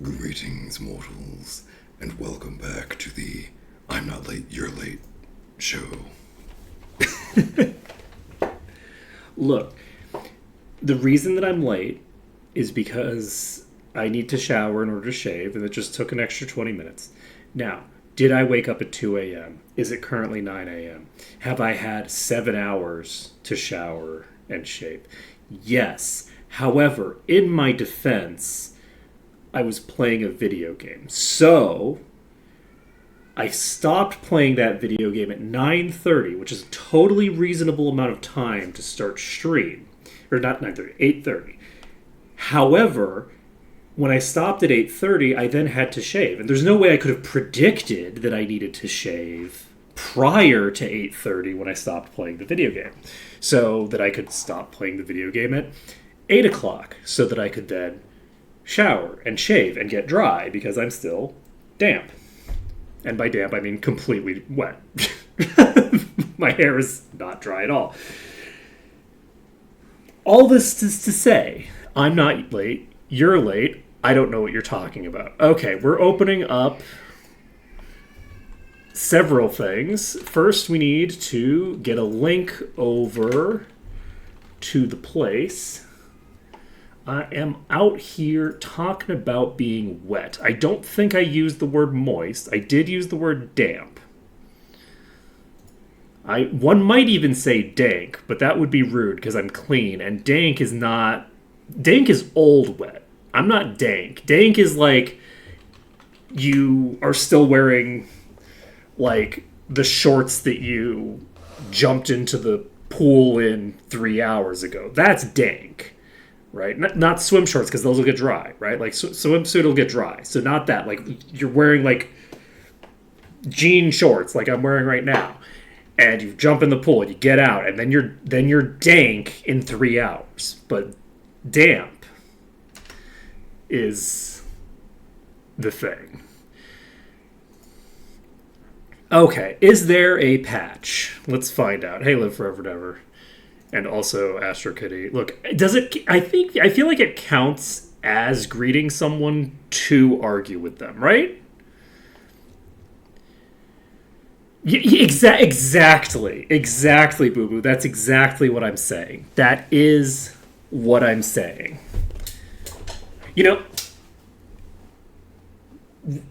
Greetings, mortals, and welcome back to the I'm Not Late, You're Late show. Look, the reason that I'm late is because I need to shower in order to shave, and it just took an extra 20 minutes. Now, did I wake up at 2 a.m.? Is it currently 9 a.m.? Have I had 7 hours to shower and shave? Yes. However, in my defense, I was playing a video game. So, I stopped playing that video game at 9:30, which is a totally reasonable amount of time to start stream. Or not 9:30, 8:30. However, when I stopped at 8:30, I then had to shave. And there's no way I could have predicted that I needed to shave prior to 8:30 when I stopped playing the video game. So that I could stop playing the video game at 8 o'clock. So that I could then shower and shave and get dry because I'm still damp. And by damp, I mean completely wet. My hair is not dry at all. All this is to say, I'm not late. You're late. I don't know what you're talking about. Okay, we're opening up several things. First, we need to get a link over to the place. I am out here talking about being wet. I don't think I used the word moist. I did use the word damp. One might even say dank, but that would be rude because I'm clean. And dank is not... Dank is old wet. I'm not dank. Dank is like you are still wearing like the shorts that you jumped into the pool in 3 hours ago. That's dank. Right? Not swim shorts because those will get dry, right? Like swimsuit will get dry. So not that. Like you're wearing like jean shorts like I'm wearing right now. And you jump in the pool and you get out and then you're dank in 3 hours. But damp is the thing. Okay, is there a patch? Let's find out. Hey, live forever and ever. And also Astro Kitty. Look, does it... I feel like it counts as greeting someone to argue with them, right? Exactly. Exactly, boo-boo. That's exactly what I'm saying. That is what I'm saying. You know,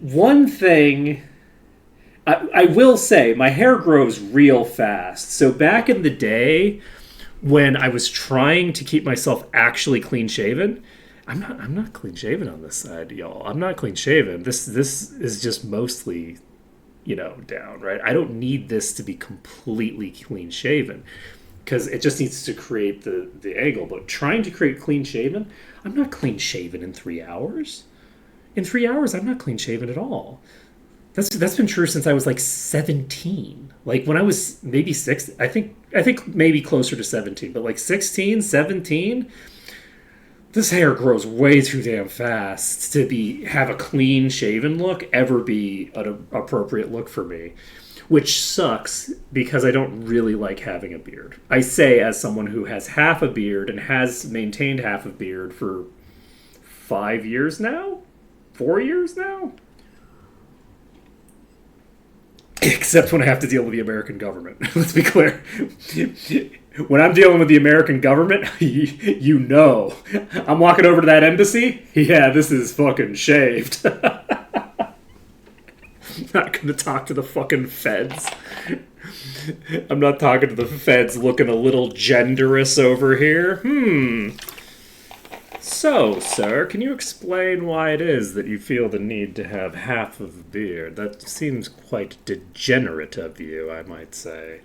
one thing... I will say, my hair grows real fast. So back in the day... when I was trying to keep myself actually clean shaven, I'm not clean shaven on this side, y'all. I'm not clean shaven. This is just mostly, down, right? I don't need this to be completely clean shaven because it just needs to create the angle. But trying to create clean shaven, I'm not clean shaven in 3 hours. In 3 hours, I'm not clean shaven at all. That's been true since I was like 17. Like when I was maybe 6, I think maybe closer to 17, but like 16, 17, this hair grows way too damn fast to have a clean shaven look ever be an appropriate look for me, which sucks because I don't really like having a beard. I say as someone who has half a beard and has maintained half a beard for 5 years now, 4 years now. Except when I have to deal with the American government. Let's be clear. When I'm dealing with the American government, I'm walking over to that embassy. Yeah, this is fucking shaved. I'm not going to talk to the fucking feds. I'm not talking to the feds looking a little genderous over here. So, sir, can you explain why it is that you feel the need to have half of a beard? That seems quite degenerate of you, I might say.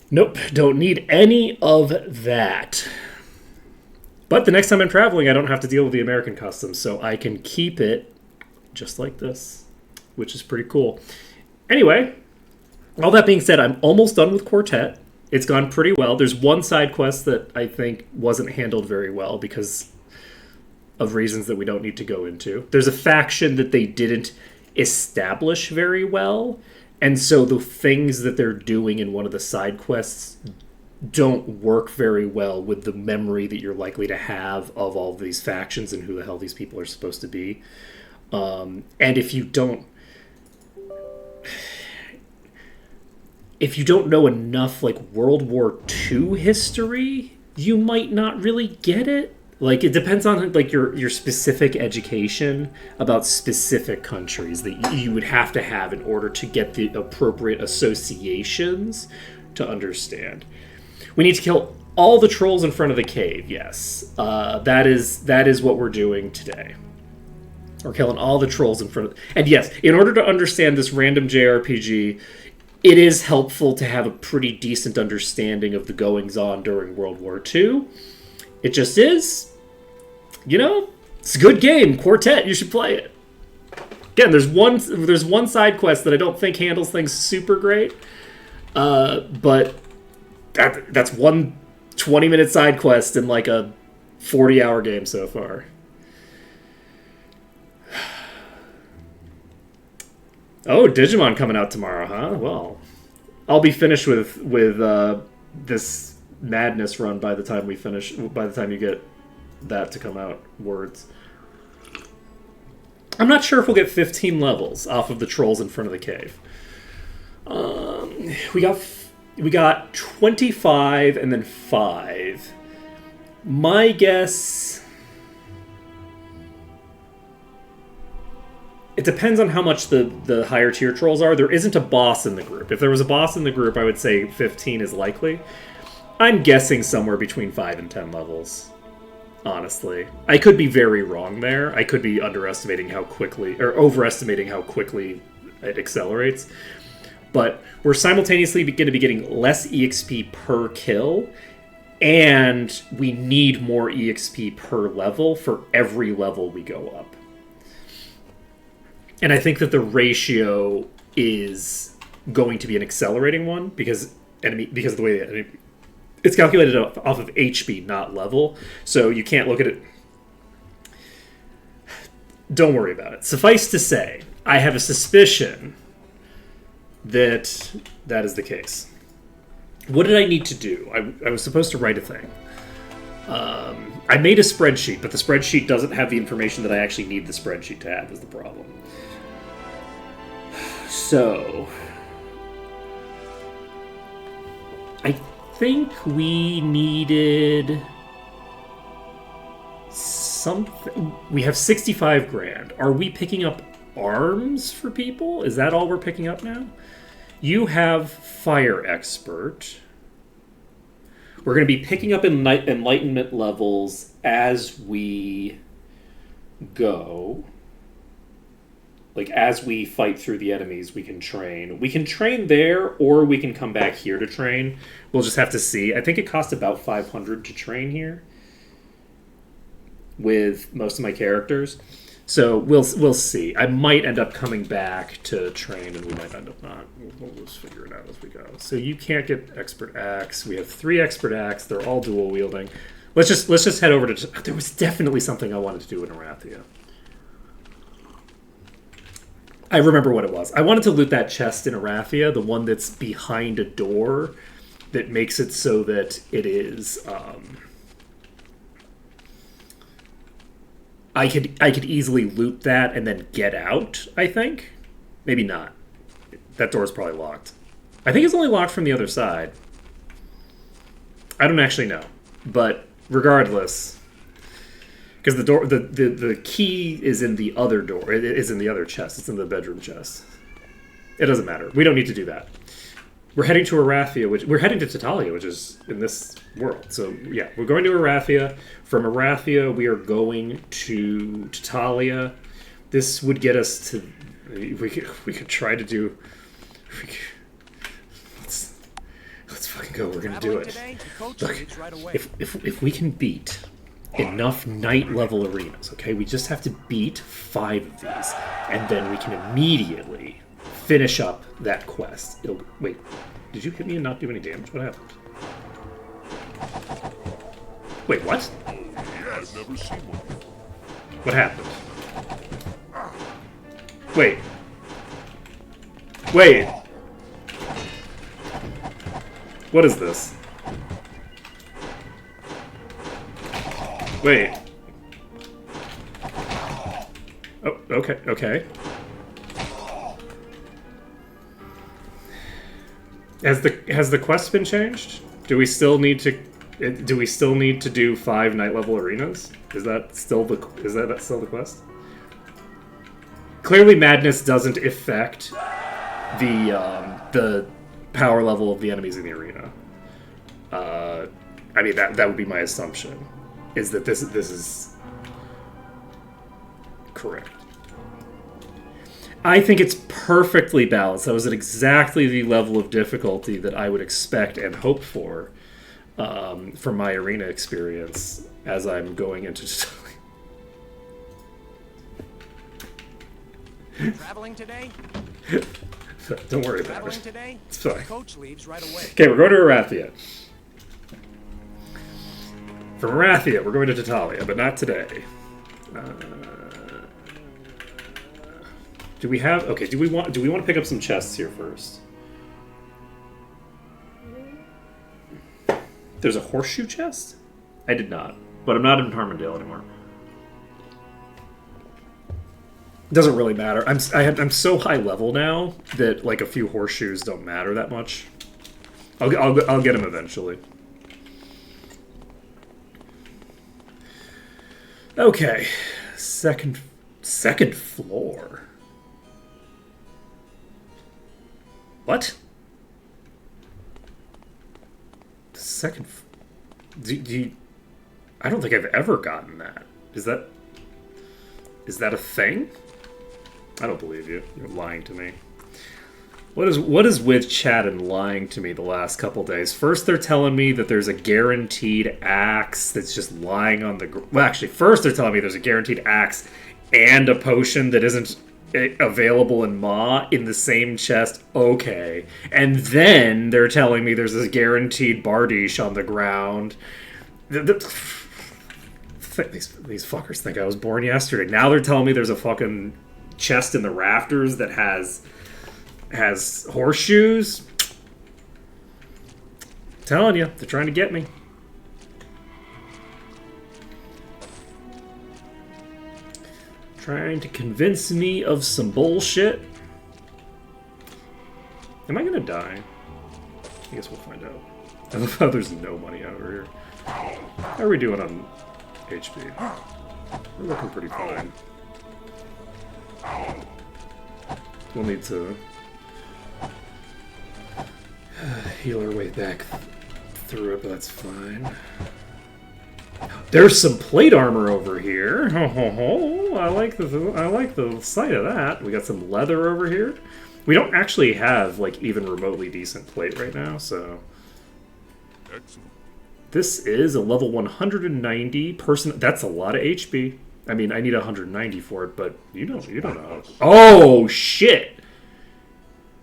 Nope, don't need any of that. But the next time I'm traveling, I don't have to deal with the American customs, so I can keep it just like this, which is pretty cool. Anyway, all that being said, I'm almost done with Quartet. It's gone pretty well. There's one side quest that I think wasn't handled very well because of reasons that we don't need to go into. There's a faction that they didn't establish very well, and so the things that they're doing in one of the side quests don't work very well with the memory that you're likely to have of all of these factions and who the hell these people are supposed to be. And if you don't know enough like World War II history, you might not really get it. Like, it depends on like your specific education about specific countries that you would have to have in order to get the appropriate associations to understand. We need to kill all the trolls in front of the cave. Yes, that is what we're doing today. We're killing all the trolls in front of. And yes, in order to understand this random JRPG, it is helpful to have a pretty decent understanding of the goings-on during World War II. It just is. You know, it's a good game. Quartet, you should play it. Again, there's one side quest that I don't think handles things super great. But that's one 20-minute side quest in like a 40-hour game so far. Oh, Digimon coming out tomorrow, huh? Well, I'll be finished with this madness run by the time you get that to come out. Words. I'm not sure if we'll get 15 levels off of the trolls in front of the cave. We got 25 and then 5. My guess. It depends on how much the higher tier trolls are. There isn't a boss in the group. If there was a boss in the group, I would say 15 is likely. I'm guessing somewhere between 5 and 10 levels. Honestly. I could be very wrong there. I could be overestimating how quickly it accelerates. But we're simultaneously going to be getting less EXP per kill, and we need more EXP per level for every level we go up. And I think that the ratio is going to be an accelerating one because of the way it's calculated off of HP, not level. So you can't look at it. Don't worry about it. Suffice to say, I have a suspicion that is the case. What did I need to do? I was supposed to write a thing. I made a spreadsheet, but the spreadsheet doesn't have the information that I actually need the spreadsheet to have, is the problem. So, I think we needed something. We have 65 grand. Are we picking up arms for people? Is that all we're picking up now? You have Fire Expert. We're going to be picking up Enlightenment levels as we go. Like, as we fight through the enemies, we can train. We can train there, or we can come back here to train. We'll just have to see. I think it costs about 500 to train here with most of my characters. So we'll see. I might end up coming back to train, and we might end up not. We'll just figure it out as we go. So you can't get Expert Axe. We have 3 Expert Axe. They're all dual wielding. Let's just head over to. There was definitely something I wanted to do in Arathia. I remember what it was. I wanted to loot that chest in Arathia, the one that's behind a door that makes it so that it is. I could easily loot that and then get out, I think. Maybe not. That door's probably locked. I think it's only locked from the other side. I don't actually know. But regardless, because the door, the key is in the other door. It is in the other chest. It's in the bedroom chest. It doesn't matter. We don't need to do that. We're heading to Arathia, we're heading to Tatalia, which is in this world. So yeah, we're going to Arathia. From Arathia, we are going to Tatalia. This would get us to. We could try to do. Let's fucking go. We're gonna do it. Look, if we can beat enough night level arenas, okay, we just have to beat 5 of these, and then we can immediately finish up that quest. Wait, did you hit me and not do any damage? What happened? Wait, what? I've never seen one. What happened? Wait. Wait. What is this? Wait. Oh, okay, okay. Has the quest been changed? Do we still need to do 5 night level arenas? Is that still the quest? Clearly Madness doesn't affect the power level of the enemies in the arena. I mean that would be my assumption. Is that this is correct. I think it's perfectly balanced. That was at exactly the level of difficulty that I would expect and hope for my arena experience as I'm going into Tatalia. Traveling today? Don't worry about Traveling it. today? It's fine. Coach leaves right away. Okay, we're going to Arathia. From Arathia, we're going to Tatalia, but not today. Do we have? Okay. Do we want to pick up some chests here first? There's a horseshoe chest? I did not, but I'm not in Harmondale anymore. It doesn't really matter. I'm so high level now that like a few horseshoes don't matter that much. I'll get them eventually. Okay, second floor. What? Second. Do you? I don't think I've ever gotten that. Is that a thing? I don't believe you. You're lying to me. What is with chat and lying to me the last couple days? First, they're telling me that there's a guaranteed axe that's just lying on the. Well, actually, first they're telling me there's a guaranteed axe and a potion that isn't available in Ma in the same chest. Okay, and then they're telling me there's this guaranteed Bardiche on the ground. These fuckers think I was born yesterday. Now they're telling me there's a fucking chest in the rafters that has horseshoes. I'm telling you, they're trying to get me. Trying to convince me of some bullshit. Am I gonna die? I guess we'll find out. I love how there's no money over here. How are we doing on HP? We're looking pretty fine. We'll need to heal our way back through it, but that's fine. There's some plate armor over here. Ho ho ho! I like the sight of that. We got some leather over here. We don't actually have like even remotely decent plate right now, so. Excellent. This is a level 190 person. That's a lot of HP. I mean, I need 190 for it, but you don't know. Oh shit!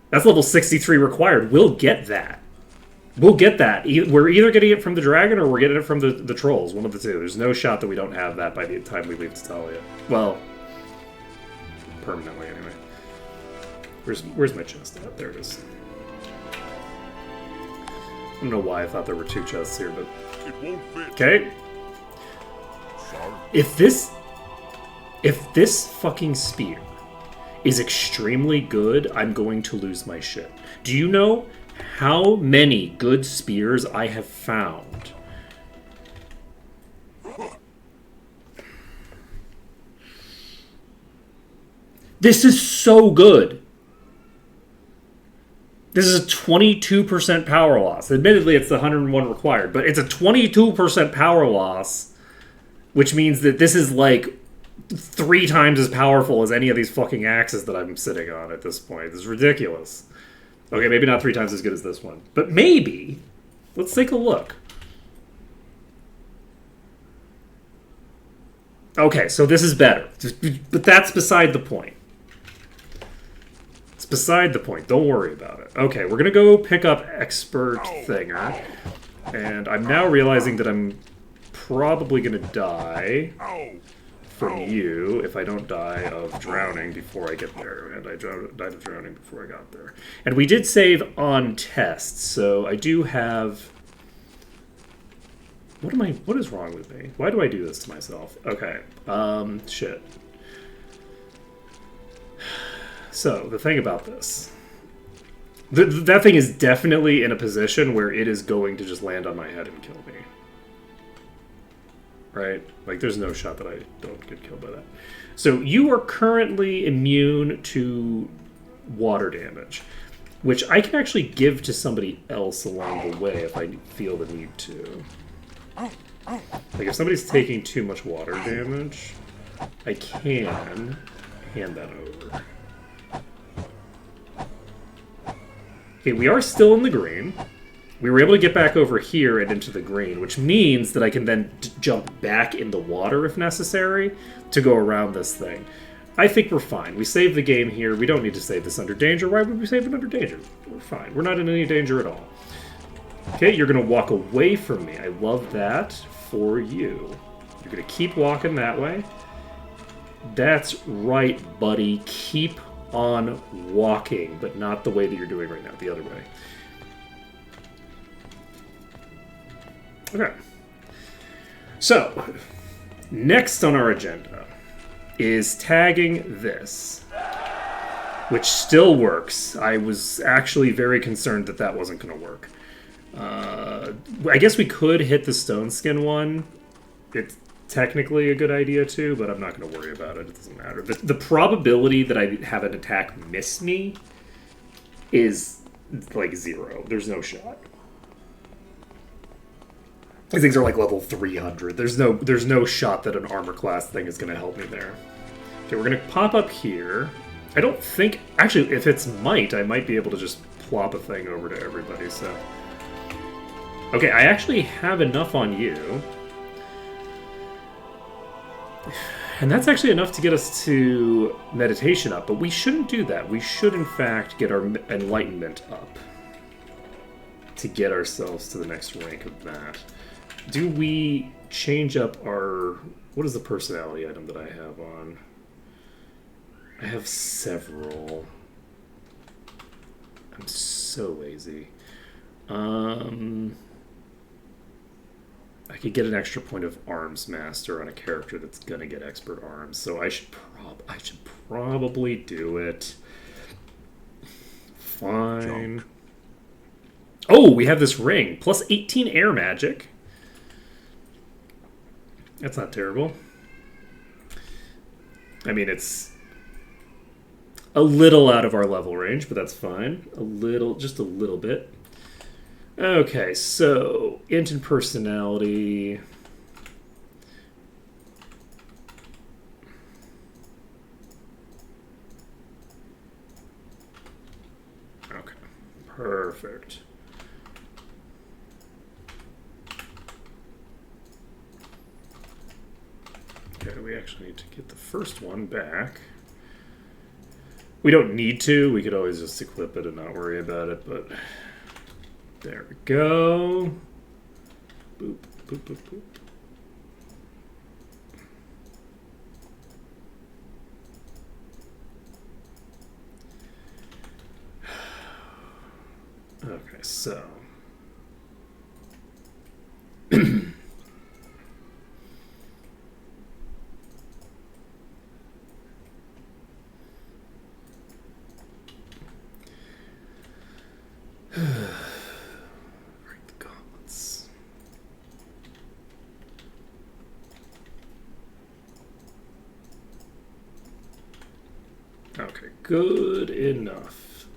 That's level 63 required. We'll get that. We'll get that. We're either getting it from the dragon or we're getting it from the trolls. One of the two. There's no shot that we don't have that by the time we leave Tatalia. Well, permanently anyway. Where's my chest at? There it is. I don't know why I thought there were 2 chests here, but It won't fit. okay. Sorry. If this fucking spear is extremely good, I'm going to lose my shit. Do you know how many good spears I have found? This is so good. This is a 22% power loss. Admittedly, it's the 101 required, but it's a 22% power loss, which means that this is like 3 times as powerful as any of these fucking axes that I'm sitting on at this point. This is ridiculous. Okay, maybe not 3 times as good as this one, but maybe. Let's take a look. Okay, so this is better, but that's beside the point. It's beside the point. Don't worry about it. Okay, we're gonna go pick up Expert Thinger, and I'm now realizing that I'm probably gonna die from you if I don't die of drowning before I get there, and I died of drowning before I got there. And we did save on test, so I do have What is wrong with me? Why do I do this to myself? Okay. Shit. So, the thing about this. That thing is definitely in a position where it is going to just land on my head and kill me. Right? Like, there's no shot that I don't get killed by that. So, you are currently immune to water damage, which I can actually give to somebody else along the way if I feel the need to. Like, if somebody's taking too much water damage, I can hand that over. Okay, we are still in the green. We were able to get back over here and into the green, which means that I can then jump back in the water if necessary to go around this thing. I think we're fine. We saved the game here. We don't need to save this under danger. Why would we save it under danger? We're fine. We're not in any danger at all. Okay, you're going to walk away from me. I love that for you. You're going to keep walking that way. That's right, buddy. Keep on walking, but not the way that you're doing right now. The other way. Okay. So, next on our agenda is tagging this, which still works. I was actually very concerned that that wasn't going to work. I guess we could hit the stone skin one. It's technically a good idea too, but I'm not going to worry about it. It doesn't matter. The probability that I have an attack miss me is like 0. There's no shot. These things are like level 300. There's no shot that an armor class thing is going to help me there. Okay, we're going to pop up here. I don't think... Actually, if it's might, I might be able to just plop a thing over to everybody, so... Okay, I actually have enough on you. And that's actually enough to get us to meditation up, but we shouldn't do that. We should, in fact, get our enlightenment up to get ourselves to the next rank of that. Do we change up our... What is the personality item that I have on? I have several. I'm so lazy. I could get an extra point of Arms Master on a character that's gonna get Expert Arms, so I should probably do it. Fine. Junk. Oh, we have this ring. Plus 18 air magic. That's not terrible. I mean, it's a little out of our level range, but that's fine. Just a little bit. Okay, so int and personality. Okay, perfect. Okay, we actually need to get the first one back. We don't need to. We could always just equip it and not worry about it, but there we go. Boop, boop, boop, boop. Okay, so... Break the gauntlets. Okay, good enough.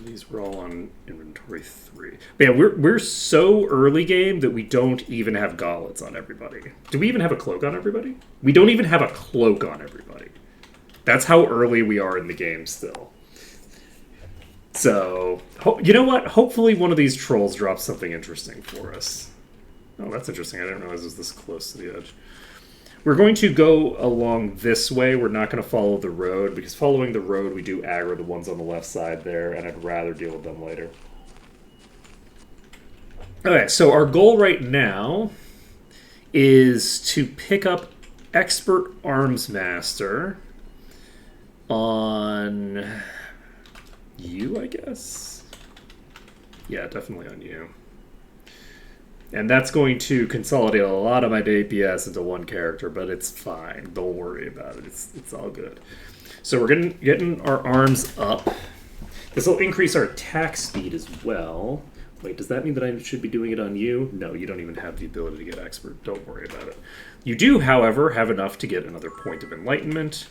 These were all on inventory 3. Man, we're so early game that we don't even have gauntlets on everybody. Do we even have a cloak on everybody? We don't even have a cloak on everybody. That's how early we are in the game still. So, you know what? Hopefully one of these trolls drops something interesting for us. Oh, that's interesting. I didn't realize it was this close to the edge. We're going to go along this way. We're not going to follow the road, because following the road, we do aggro the ones on the left side there, and I'd rather deal with them later. Okay, so our goal right now is to pick up Expert Arms Master on you, I guess? Yeah, definitely on you. And that's going to consolidate a lot of my DPS into one character, but it's fine. Don't worry about it. It's all good. So we're getting our arms up. This will increase our attack speed as well. Wait, does that mean that I should be doing it on you? No, you don't even have the ability to get expert. Don't worry about it. You do, however, have enough to get another point of enlightenment.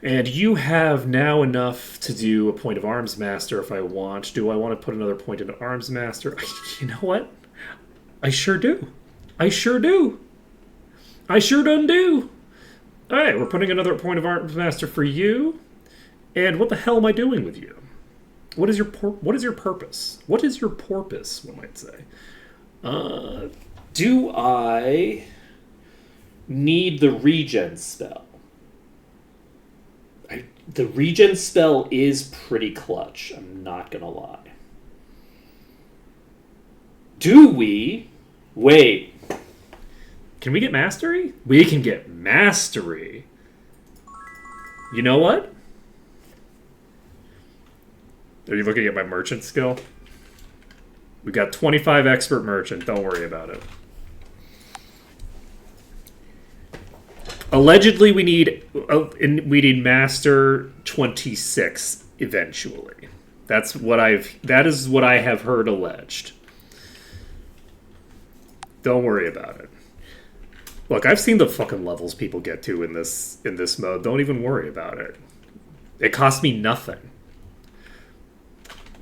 And you have now enough to do a point of arms master if I want. Do I want to put another point into arms master? You know what? I sure do. I sure do. I sure done do. All right, we're putting another point of arms master for you. And what the hell am I doing with you? What is your purpose? What is your porpoise, one might say? Do I need the regen spell? The regen spell is pretty clutch, I'm not gonna lie. Do we? Wait. Can we get mastery? We can get mastery. You know what? Are you looking at my merchant skill? We got 25 expert merchant, don't worry about it. Allegedly, we need master 26 eventually. That is what I have heard alleged. Don't worry about it. Look, I've seen the fucking levels people get to in this mode. Don't even worry about it. It cost me nothing.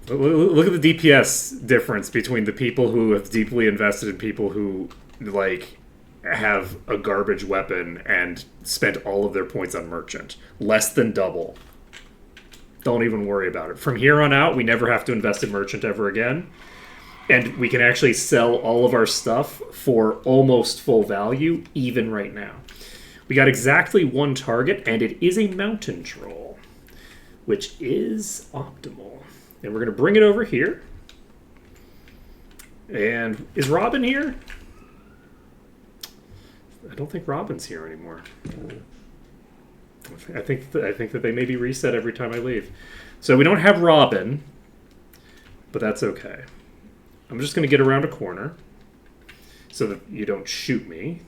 Look at the DPS difference between the people who have deeply invested and people who like have a garbage weapon and spent all of their points on merchant. Less than double. Don't even worry about it. From here on out, we never have to invest in merchant ever again. And we can actually sell all of our stuff for almost full value, even right now. We got exactly one target, and it is a mountain troll, which is optimal. And we're going to bring it over here. And is Robin here? I don't think Robin's here anymore. I think that they maybe reset every time I leave. So we don't have Robin, but that's okay. I'm just going to get around a corner so that you don't shoot me.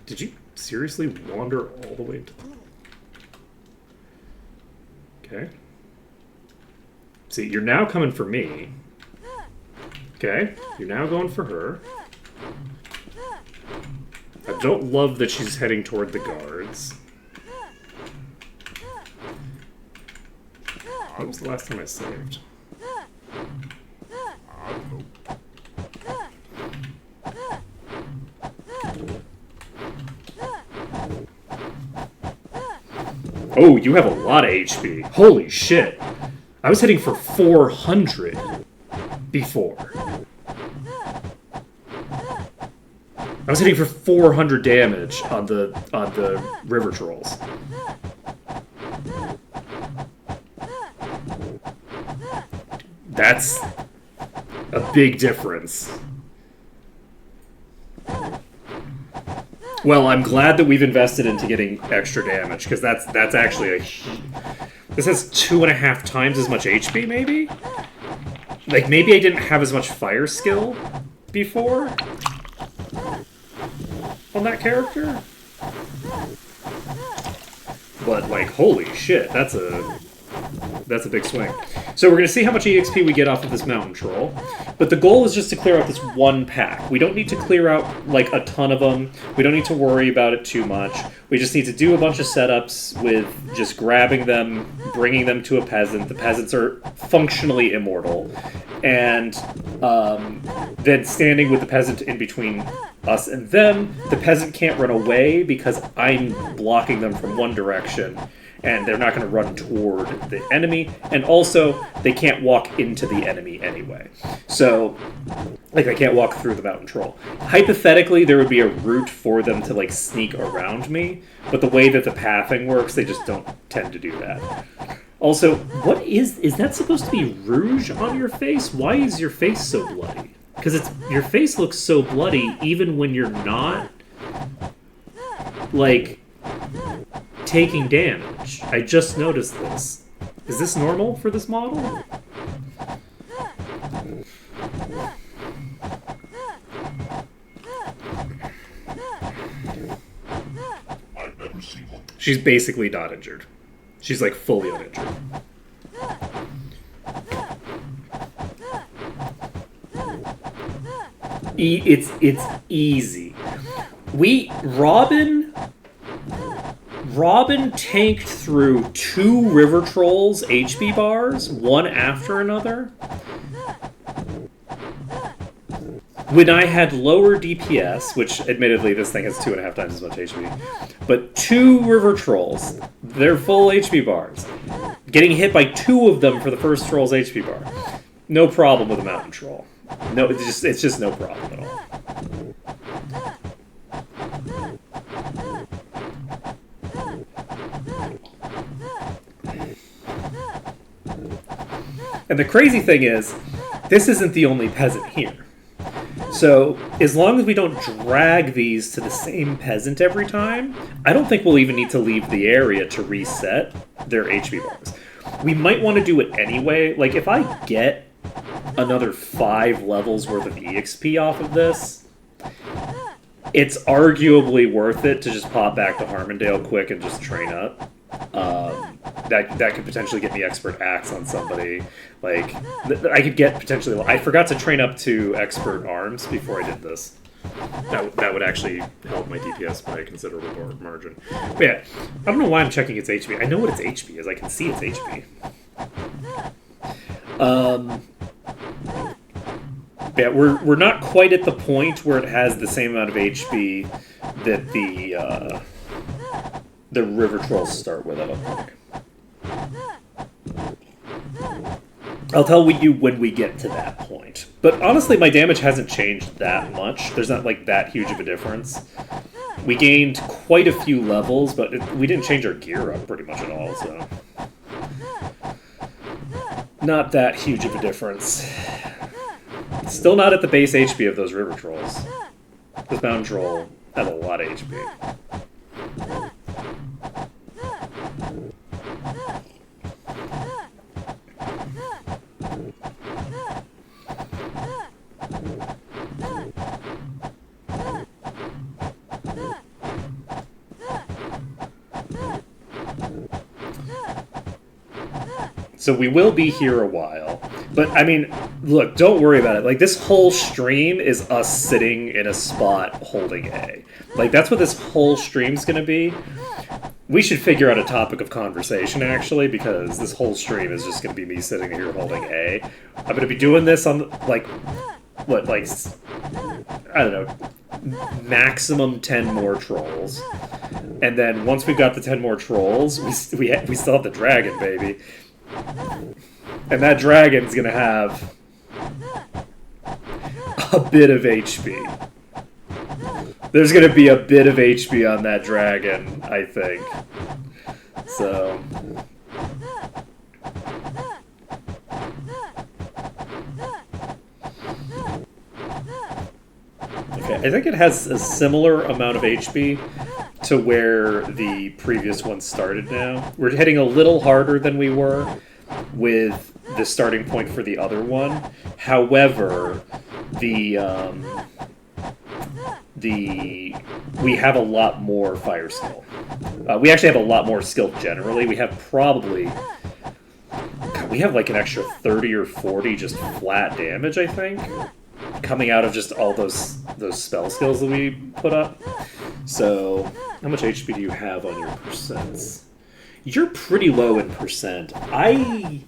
Did you seriously wander all the way into the... Okay. See, you're now coming for me. Okay, you're now going for her. I don't love that she's heading toward the guards. When was the last time I saved? Oh, you have a lot of HP. Holy shit. I was hitting for 400 before. I was hitting for 400 damage on the river trolls. That's a big difference. Well, I'm glad that we've invested into getting extra damage, because that's actually a... This has 2.5 times as much HP, maybe? Like, maybe I didn't have as much fire skill before on that character? But, like, holy shit, that's a big swing. So we're going to see how much EXP we get off of this mountain troll. But the goal is just to clear out this one pack. We don't need to clear out, like, a ton of them. We don't need to worry about it too much. We just need to do a bunch of setups with just grabbing them, bringing them to a peasant. The peasants are functionally immortal. And then standing with the peasant in between us and them. The peasant can't run away because I'm blocking them from one direction. And they're not going to run toward the enemy. And also, they can't walk into the enemy anyway. So, like, they can't walk through the mountain troll. Hypothetically, there would be a route for them to, like, sneak around me. But the way that the pathing works, they just don't tend to do that. Also, what is that supposed to be rouge on your face? Why is your face so bloody? Because your face looks so bloody even when you're not, like, taking damage. I just noticed this. Is this normal for this model? She's basically not injured. She's like fully uninjured. It's easy. Robin tanked through 2 River Trolls HP bars, one after another. When I had lower DPS, which admittedly this thing has 2.5 times as much HP, but 2 River Trolls, they're full HP bars. Getting hit by 2 of them for the first Troll's HP bar. No problem with a Mountain Troll. No, it's just no problem at all. And the crazy thing is, this isn't the only peasant here. So, as long as we don't drag these to the same peasant every time, I don't think we'll even need to leave the area to reset their HP bars. We might want to do it anyway. Like, if I get another 5 levels worth of EXP off of this, it's arguably worth it to just pop back to Harmondale quick and just train up. That could potentially get me Expert Axe on somebody. Like, I could get potentially... I forgot to train up to Expert Arms before I did this. That would actually help my DPS by a considerable margin. But yeah, I don't know why I'm checking its HP. I know what its HP is. I can see its HP. Yeah, we're not quite at the point where it has the same amount of HP that the River Trolls start with, I don't think. I'll tell you when we get to that point. But honestly, my damage hasn't changed that much. There's not, like, that huge of a difference. We gained quite a few levels, but we didn't change our gear up pretty much at all, so... Not that huge of a difference. Still not at the base HP of those River Trolls. This Mountain Troll has a lot of HP. So we will be here a while. But, I mean, look, don't worry about it. Like, this whole stream is us sitting in a spot holding A. Like, that's what this whole stream's gonna be. We should figure out a topic of conversation, actually, because this whole stream is just gonna be me sitting here holding A. I'm gonna be doing this on, like, what, like, I don't know, maximum 10 more trolls. And then once we've got the 10 more trolls, we still have the dragon, baby. And that dragon's gonna have a bit of HP. There's gonna be a bit of HP on that dragon, I think. So... Okay, I think it has a similar amount of HP to where the previous one started now. We're hitting a little harder than we were with the starting point for the other one. However, we have a lot more fire skill. We actually have a lot more skill generally. We have probably... God, we have like an extra 30 or 40 just flat damage, I think, coming out of just all those spell skills that we put up. So, how much HP do you have on your percents? You're pretty low in percent. I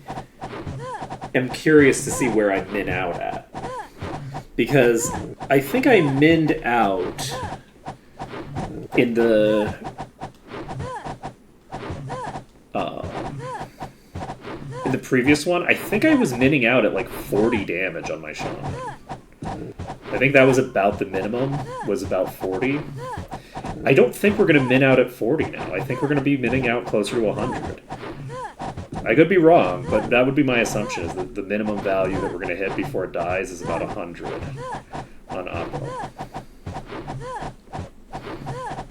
am curious to see where I min out at. Because I think I minned out in the... in the previous one. I think I was minning out at like 40 damage on my shaman. I think that was about the minimum, was about 40. I don't think we're going to min out at 40 now. I think we're going to be minning out closer to 100. I could be wrong, but that would be my assumption, is that the minimum value that we're going to hit before it dies is about 100 on Oppo.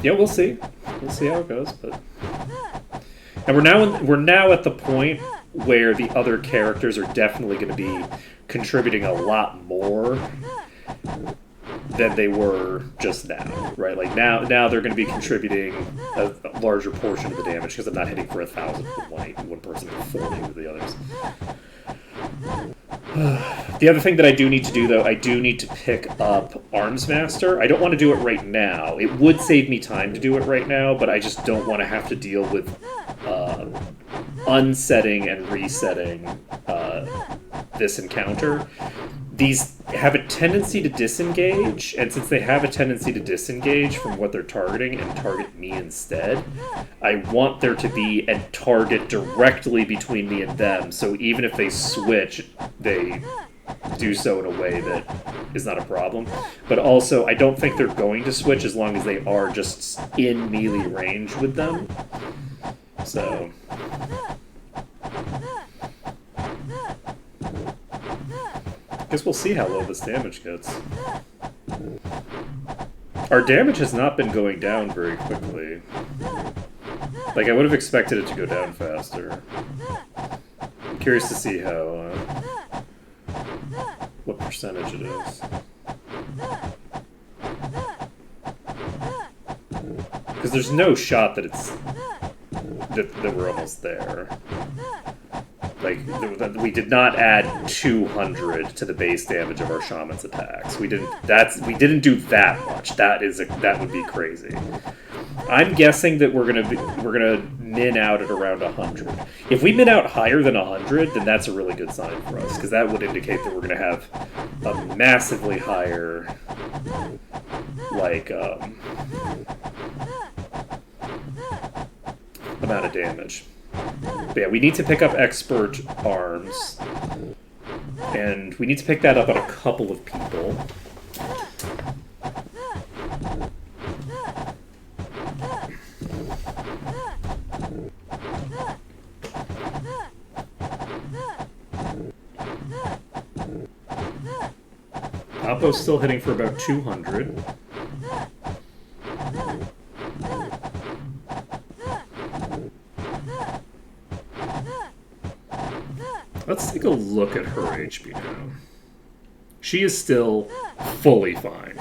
Yeah, we'll see. We'll see how it goes, but... And we're now at the point where the other characters are definitely going to be contributing a lot more than they were just now, right? Like now they're going to be contributing a larger portion of the damage because I'm not hitting for 1,000 with one person and 40 with the others. The other thing that I do need to do, though, I do need to pick up Arms Master. I don't want to do it right now. It would save me time to do it right now, but I just don't want to have to deal with unsetting and resetting this encounter. These have a tendency to disengage, and since they have a tendency to disengage from what they're targeting and target me instead, I want there to be a target directly between me and them, so even if they switch, they do so in a way that is not a problem. But also, I don't think they're going to switch as long as they are just in melee range with them. So... guess we'll see how low this damage gets. Our damage has not been going down very quickly. Like, I would have expected it to go down faster. I'm curious to see how, what percentage it is. Because there's no shot that it's, that we're almost there. Like, we did not add 200 to the base damage of our shaman's attacks. We didn't do that much. That would be crazy. I'm guessing that we're gonna min out at around 100. If we min out higher than 100, then that's a really good sign for us, because that would indicate that we're gonna have a massively higher, like, amount of damage. But yeah, we need to pick up Expert Arms. And we need to pick that up on a couple of people. Oppo's still hitting for about 200. Let's take a look at her HP now. She is still fully fine.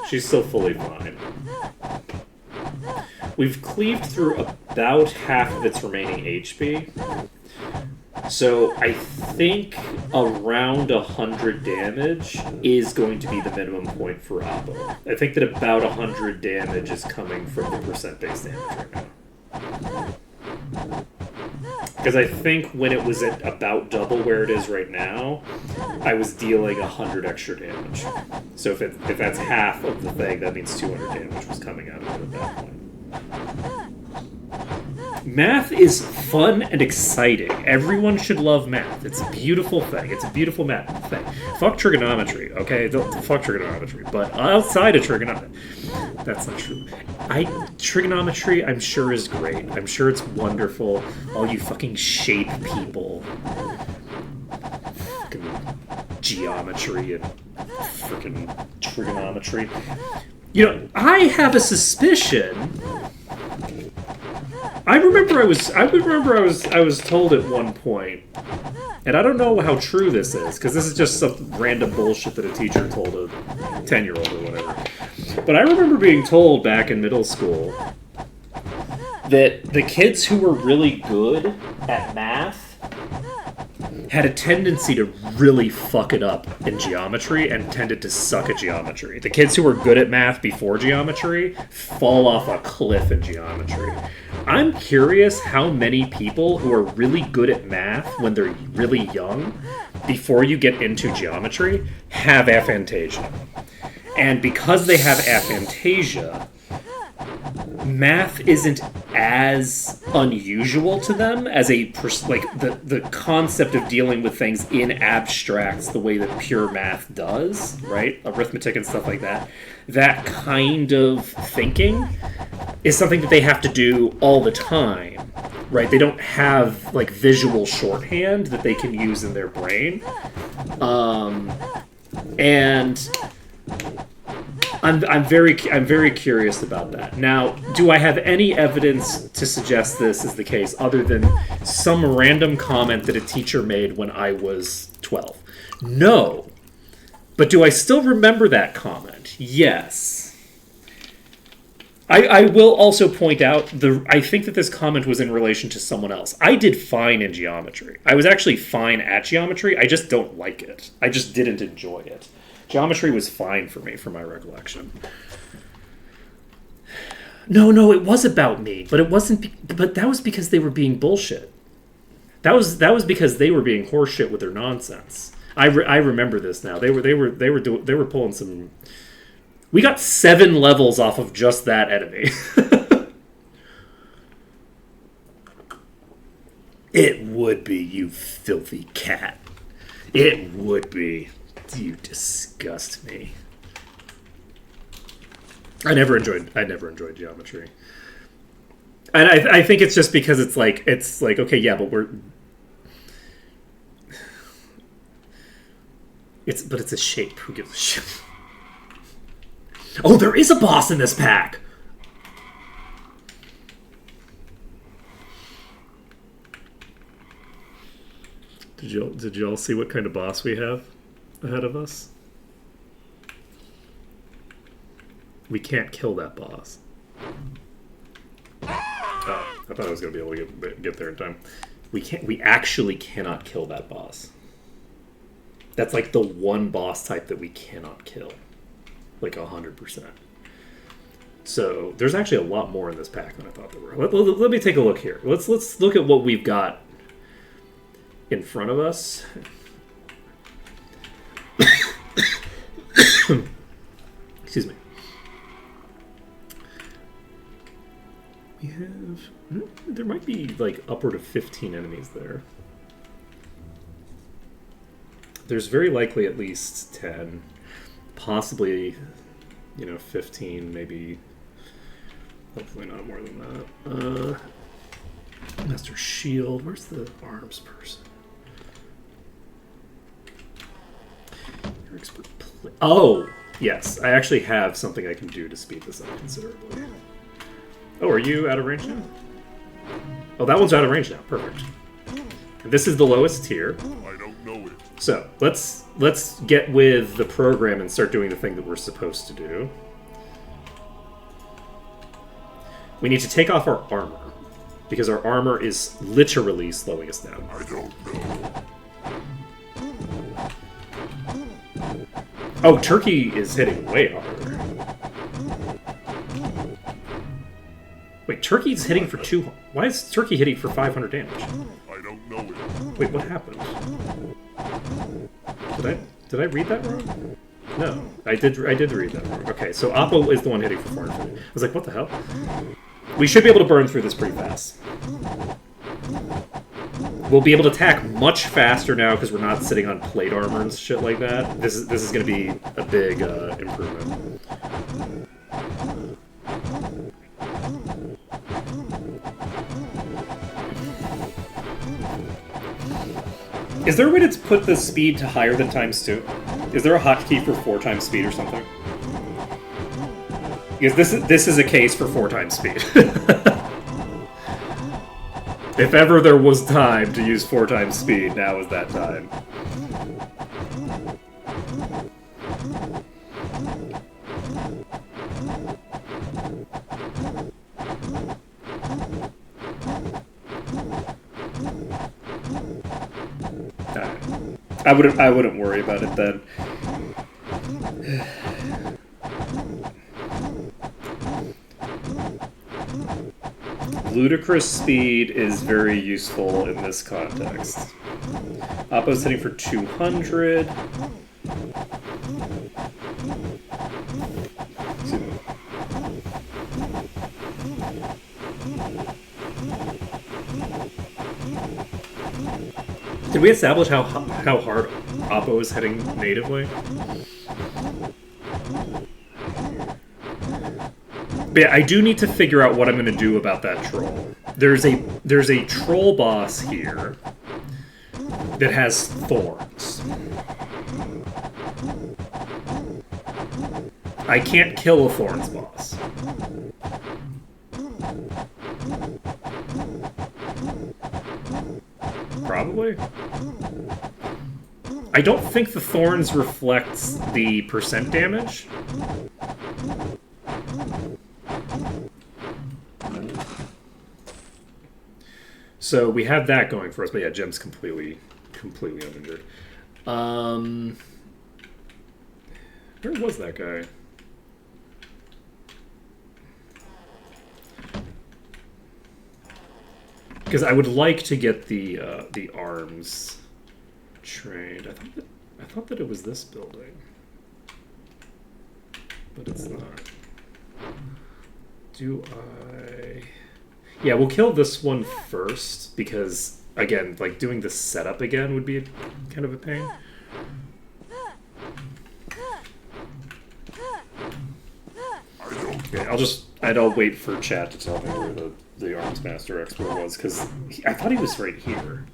She's still fully fine. We've cleaved through about half of its remaining HP. So I think around 100 damage is going to be the minimum point for Oppo. I think that about 100 damage is coming from the percent-based damage right now. Because I think when it was at about double where it is right now, I was dealing 100 extra damage. So if that's half of the thing, that means 200 damage was coming out of it at that point. Math is fun and exciting. Everyone should love math. It's a beautiful thing. It's a beautiful math thing. Fuck trigonometry, okay? Fuck trigonometry. But outside of trigonometry, that's not true. Trigonometry, I'm sure, is great. I'm sure it's wonderful. All you fucking shape people. Fucking geometry and freaking trigonometry. You know, I have a suspicion. I remember I was told at one point, and I don't know how true this is, because this is just some random bullshit that a teacher told a 10-year-old or whatever. But I remember being told back in middle school that the kids who were really good at math had a tendency to really fuck it up in geometry and tended to suck at geometry. The kids who were good at math before geometry fall off a cliff in geometry. I'm curious how many people who are really good at math when they're really young, before you get into geometry, have aphantasia. And because they have aphantasia, math isn't as unusual to them as the concept of dealing with things in abstracts the way that pure math does, right? Arithmetic and stuff like that. That kind of thinking is something that they have to do all the time, right? They don't have like visual shorthand that they can use in their brain. And I'm very curious about that. Now, do I have any evidence to suggest this is the case other than some random comment that a teacher made when I was 12? No. But do I still remember that comment? Yes. I will also point out, I think that this comment was in relation to someone else. I did fine in geometry. I was actually fine at geometry. I just don't like it. I just didn't enjoy it. Geometry was fine for me, from my recollection. No, it was about me, but it wasn't. But that was because they were being bullshit. That was because they were being horseshit with their nonsense. I remember this now. They were pulling some. We got 7 levels off of just that enemy. It would be, you filthy cat. It would be. You disgust me. I never enjoyed geometry. And I think it's just because it's like okay, yeah, but it's a shape. Who gives a shit? Oh, there is a boss in this pack. Did y'all see what kind of boss we have ahead of us? We can't kill that boss. Oh, I thought I was gonna be able to get there in time. We can't. We actually cannot kill that boss. That's like the one boss type that we cannot kill. Like 100%. So there's actually a lot more in this pack than I thought there were. Let me take a look here. Let's look at what we've got in front of us. Excuse me. We have... There might be like upward of 15 enemies there. There's very likely at least 10. Possibly, 15, maybe. Hopefully not more than that. Master Shield. Where's the arms person? Your expert oh, yes. I actually have something I can do to speed this up considerably. Oh, are you out of range now? Oh, that one's out of range now. Perfect. And this is the lowest tier. I don't know it. So, let's get with the program and start doing the thing that we're supposed to do. We need to take off our armor, because our armor is literally slowing us down. I don't know. Oh, Turkey is hitting way harder. Wait, Turkey's hitting for 200. Why is Turkey hitting for 500 damage? I don't know it. Wait, what happened? Did I read that wrong? No, I did read that wrong. Okay, so Oppo is the one hitting for 450. I was like, what the hell? We should be able to burn through this pretty fast. We'll be able to attack much faster now because we're not sitting on plate armor and shit like that. This is going to be a big improvement. Is there a way to put the speed to higher than ×2? Is there a hotkey for 4 times speed or something? Because this is a case for 4 times speed. If ever there was time to use 4 times speed, now is that time. I wouldn't worry about it then. Ludicrous speed is very useful in this context. Oppo's hitting for 200. Did we establish how hard Oppo is heading natively? But yeah, I do need to figure out what I'm going to do about that troll. There's a troll boss here that has thorns. I can't kill a thorns boss. Probably. I don't think the thorns reflects the percent damage. So we have that going for us, but yeah, Jem's completely uninjured. Where was that guy? Because I would like to get the arms trained. I thought that it was this building, but it's not. Do I? Yeah, we'll kill this one first because again, like doing the setup again would be kind of a pain. Okay, I'll wait for chat to tell me where the Arms Master expert was, because I thought he was right here.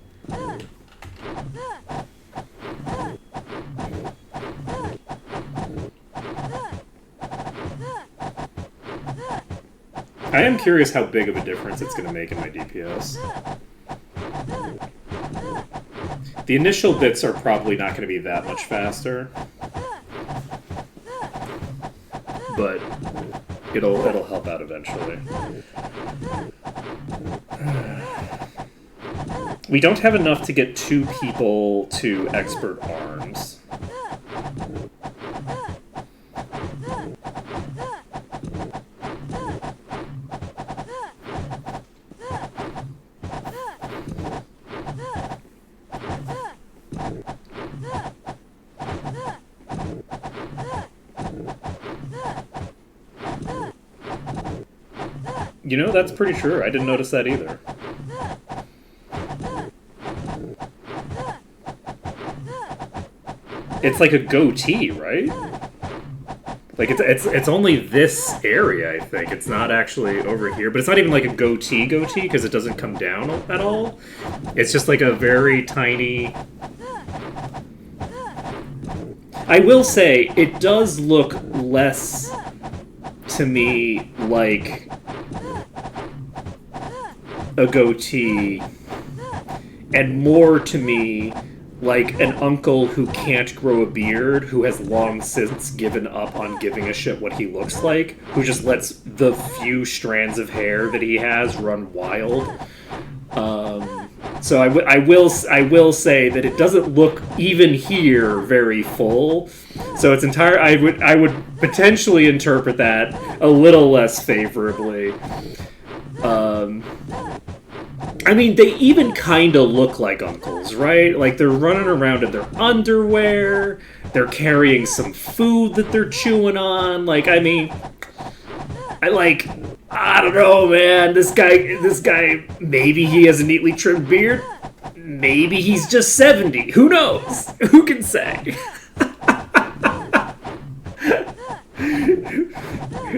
I am curious how big of a difference it's going to make in my DPS. The initial bits are probably not going to be that much faster, but it'll help out eventually. We don't have enough to get 2 people to expert arms. You know, that's pretty true. I didn't notice that either. It's like a goatee, right? Like it's only this area, I think. It's not actually over here, but it's not even like a goatee because it doesn't come down at all. It's just like a very tiny. I will say it does look less to me like a goatee and more to me like an uncle who can't grow a beard, who has long since given up on giving a shit what he looks like, who just lets the few strands of hair that he has run wild. So I will say that it doesn't look even here very full. So it's entire. I would potentially interpret that a little less favorably. I mean, they even kind of look like uncles, right? Like, they're running around in their underwear, they're carrying some food that they're chewing on, like, I mean, I don't know, man, this guy, maybe he has a neatly trimmed beard, maybe he's just 70, who knows? Who can say?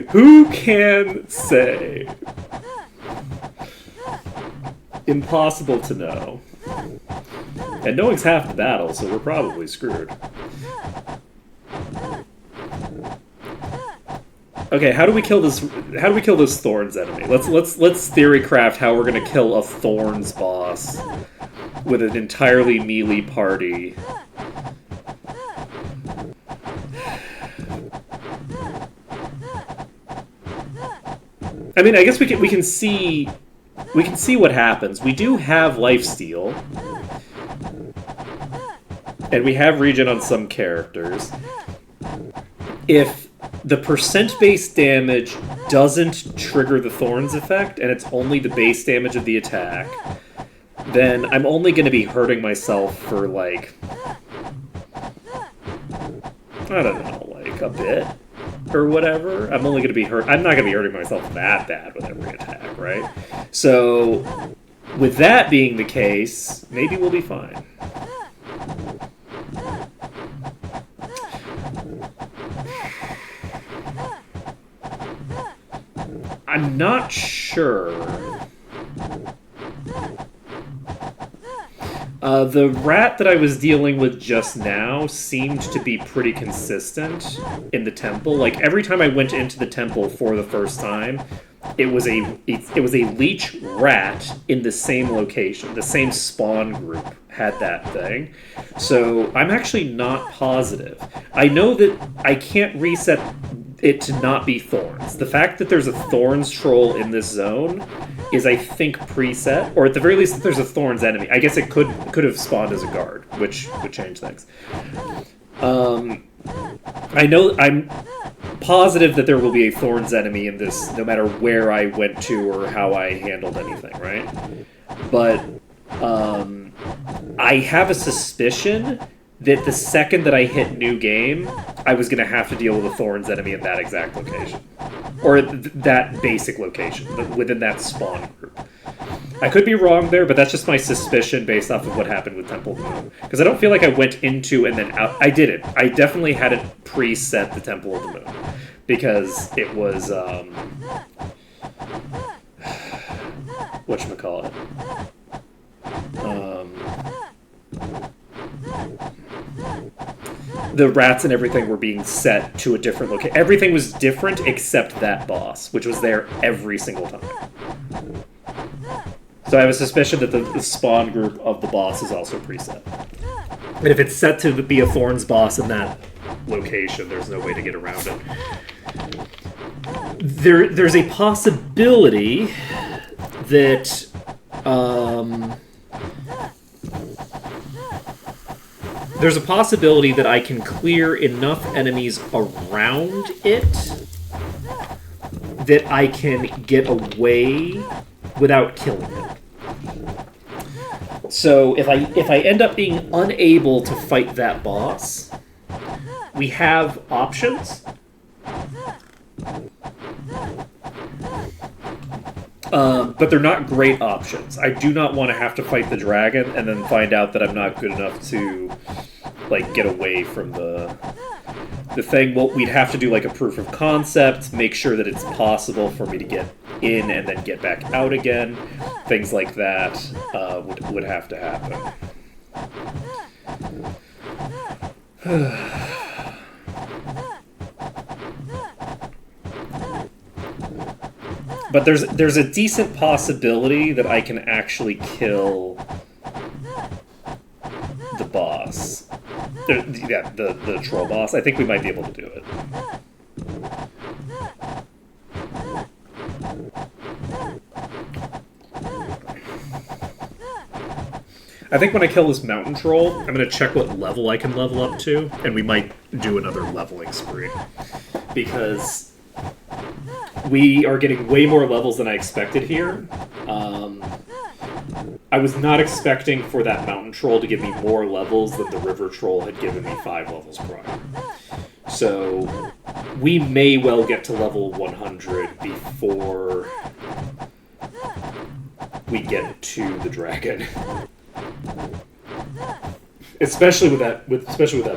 Who can say? Impossible to know. And knowing's half the battle, so we're probably screwed. Okay, how do we kill this Thorns enemy? Let's theory craft how we're gonna kill a Thorns boss with an entirely melee party. I mean, I guess we can see what happens. We do have lifesteal, and we have regen on some characters. If the percent base damage doesn't trigger the Thorns effect, and it's only the base damage of the attack, then I'm only going to be hurting myself for, like, I don't know, like, a bit, or whatever. I'm only going to be I'm not going to be hurting myself that bad with every attack, right? So, with that being the case, maybe we'll be fine. I'm not sure. The rat that I was dealing with just now seemed to be pretty consistent in the temple. Like, every time I went into the temple for the first time, it was a leech rat in the same location. The same spawn group had that thing. So I'm actually not positive. I know that I can't reset it to not be thorns. The fact that there's a thorns troll in this zone is, I think, preset, or at the very least that there's a thorns enemy. I guess it could have spawned as a guard, which would change things. I know I'm positive that there will be a thorns enemy in this, no matter where I went to or how I handled anything, right? But I have a suspicion that the second that I hit new game, I was going to have to deal with a thorns enemy in that exact location. Or that basic location, within that spawn group. I could be wrong there, but that's just my suspicion based off of what happened with Temple of the Moon. Because I don't feel like I went into and then out. I did it. I definitely had it preset the Temple of the Moon. Because it was, whatchamacallit? The rats and everything were being set to a different location. Everything was different except that boss, which was there every single time. So I have a suspicion that the spawn group of the boss is also preset. And if it's set to be a Thorns boss in that location, there's no way to get around it. There's a possibility that... there's a possibility that I can clear enough enemies around it that I can get away without killing it. So if I end up being unable to fight that boss, we have options. But they're not great options. I do not want to have to fight the dragon and then find out that I'm not good enough to, like, get away from the thing. Well, we'd have to do, like, a proof of concept, make sure that it's possible for me to get in and then get back out again. Things like that would have to happen. But there's a decent possibility that I can actually kill the boss. The troll boss. I think we might be able to do it. I think when I kill this mountain troll, I'm going to check what level I can level up to, and we might do another leveling spree. Because we are getting way more levels than I expected here. I was not expecting for that mountain troll to give me more levels than the river troll had given me 5 levels prior. So we may well get to level 100 before we get to the dragon. Especially with that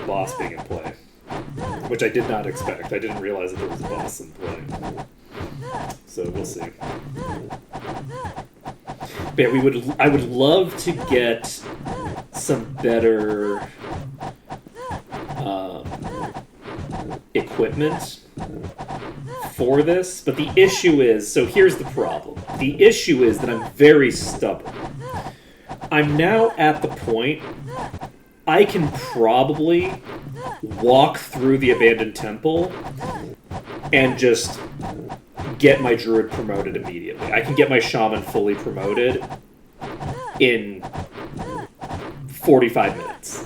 boss being in play. Which I did not expect. I didn't realize that there was a boss in play. So we'll see. But yeah, I would love to get some better equipment for this, but the issue is, so here's the problem. The issue is that I'm very stubborn. I'm now at the point I can probably walk through the abandoned temple and just get my druid promoted immediately. I can get my shaman fully promoted in 45 minutes.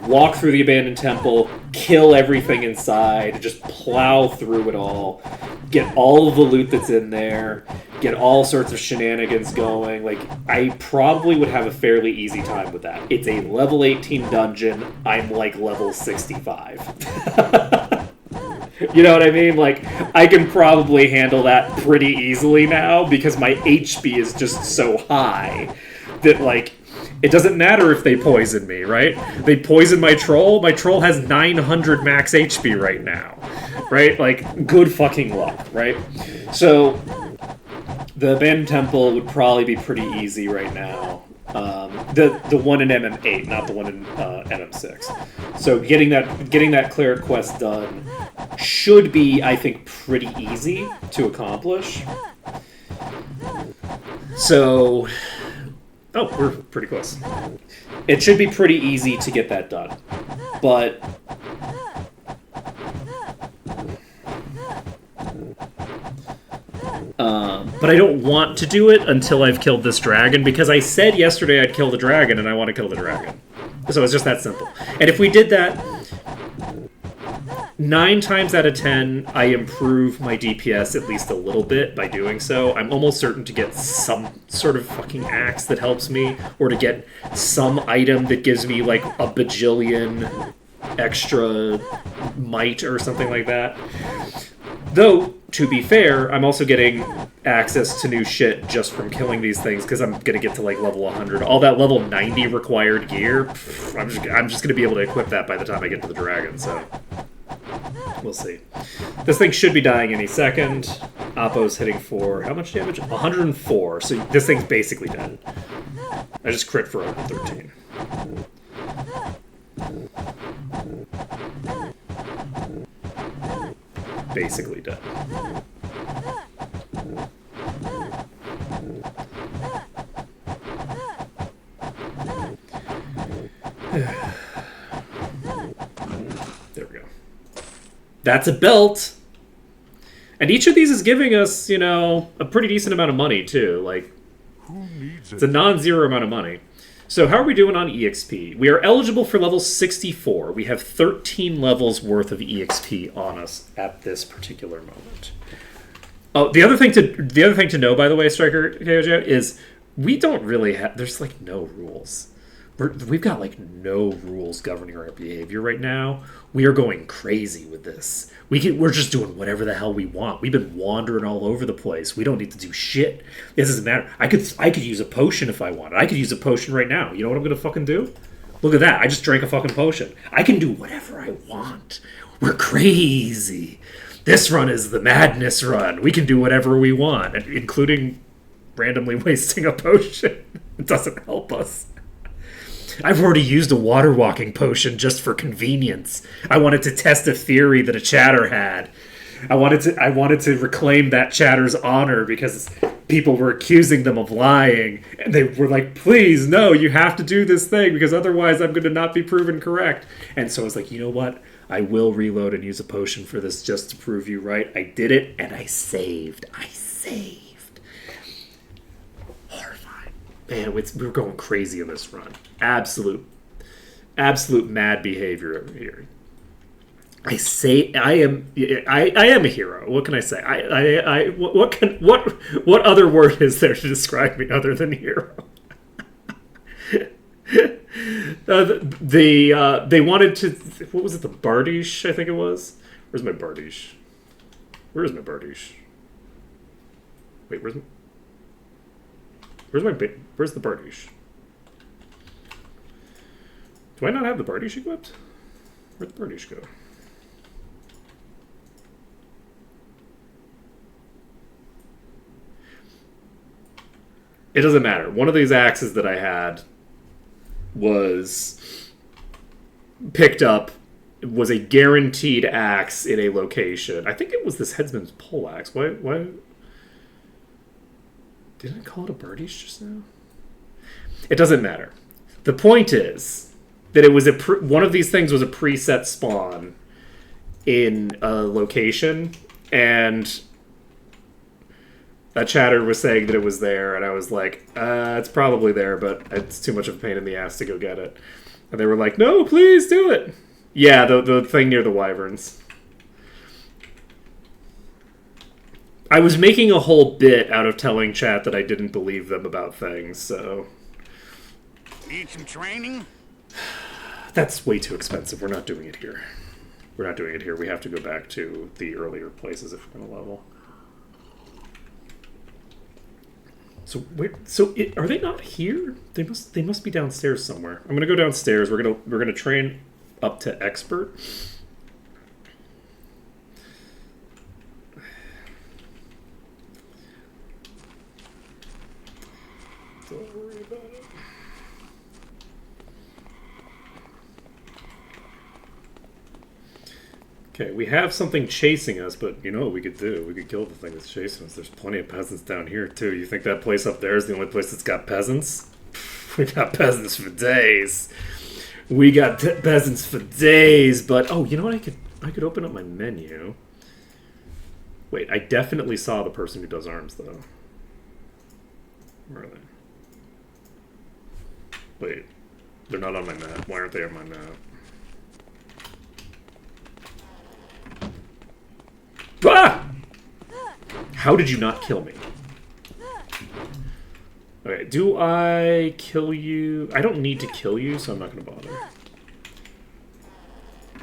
Walk through the abandoned temple, kill everything inside, just plow through it all, get all of the loot that's in there, get all sorts of shenanigans going. Like, I probably would have a fairly easy time with that. It's a level 18 dungeon. I'm like level 65. You know what I mean? Like, I can probably handle that pretty easily now because my HP is just so high that, like, it doesn't matter if they poison me, right? They poison my troll. My troll has 900 max HP right now, right? Like, good fucking luck, right? So the abandoned temple would probably be pretty easy right now. The one in MM8, not the one in MM6. So getting that cleric quest done should be, I think, pretty easy to accomplish. So Oh, we're pretty close. It should be pretty easy to get that done. But... but I don't want to do it until I've killed this dragon, because I said yesterday I'd kill the dragon, and I want to kill the dragon. So it's just that simple. And if we did that, 9 times out of 10, I improve my DPS at least a little bit by doing so. I'm almost certain to get some sort of fucking axe that helps me, or to get some item that gives me, like, a bajillion extra might or something like that. Though, to be fair, I'm also getting access to new shit just from killing these things, because I'm going to get to, like, level 100. All that level 90 required gear, I'm just going to be able to equip that by the time I get to the dragon, so... We'll see. This thing should be dying any second. Oppo's hitting for how much damage? 104. So this thing's basically dead. I just crit for 113. Basically dead. There we go. That's a belt! And each of these is giving us, you know, a pretty decent amount of money, too. Like, Who needs it's a non-zero amount of money. So how are we doing on EXP? We are eligible for level 64. We have 13 levels worth of EXP on us at this particular moment. Oh, the other thing to know, by the way, Striker KOJ, is we don't really have... There's, like, no rules. We've got, like, no rules governing our behavior right now. We are going crazy with this. We're just doing whatever the hell we want. We've been wandering all over the place. We don't need to do shit. It doesn't matter. I could use a potion if I wanted. I could use a potion right now. You know what I'm gonna fucking do? Look at that. I just drank a fucking potion. I can do whatever I want. We're crazy. This run is the madness run. We can do whatever we want, including randomly wasting a potion. It doesn't help us. I've already used a water walking potion just for convenience. I wanted to test a theory that a chatter had. I wanted to reclaim that chatter's honor because people were accusing them of lying. And they were like, please, no, you have to do this thing because otherwise I'm going to not be proven correct. And so I was like, you know what? I will reload and use a potion for this just to prove you right. I did it and I saved. Horrifying. Man, we're going crazy in this run. Absolute mad behavior over here. I am a hero. What can I say? What other word is there to describe me other than hero? They wanted to. What was it? The Bardiche, I think it was. Where's my Bardiche? Where is my Bardiche? Wait, where's the Bardiche? Do I not have the Bardiche equipped? Where'd the Bardiche go? It doesn't matter. One of these axes that I had was picked up, was a guaranteed axe in a location. I think it was this headsman's pole axe. Why didn't I call it a Bardiche just now? It doesn't matter. The point is that it was one of these things was a preset spawn in a location, and a chatter was saying that it was there, and I was like, it's probably there, but it's too much of a pain in the ass to go get it. And they were like, no, please do it. Yeah, the thing near the wyverns. I was making a whole bit out of telling chat that I didn't believe them about things, so... Need some training? That's way too expensive. We're not doing it here. We have to go back to the earlier places if we're going to level. Are they not here? They must be downstairs somewhere. I'm going to go downstairs. We're going to train up to expert. Don't worry about it. Okay, we have something chasing us, but you know what we could do? We could kill the thing that's chasing us. There's plenty of peasants down here, too. You think that place up there is the only place that's got peasants? We got peasants for days. We got peasants for days, but oh, you know what? I could open up my menu. Wait, I definitely saw the person who does arms though. Where are they? Wait, they're not on my map. Why aren't they on my map? Ah! How did you not kill me? Okay, do I kill you? I don't need to kill you, so I'm not going to bother.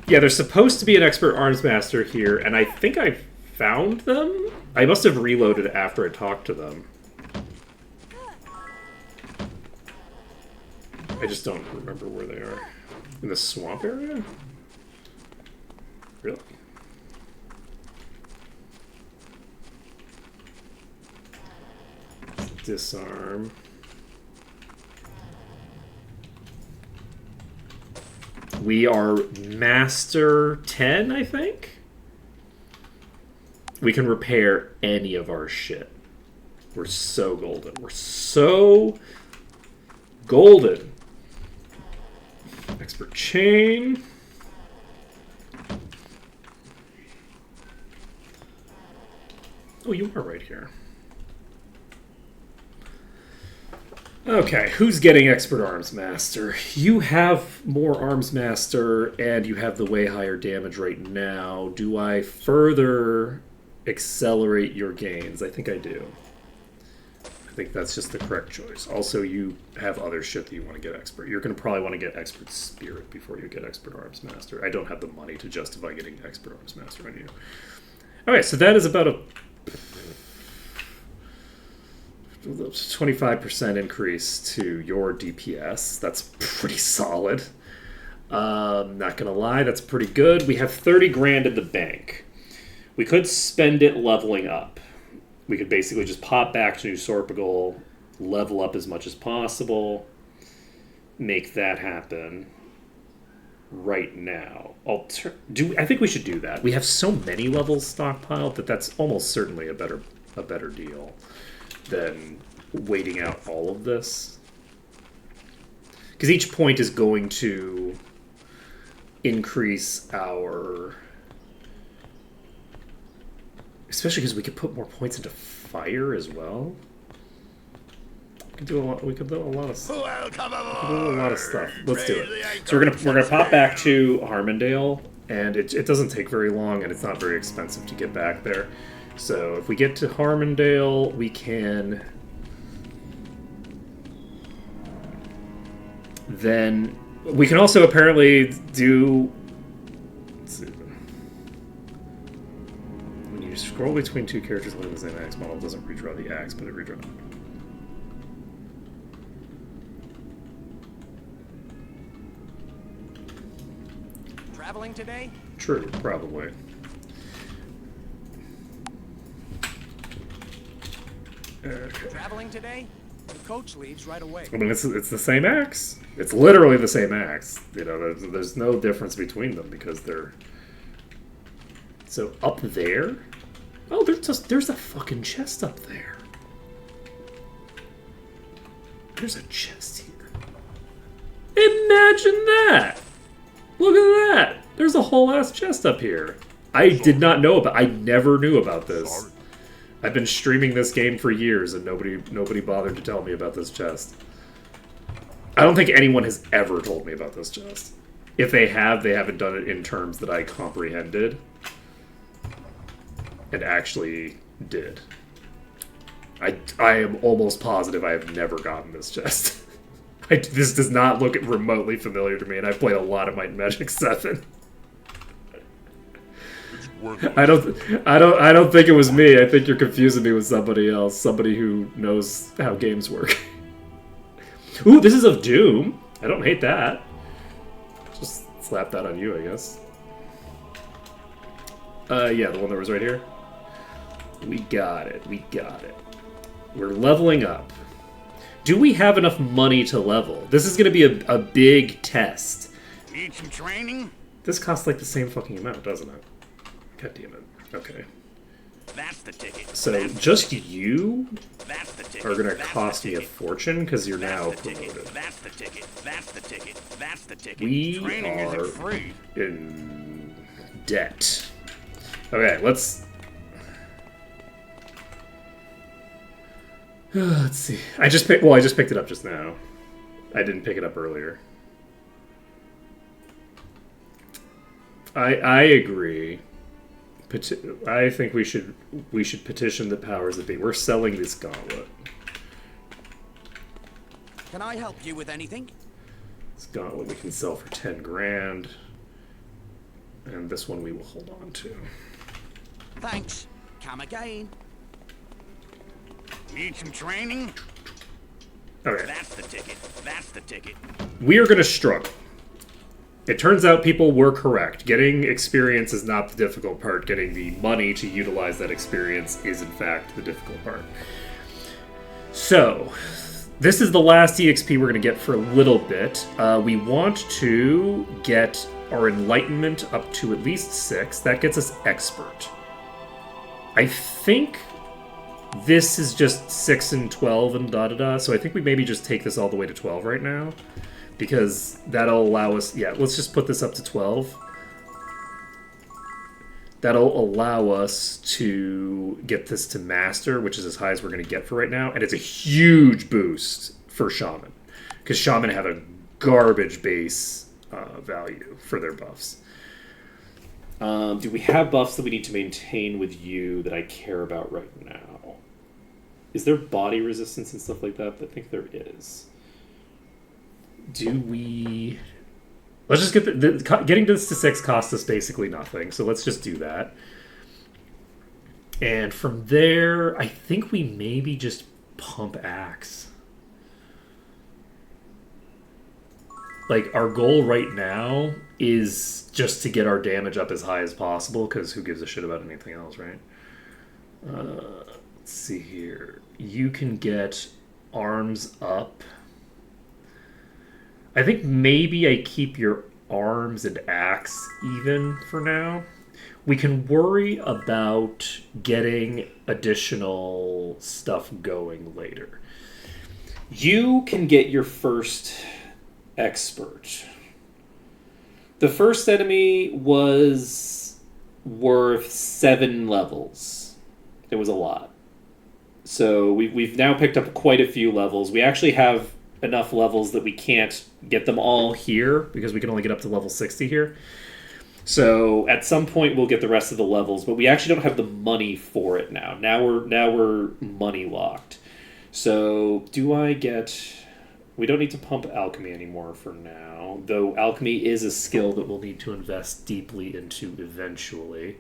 Yeah, there's supposed to be an expert arms master here, and I think I found them? I must have reloaded after I talked to them. I just don't remember where they are. In the swamp area? Really? Disarm. We are Master 10, I think? We can repair any of our shit. We're so golden. We're so golden. Expert chain. Oh, you are right here. Okay, who's getting Expert Arms Master? You have more Arms Master, and you have the way higher damage right now. Do I further accelerate your gains? I think I do. I think that's just the correct choice. Also, you have other shit that you want to get Expert. You're going to probably want to get Expert Spirit before you get Expert Arms Master. I don't have the money to justify getting Expert Arms Master on you. Alright, so that is about a 25% increase to your DPS. That's pretty solid. Not gonna lie, that's pretty good. We have 30 grand in the bank. We could spend it leveling up. We could basically just pop back to New Sorpigal, level up as much as possible, make that happen right now. I think we should do that. We have so many levels stockpiled that that's almost certainly a better deal than waiting out all of this. Because each point is going to increase our... Especially because we could put more points into fire as well. We could do a lot. We could do a lot of stuff. Let's do it. So we're gonna pop back to Harmondale, and it doesn't take very long, and it's not very expensive to get back there. So if we get to Harmondale, we can then we can also apparently do. Let's see. When you scroll between two characters holding the same axe model, it doesn't redraw the axe, but it redraws. Traveling today? True, probably. Okay. Traveling today? The coach leaves right away. I mean, it's the same axe. It's literally the same axe. You know, there's no difference between them because they're... So, up there? Oh, there's a fucking chest up there. There's a chest here. Imagine that! Look at that! There's a whole ass chest up here. I did not know about... I never knew about this. Sorry. I've been streaming this game for years, and nobody bothered to tell me about this chest. I don't think anyone has ever told me about this chest. If they have, they haven't done it in terms that I comprehended. And actually did. I am almost positive I have never gotten this chest. This does not look remotely familiar to me, and I've played a lot of Might and Magic 7. I don't think it was me. I think you're confusing me with somebody else. Somebody who knows how games work. Ooh, this is of Doom. I don't hate that. Just slap that on you, I guess. Yeah, the one that was right here. We got it. We got it. We're leveling up. Do we have enough money to level? This is going to be a big test. Need some training? This costs like the same fucking amount, doesn't it? God damn it. Okay. That's the ticket. So That's the just ticket. you That's the ticket. are going to That's cost the me a ticket. fortune because you're That's now the ticket. promoted. That's the ticket. That's the ticket. That's the ticket. We Training are isn't free. in debt. Okay, let's see. I just picked it up just now. I didn't pick it up earlier. I agree. I think we should petition the powers that be. We're selling this gauntlet. Can I help you with anything? This gauntlet we can sell for 10 grand. And this one we will hold on to. Thanks. Come again. Need some training? Okay. That's the ticket. That's the ticket. We are going to struggle. It turns out people were correct. Getting experience is not the difficult part. Getting the money to utilize that experience is, in fact, the difficult part. So, this is the last EXP we're going to get for a little bit. We want to get our enlightenment up to at least 6. That gets us expert. I think this is just 6 and 12 and da-da-da, so I think we maybe just take this all the way to 12 right now. Because that'll allow us... Yeah, let's just put this up to 12. That'll allow us to get this to Master, which is as high as we're going to get for right now. And it's a huge boost for Shaman. Because Shaman have a garbage base value for their buffs. Do we have buffs that we need to maintain with you that I care about right now? Is there body resistance and stuff like that? I think there is. Do we... Let's just get getting this to 6 costs us basically nothing, so let's just do that. And from there, I think we maybe just pump Axe. Like, our goal right now is just to get our damage up as high as possible, because who gives a shit about anything else, right? Let's see here. You can get arms up. I think maybe I keep your arms and axe even for now. We can worry about getting additional stuff going later. You can get your first expert. The first enemy was worth 7 levels. It was a lot. So we've now picked up quite a few levels. We actually have enough levels that we can't get them all here because we can only get up to level 60 here. So at some point we'll get the rest of the levels, but we actually don't have the money for it now. Now we're money locked. So do I get... We don't need to pump alchemy anymore for now, though alchemy is a skill that we'll need to invest deeply into eventually.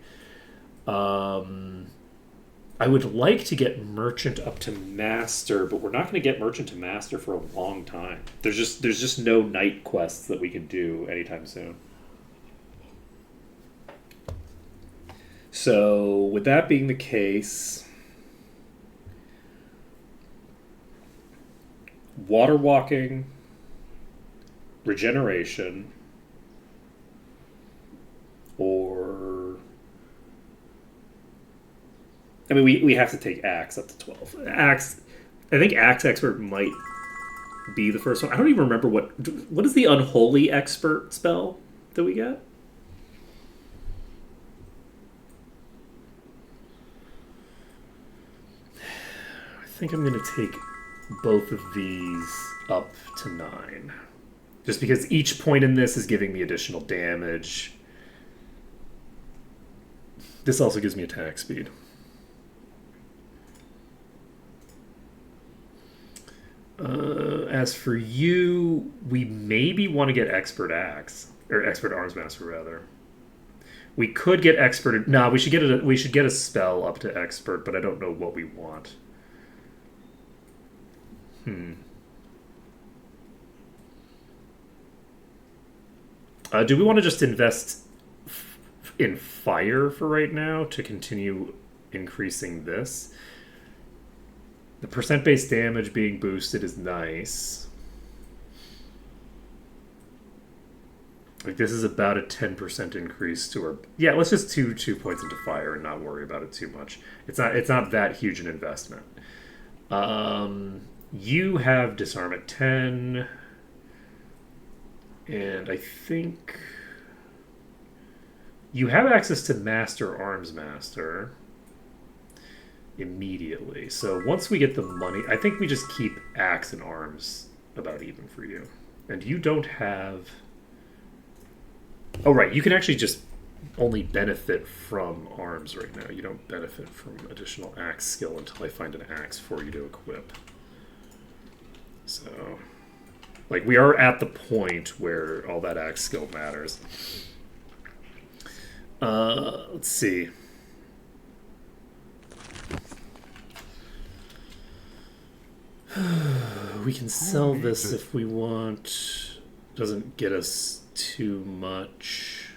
I would like to get merchant up to master, but we're not going to get merchant to master for a long time. There's just no night quests that we can do anytime soon. So with that being the case, water walking, regeneration, or... I mean, we have to take Axe up to 12. Axe, I think Axe Expert might be the first one. I don't even remember what is the Unholy Expert spell that we get? I think I'm going to take both of these up to 9. Just because each point in this is giving me additional damage. This also gives me attack speed. As for you, we maybe want to get Expert Axe, or Expert Arms Master rather. We could get Expert. No, we should get a spell up to Expert, but I don't know what we want. Do we want to just invest in fire for right now to continue increasing this? The percent-based damage being boosted is nice. Like, this is about a 10% increase to our... Yeah, let's just 2 points into fire and not worry about it too much. It's not that huge an investment. You have disarm at 10. And I think... You have access to Master Arms Master immediately. So once we get the money... I think we just keep Axe and Arms about even for you. And you don't have... Oh, right. You can actually just only benefit from arms right now. You don't benefit from additional axe skill until I find an axe for you to equip. So, like, we are at the point where all that axe skill matters. Let's see. We can sell this if we want. Doesn't get us too much.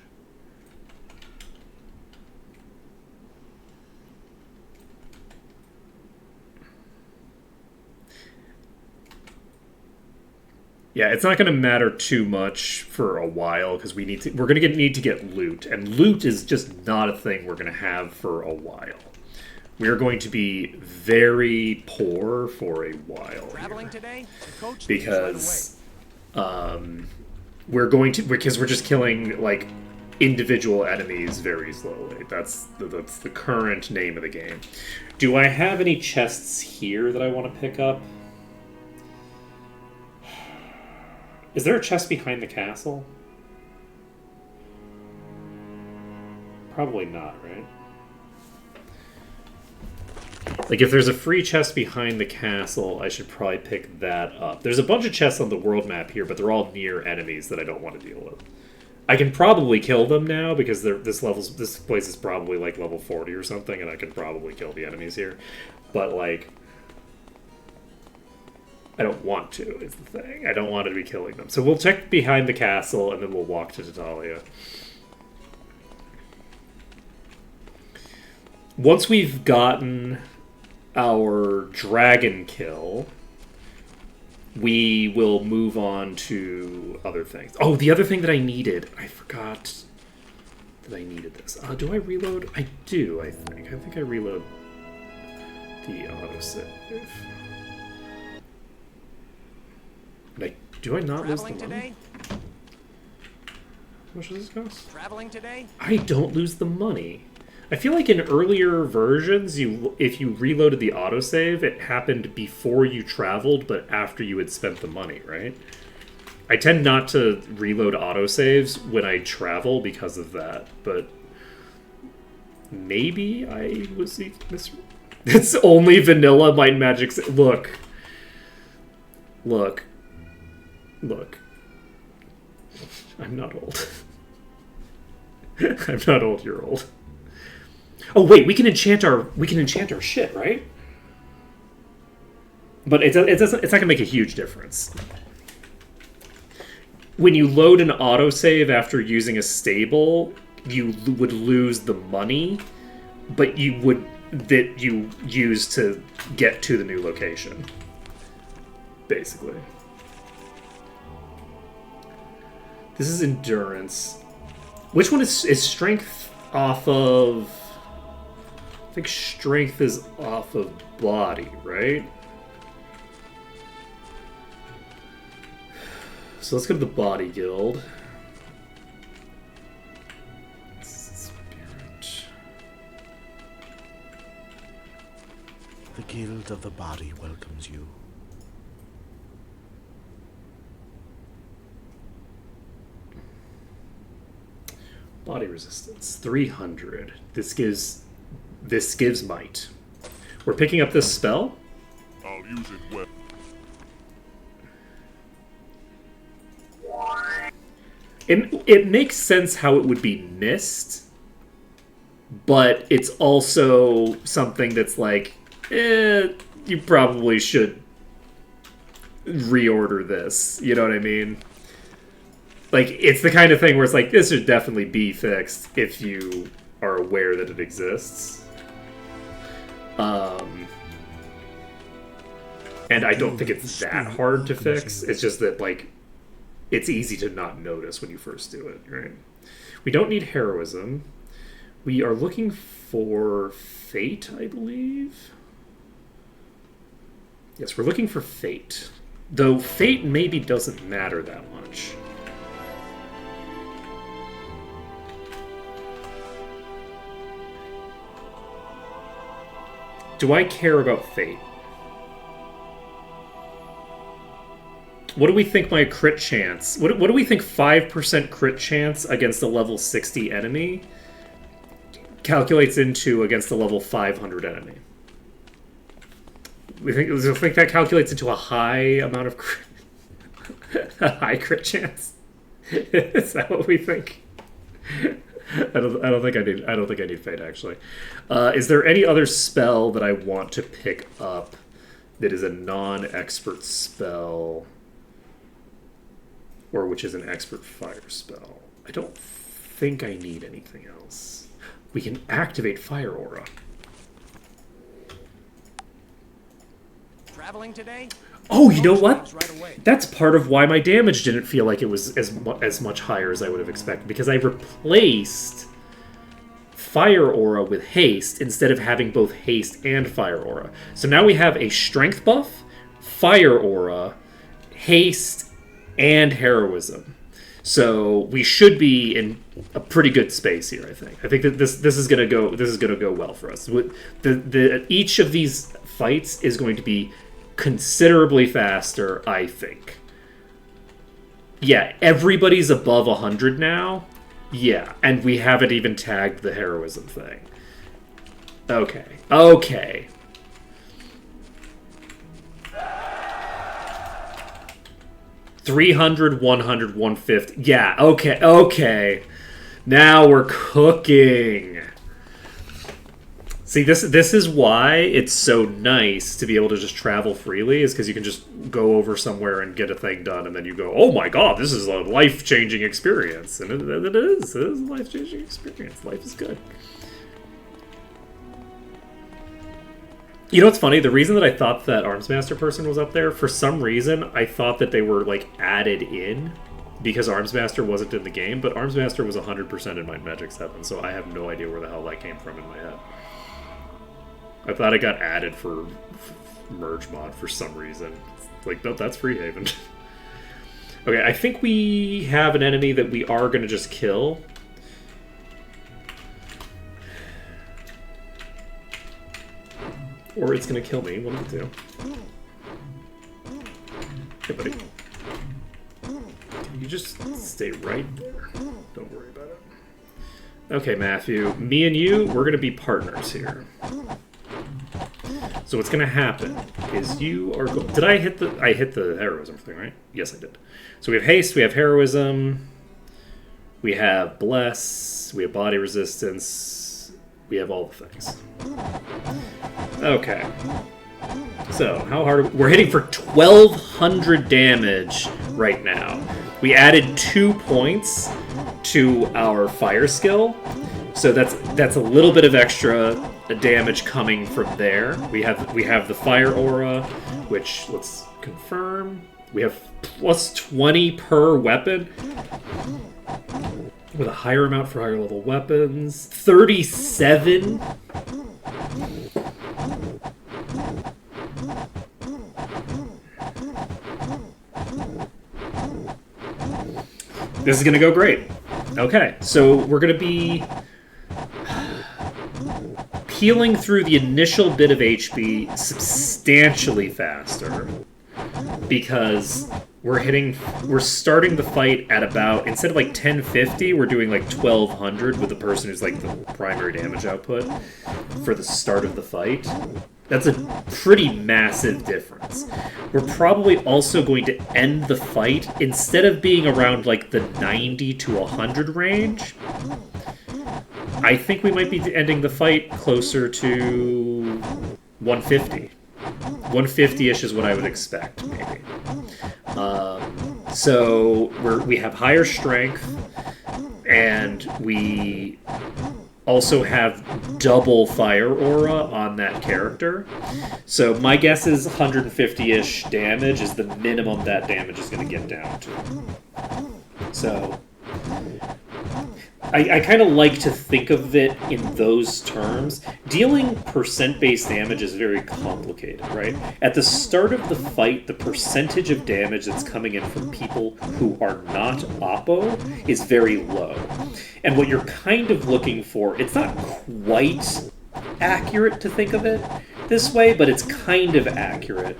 Yeah, it's not going to matter too much for a while because we're going to need to get loot, and loot is just not a thing we're going to have for a while. We are going to be very poor for a while Traveling today? The coach because we're just killing like individual enemies very slowly. That's the current name of the game. Do I have any chests here that I want to pick up? Is there a chest behind the castle? Probably not, right? Like, if there's a free chest behind the castle, I should probably pick that up. There's a bunch of chests on the world map here, but they're all near enemies that I don't want to deal with. I can probably kill them now, because this place is probably, like, level 40 or something, and I can probably kill the enemies here. But, like... I don't want to, is the thing. I don't want to be killing them. So we'll check behind the castle, and then we'll walk to Tatalia. Once we've gotten our dragon kill, we will move on to other things. Oh, the other thing that I needed. I forgot that I needed this. Do I reload? I do, I think. I think I reload the autosave. Like, do I not lose the money? today? How much does this cost? Traveling today? I don't lose the money. I feel like in earlier versions, if you reloaded the autosave, it happened before you traveled, but after you had spent the money, right? I tend not to reload autosaves when I travel because of that, but maybe I was this. It's only vanilla Might and Magic. Look. I'm not old. I'm not old. You're old. Oh wait, we can enchant our shit, right? But it's not gonna make a huge difference. When you load an autosave after using a stable, you would lose the money, but you use to get to the new location. Basically. This is endurance. Which one is strength off of... I think strength is off of body, right? So let's go to the body guild. Spirit. The guild of the body welcomes you. Body resistance 300. This gives might. We're picking up this spell. I'll use it well. It makes sense how it would be missed, but it's also something that's like, you probably should reorder this. You know what I mean? Like, it's the kind of thing where it's like, this should definitely be fixed if you are aware that it exists. And I don't think it's that hard to fix. It's just that, like, it's easy to not notice when you first do it, right? We don't need heroism. We are looking for fate, I believe. Yes, we're looking for fate. Though fate maybe doesn't matter that much. Do I care about fate? What do we think my crit chance... What do we think 5% crit chance against a level 60 enemy calculates into against a level 500 enemy? We think that calculates into a high amount of crit... a high crit chance? Is that what we think? I don't think I need fate, actually. Is there any other spell that I want to pick up that is a non-expert spell, or which is an expert fire spell? I don't think I need anything else. We can activate Fire Aura. Traveling today? Oh, you know what? Right away. That's part of why my damage didn't feel like it was as much higher as I would have expected, because I replaced Fire Aura with Haste instead of having both Haste and Fire Aura. So now we have a Strength buff, Fire Aura, Haste, and Heroism. So we should be in a pretty good space here. I think. I think that this is gonna go well for us. Each of these fights is going to be considerably faster, I think. Yeah, everybody's above 100 now. Yeah, and we haven't even tagged the heroism thing. Okay. 300, 100, 150. Yeah, okay. Now we're cooking. See, this is why it's so nice to be able to just travel freely, is because you can just go over somewhere and get a thing done, and then you go, oh my god, this is a life-changing experience. And it is a life-changing experience. Life is good. You know what's funny? The reason that I thought that Armsmaster person was up there, for some reason, I thought that they were, like, added in because Armsmaster wasn't in the game, but Armsmaster was 100% in my Magic 7, so I have no idea where the hell that came from in my head. I thought it got added for merge mod for some reason. Like, no, that's Freehaven. Okay, I think we have an enemy that we are going to just kill. Or it's going to kill me, one of the two. Hey, buddy. Can you just stay right there? Don't worry about it. Okay, Matthew. Me and you, we're going to be partners here. So what's going to happen is you are... Did I hit the... I hit the heroism thing, right? Yes, I did. So we have haste, we have heroism, we have bless, we have body resistance, we have all the things. Okay. So, how hard... We're hitting for 1,200 damage right now. We added 2 points to our fire skill. So that's a little bit of extra damage coming from there. We have the fire aura, which, let's confirm, we have plus 20 per weapon with a higher amount for higher level weapons. 37. This is gonna go great. Okay, so we're gonna be healing through the initial bit of HP substantially faster because we're starting the fight at about, instead of like 1050, we're doing like 1200 with the person who's like the primary damage output for the start of the fight. That's a pretty massive difference. We're probably also going to end the fight, instead of being around like the 90 to 100 range, I think we might be ending the fight closer to 150. 150-ish is what I would expect, maybe. So we have higher strength, and we also have double fire aura on that character. So my guess is 150-ish damage is the minimum that damage is going to get down to. So I kind of like to think of it in those terms. Dealing percent-based damage is very complicated, right? At the start of the fight, the percentage of damage that's coming in from people who are not Oppo is very low. And what you're kind of looking for, it's not quite accurate to think of it this way, but it's kind of accurate,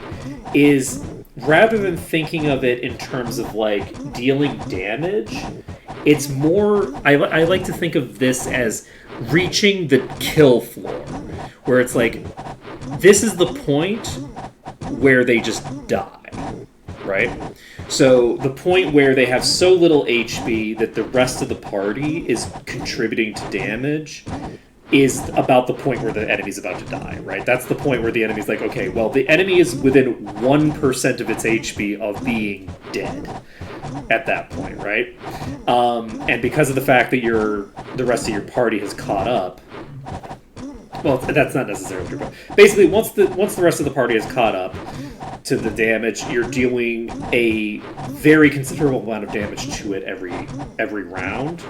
is rather than thinking of it in terms of like dealing damage, it's more, I like to think of this as reaching the kill floor, where it's like, this is the point where they just die, right? So the point where they have so little HP that the rest of the party is contributing to damage is about the point where the enemy's about to die, right? That's the point where the enemy's like, okay, well, the enemy is within 1% of its HP of being dead at that point, right? And because of the fact that the rest of your party has caught up, well, that's not necessarily true, but basically, once the rest of the party has caught up to the damage, you're dealing a very considerable amount of damage to it every round,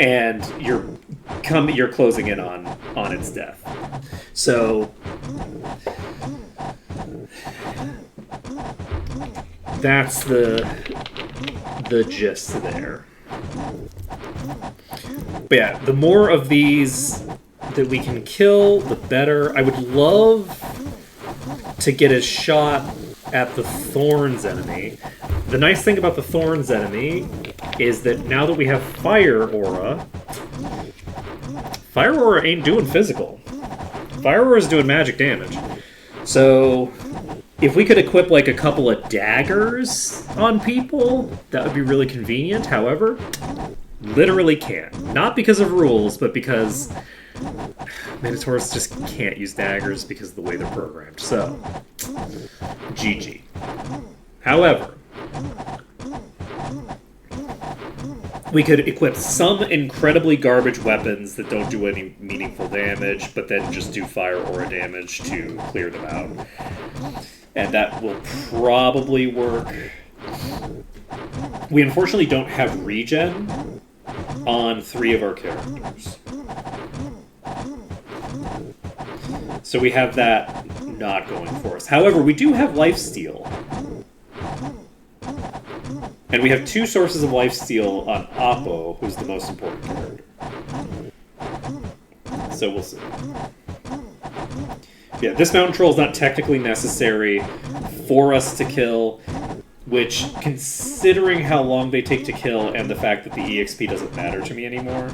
and you're closing in on its death. So that's the gist there. But yeah, the more of these that we can kill, the better. I would love to get a shot at the Thorns enemy. The nice thing about the Thorns enemy is that now that we have Fire Aura ain't doing physical. Fire Aura is doing magic damage. So if we could equip like a couple of daggers on people, that would be really convenient. However, literally can't. Not because of rules, but because Minotaurs just can't use daggers because of the way they're programmed. So, GG. However, we could equip some incredibly garbage weapons that don't do any meaningful damage, but then just do fire aura damage to clear them out. And that will probably work. We unfortunately don't have regen on 3 of our characters. So we have that not going for us. However, we do have lifesteal. And we have 2 sources of lifesteal on Oppo, who's the most important character. So we'll see. Yeah, this mountain troll is not technically necessary for us to kill, which, considering how long they take to kill and the fact that the EXP doesn't matter to me anymore,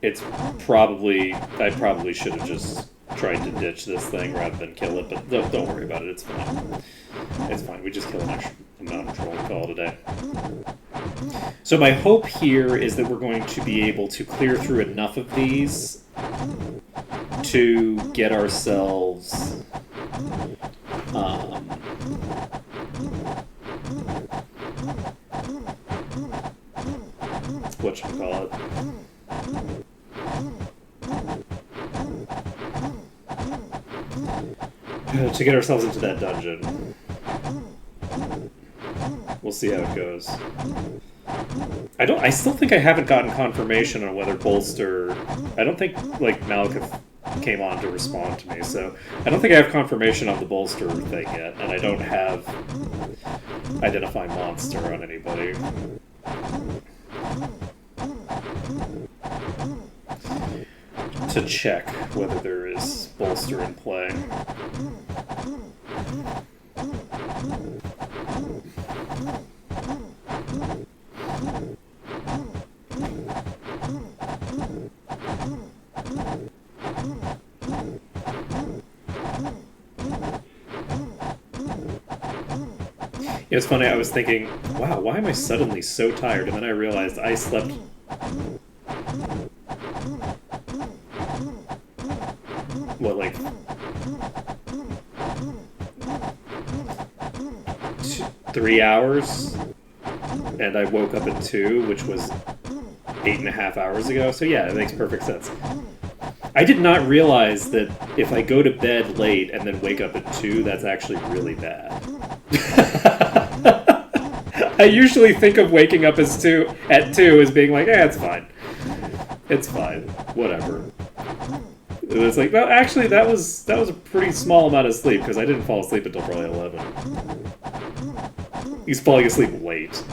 I probably should have just tried to ditch this thing rather than kill it, but don't worry about it, it's fine. It's fine, we just kill an extra mountain troll and call it a day. So my hope here is that we're going to be able to clear through enough of these to get ourselves whatchamacallit, to get ourselves into that dungeon. We'll see how it goes. I still think I haven't gotten confirmation on whether Bolster... I don't think, like, Malekith came on to respond to me, so I don't think I have confirmation on the Bolster thing yet, and I don't have Identify Monster on anybody. To check whether there is Bolster in play. It's funny, I was thinking, wow, why am I suddenly so tired? And then I realized I slept... what, like... 3 hours? And I woke up at 2, which was 8.5 hours ago. So yeah, it makes perfect sense. I did not realize that if I go to bed late and then wake up at 2, that's actually really bad. I usually think of waking up at 2 as being like, it's fine. It's fine. Whatever. And it's like, well, actually, that was a pretty small amount of sleep, because I didn't fall asleep until probably 11. He's falling asleep late.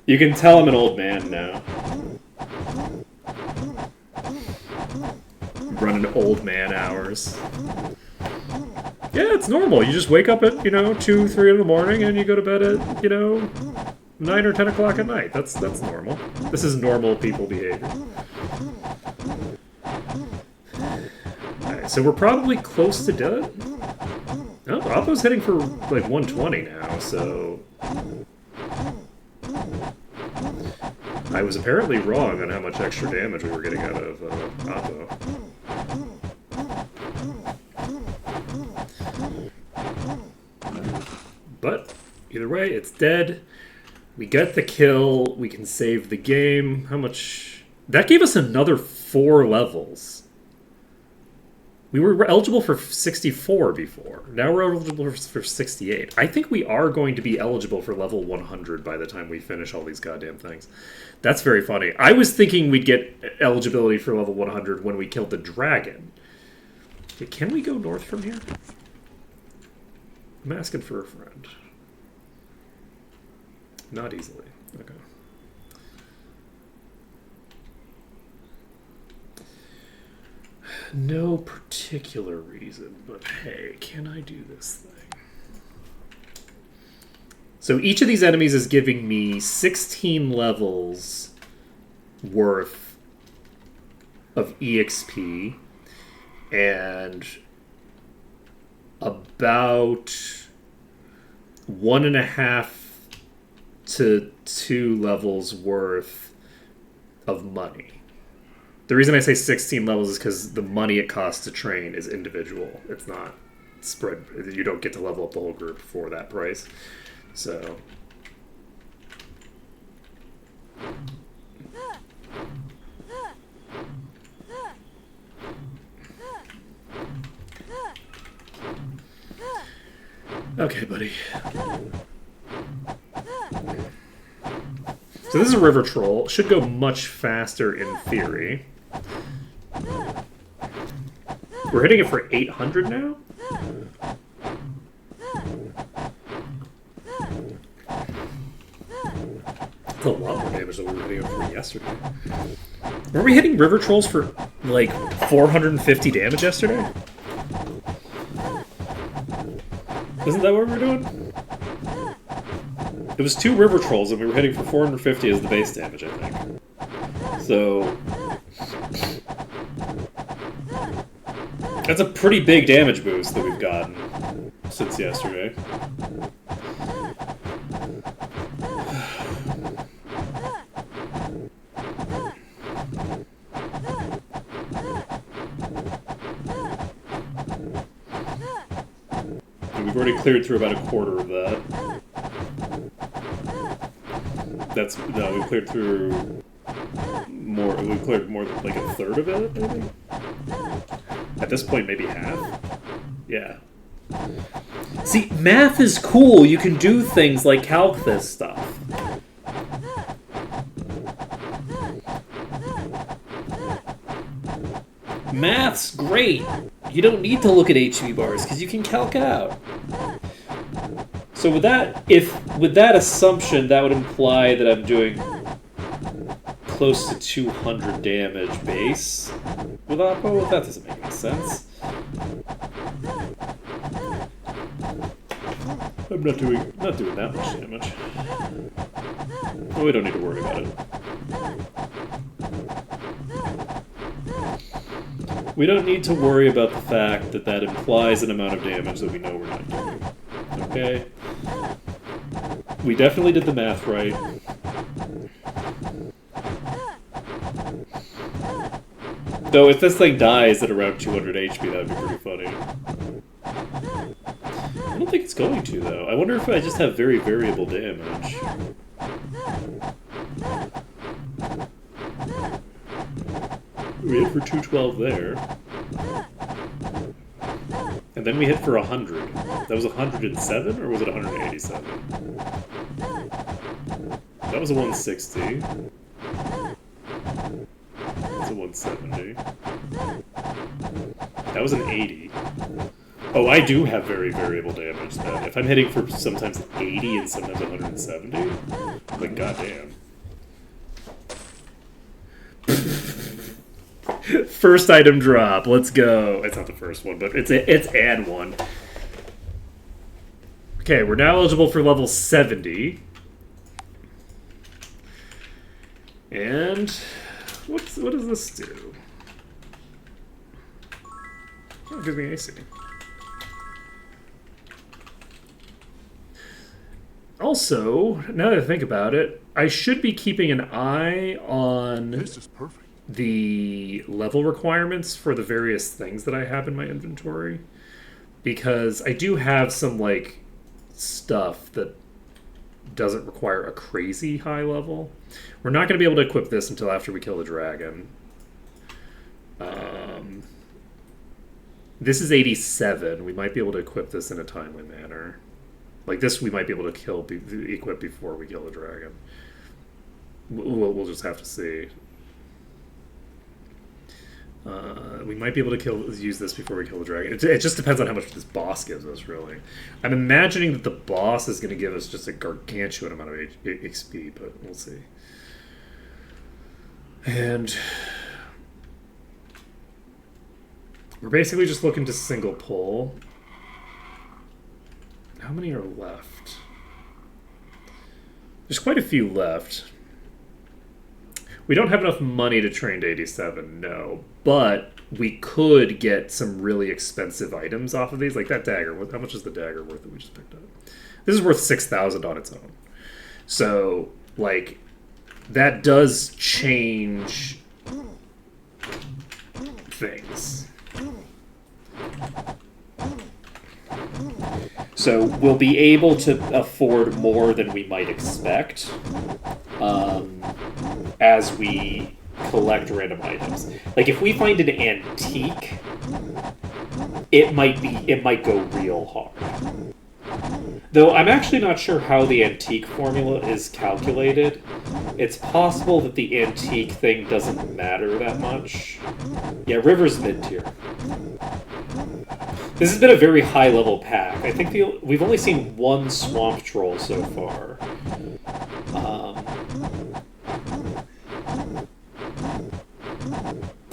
You can tell I'm an old man now. Running old man hours. Yeah, it's normal. You just wake up at, 2, 3 in the morning, and you go to bed at, 9 or 10 o'clock at night. That's normal. This is normal people behavior. Alright, so we're probably close to done. Oh, Oppo's hitting for, like, 120 now, so... I was apparently wrong on how much extra damage we were getting out of Oppo. But, either way, it's dead. We get the kill. We can save the game. How much... That gave us another 4 levels. We were eligible for 64 before. Now we're eligible for 68. I think we are going to be eligible for level 100 by the time we finish all these goddamn things. That's very funny. I was thinking we'd get eligibility for level 100 when we killed the dragon. Okay, can we go north from here? I'm asking for a friend. Not easily. Okay. No particular reason, but hey, can I do this thing? So each of these enemies is giving me 16 levels worth of EXP and about 1.5 to 2 levels worth of money. The reason I say 16 levels is because the money it costs to train is individual. It's not spread. You don't get to level up the whole group for that price. So... Okay, buddy. So this is a river troll. Should go much faster in theory. We're hitting it for 800 now? That's a lot more damage than we were hitting it for yesterday. Were we hitting river trolls for like 450 damage yesterday? Isn't that what we were doing? It was 2 river trolls and we were hitting for 450 as the base damage, I think. So... That's a pretty big damage boost that we've gotten since yesterday. And we've already cleared through about a quarter of that. No, we cleared through more. We cleared more, like a third of it, maybe. At this point, maybe half. Yeah. See, math is cool. You can do things like calc this stuff. Math's great. You don't need to look at HP bars because you can calc out. So with that assumption, that would imply that I'm doing close to 200 damage base with Oppo. That doesn't make any sense. I'm not doing that much damage. Well, we don't need to worry about it. We don't need to worry about the fact that that implies an amount of damage that we know we're not doing. Okay? We definitely did the math right. Though if this thing dies at around 200 HP, that would be pretty funny. I don't think it's going to, though. I wonder if I just have very variable damage. We hit for 212 there. And then we hit for 100. That was 107, or was it 187? That was a 160. That's a 170. That was an 80. Oh, I do have very variable damage then. If I'm hitting for sometimes 80 and sometimes 170, like goddamn. First item drop. Let's go. It's not the first one, but it's add one. Okay, we're now eligible for level 70. And what does this do? Oh, it gives me AC. Also, now that I think about it, I should be keeping an eye on This is perfect. the level requirements for the various things that I have in my inventory, because I do have some like stuff that doesn't require a crazy high level. We're not going to be able to equip this until after we kill the dragon. This is 87. We might be able to equip this in a timely manner. Like this, we might be able to equip before we kill the dragon. We'll just have to see. We might be able to use this before we kill the dragon. It just depends on how much this boss gives us, really. I'm imagining that the boss is going to give us just a gargantuan amount of XP, but we'll see. And we're basically just looking to single pull. How many are left? There's quite a few left. We don't have enough money to train to 87, no. But we could get some really expensive items off of these. Like that dagger. How much is the dagger worth that we just picked up? This is worth 6,000 on its own. So, like, that does change things. So we'll be able to afford more than we might expect as we collect random items. Like if we find an antique, it might go real hard. Though I'm actually not sure how the antique formula is calculated. It's possible that the antique thing doesn't matter that much. Yeah, River's mid-tier. This has been a very high-level pack. I think we've only seen one swamp troll so far.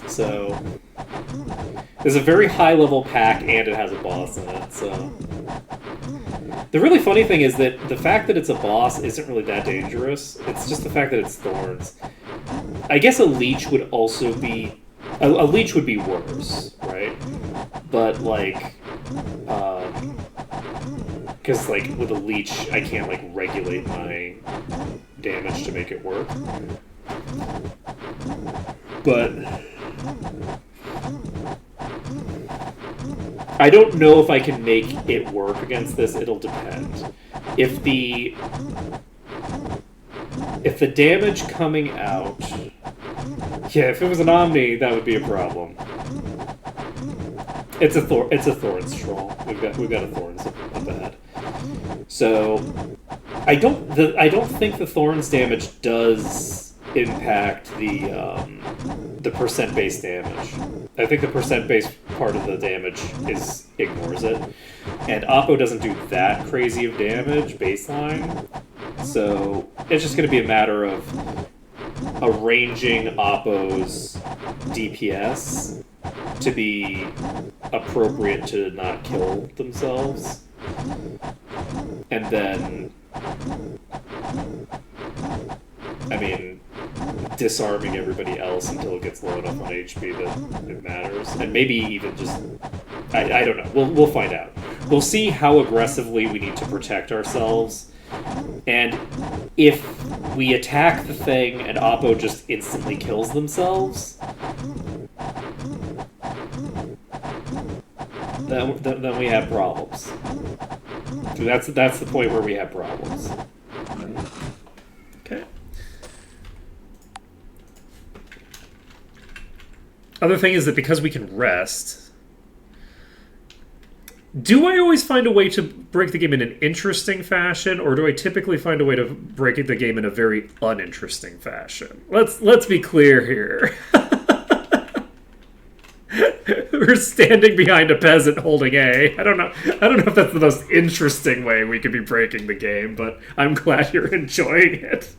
So there's a very high-level pack, and it has a boss in it. So the really funny thing is that the fact that it's a boss isn't really that dangerous. It's just the fact that it's thorns. I guess a leech would also be a leech would be worse, right? But like, because like with a leech, I can't like regulate my damage to make it work. But I don't know if I can make it work against this. It'll depend. If the damage coming out, yeah, if it was an Omni, that would be a problem. It's a Thorns troll. We've got a Thorns up ahead. So I don't think the Thorns damage does impact the percent base damage. I think the percent base part of the damage ignores it, and Oppo doesn't do that crazy of damage baseline. So it's just going to be a matter of arranging Oppo's DPS to be appropriate to not kill themselves, and then, I mean, disarming everybody else until it gets low enough on HP that it matters, and maybe even just, I don't know. We'll find out. We'll see how aggressively we need to protect ourselves, and if we attack the thing and Oppo just instantly kills themselves, then we have problems. So that's the point where we have problems. Okay. Other thing is that because we can rest, do I always find a way to break the game in an interesting fashion, or do I typically find a way to break the game in a very uninteresting fashion? Let's be clear here. We're standing behind a peasant holding A. I don't know if that's the most interesting way we could be breaking the game, but I'm glad you're enjoying it.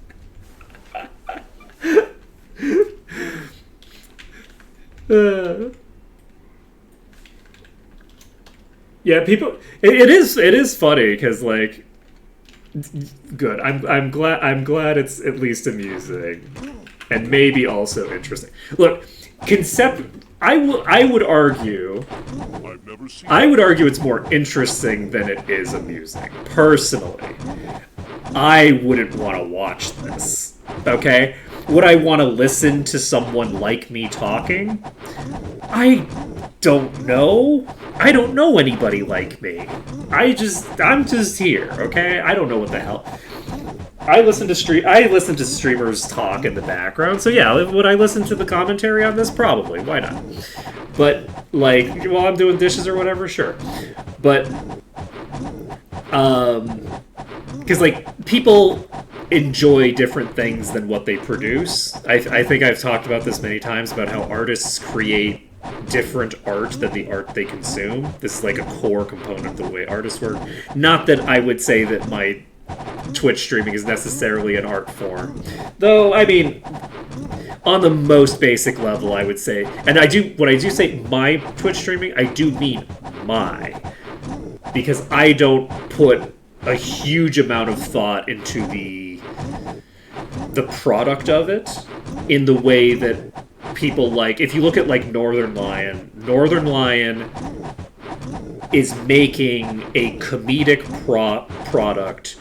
Yeah, people. It is funny because like, good. I'm glad it's at least amusing, and maybe also interesting. Look, I would argue. I've never seen I would argue it's more interesting than it is amusing. Personally, I wouldn't want to watch this. Okay, would I want to listen to someone like me talking? I don't know. I don't know anybody like me. I'm just here, okay? I don't know what the hell. I listen to streamers talk in the background, so yeah, would I listen to the commentary on this? Probably. Why not? But like while I'm doing dishes or whatever, sure. But because like people enjoy different things than what they produce. I think I've talked about this many times about how artists create different art than the art they consume. This is like a core component of the way artists work. Not that I would say that my Twitch streaming is necessarily an art form. Though, I mean, on the most basic level, I would say, and when I do say my Twitch streaming, I do mean my. Because I don't put a huge amount of thought into the product of it in the way that people like. If you look at like Northern Lion is making a comedic product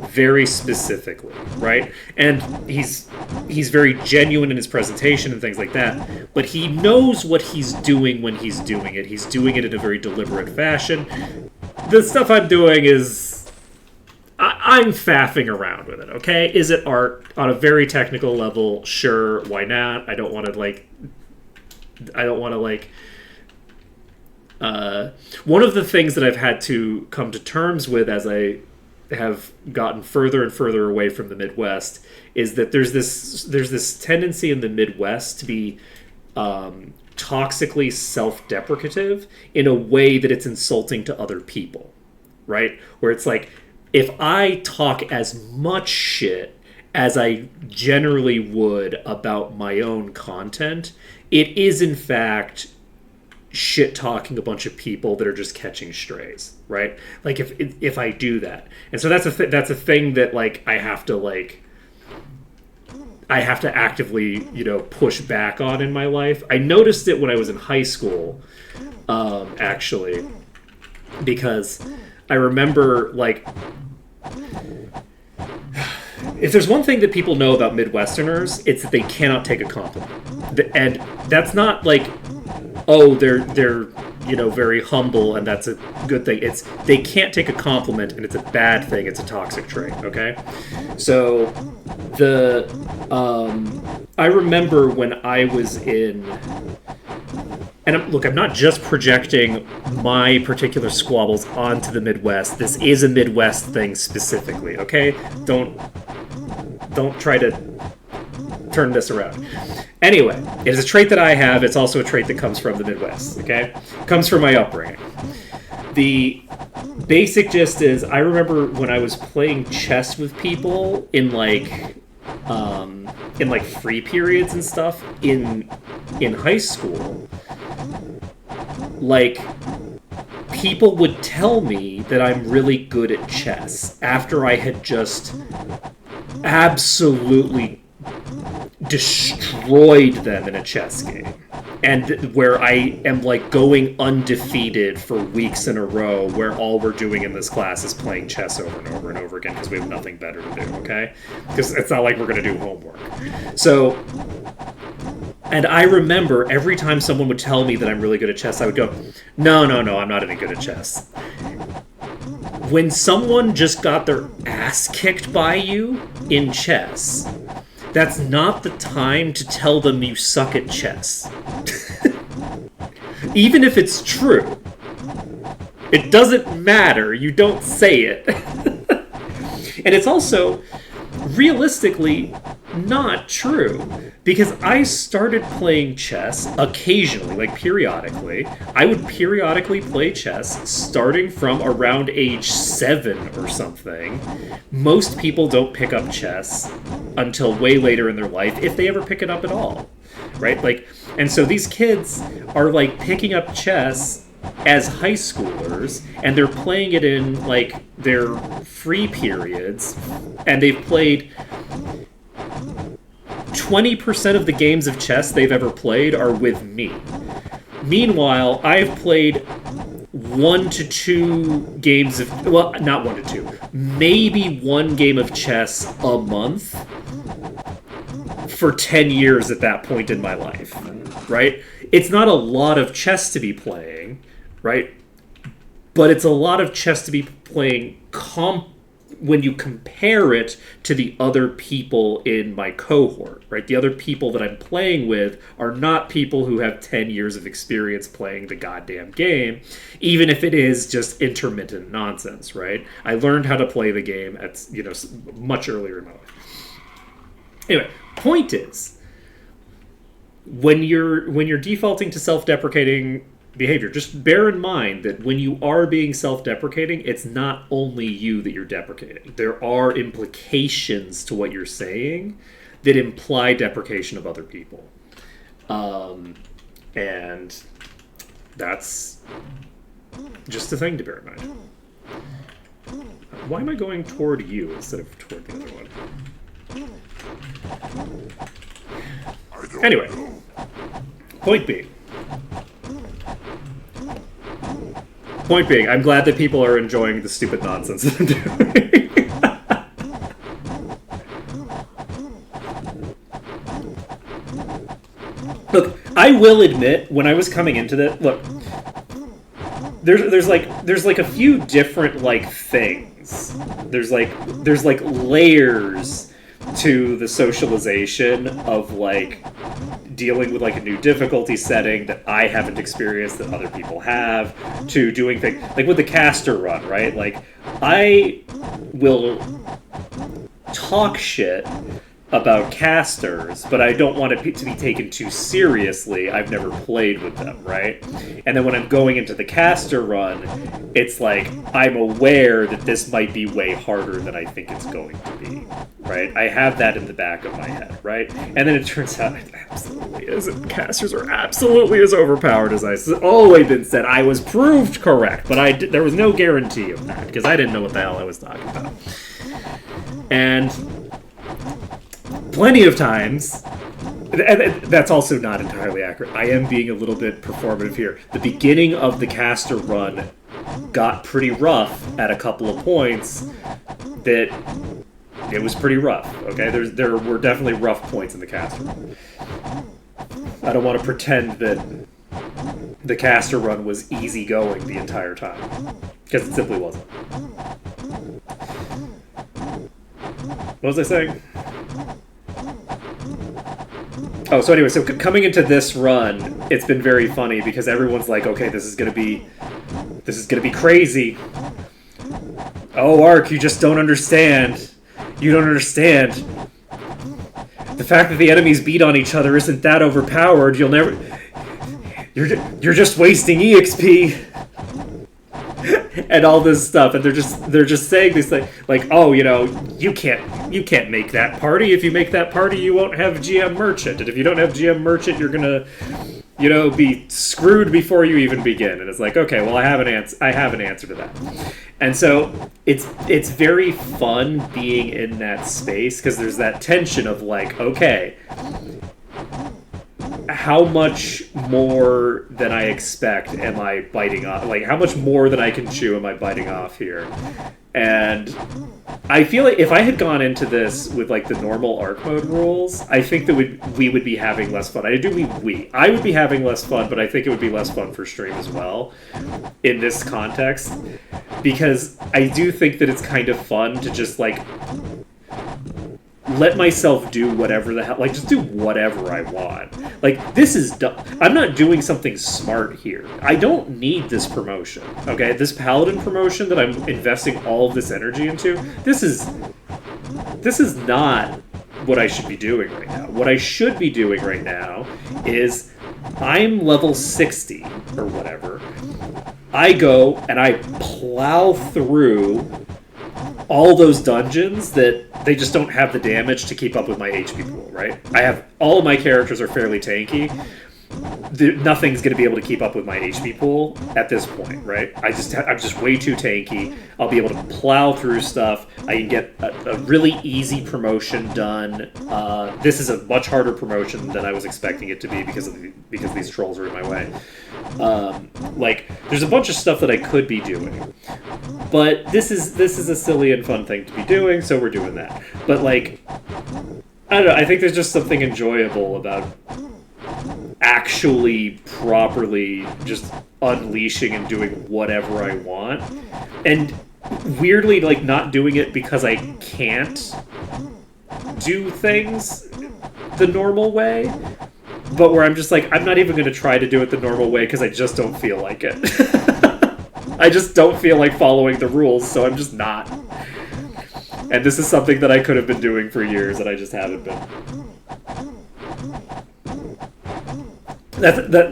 very specifically, right? And he's very genuine in his presentation and things like that, but he knows what he's doing when he's doing it. He's doing it in a very deliberate fashion. The stuff I'm doing is I'm faffing around with it, okay? Is it art on a very technical level? Sure, why not? I don't want to one of the things that I've had to come to terms with as I have gotten further and further away from the Midwest is that there's this tendency in the Midwest to be toxically self-deprecative in a way that it's insulting to other people, right? Where it's like, if I talk as much shit as I generally would about my own content, it is in fact shit talking a bunch of people that are just catching strays, right? Like if I do that, and so that's a thing that like I have to actively push back on in my life. I noticed it when I was in high school, actually, because I remember like. If there's one thing that people know about Midwesterners, it's that they cannot take a compliment. And that's not like, oh, they're very humble and that's a good thing. It's they can't take a compliment and it's a bad thing. It's a toxic trait, okay? So I remember when I was in, and I'm not just projecting my particular squabbles onto the Midwest. This is a Midwest thing specifically, okay? Don't try to turn this around. Anyway, it is a trait that I have. It's also a trait that comes from the Midwest, okay? It comes from my upbringing. The basic gist is, I remember when I was playing chess with people in free periods and stuff in high school, like, people would tell me that I'm really good at chess after I had just absolutely destroyed them in a chess game. And where I am like going undefeated for weeks in a row, where all we're doing in this class is playing chess over and over and over again because we have nothing better to do, okay? Because it's not like we're going to do homework. So, and I remember every time someone would tell me that I'm really good at chess, I would go, no, I'm not any good at chess. When someone just got their ass kicked by you in chess, that's not the time to tell them you suck at chess. Even if it's true. It doesn't matter. You don't say it. And it's also realistically not true, because I started playing chess occasionally, like periodically. I would periodically play chess starting from around age 7 or something. Most people don't pick up chess until way later in their life, if they ever pick it up at all, right? Like, and so these kids are like picking up chess as high schoolers, and they're playing it in like their free periods, and they've played 20% of the games of chess they've ever played are with me. Meanwhile, I've played 1 to 2 games of, well, not 1 to 2, maybe 1 game of chess a month for 10 years at that point in my life, right? It's not a lot of chess to be playing, right? But it's a lot of chess to be playing when you compare it to the other people in my cohort, right? The other people that I'm playing with are not people who have 10 years of experience playing the goddamn game, even if it is just intermittent nonsense, right? I learned how to play the game at, much earlier in my life. Anyway, point is, when you're defaulting to self-deprecating behavior, just bear in mind that when you are being self-deprecating, it's not only you that you're deprecating. There are implications to what you're saying that imply deprecation of other people. And that's just a thing to bear in mind. Why am I going toward you instead of toward the other one? Anyway, point being, I'm glad that people are enjoying the stupid nonsense that I'm doing. Look, I will admit, when I was coming into that, look, there's like a few different like things. There's like layers to the socialization of like dealing with like a new difficulty setting that I haven't experienced that other people have, to doing things like with the caster run, right? Like, I will talk shit about casters, but I don't want it to be taken too seriously. I've never played with them, right? And then when I'm going into the caster run, it's like, I'm aware that this might be way harder than I think it's going to be, right? I have that in the back of my head, right? And then it turns out it absolutely isn't. Casters are absolutely as overpowered as I've always been said. I was proved correct, but there was no guarantee of that, because I didn't know what the hell I was talking about. And plenty of times, and that's also not entirely accurate. I am being a little bit performative here. The beginning of the caster run got pretty rough at a couple of points. That it was pretty rough. Okay, there were definitely rough points in the caster run. I don't want to pretend that the caster run was easy going the entire time, because it simply wasn't. What was I saying? Oh, so anyway, so coming into this run, it's been very funny because everyone's like, okay, this is gonna be crazy. Oh, Ark, you just don't understand. You don't understand. The fact that the enemies beat on each other isn't that overpowered. You're just wasting EXP. And all this stuff, and they're just saying this like, oh, you can't make that party. If you make that party, you won't have GM Merchant, and if you don't have GM Merchant, you're gonna, be screwed before you even begin. And it's like, okay, well, I have an answer to that. And so it's very fun being in that space, because there's that tension of like, okay, how much more than I expect am I biting off? Like, how much more than I can chew am I biting off here? And I feel like if I had gone into this with like the normal Arc mode rules, I think that we would be having less fun. I would be having less fun, but I think it would be less fun for stream as well in this context, because I do think that it's kind of fun to just like let myself do whatever the hell, like, just do whatever I want. Like, this is I'm not doing something smart here. I don't need this promotion, okay? This paladin promotion that I'm investing all of this energy into, this is not what I should be doing right now. What I should be doing right now is I'm level 60 or whatever. I go and I plow through all those dungeons that they just don't have the damage to keep up with my HP pool, right? I have all of my characters are fairly tanky. Nothing's going to be able to keep up with my HP pool at this point, right? I'm just way too tanky. I'll be able to plow through stuff. I can get a really easy promotion done. This is a much harder promotion than I was expecting it to be because these trolls are in my way. Like, there's a bunch of stuff that I could be doing, but this is a silly and fun thing to be doing, so we're doing that. But like, I don't know. I think there's just something enjoyable about actually properly just unleashing and doing whatever I want, and weirdly like not doing it because I can't do things the normal way, but where I'm just like, I'm not even going to try to do it the normal way because I just don't feel like it. I just don't feel like following the rules, so I'm just not. And this is something that I could have been doing for years and I just haven't been.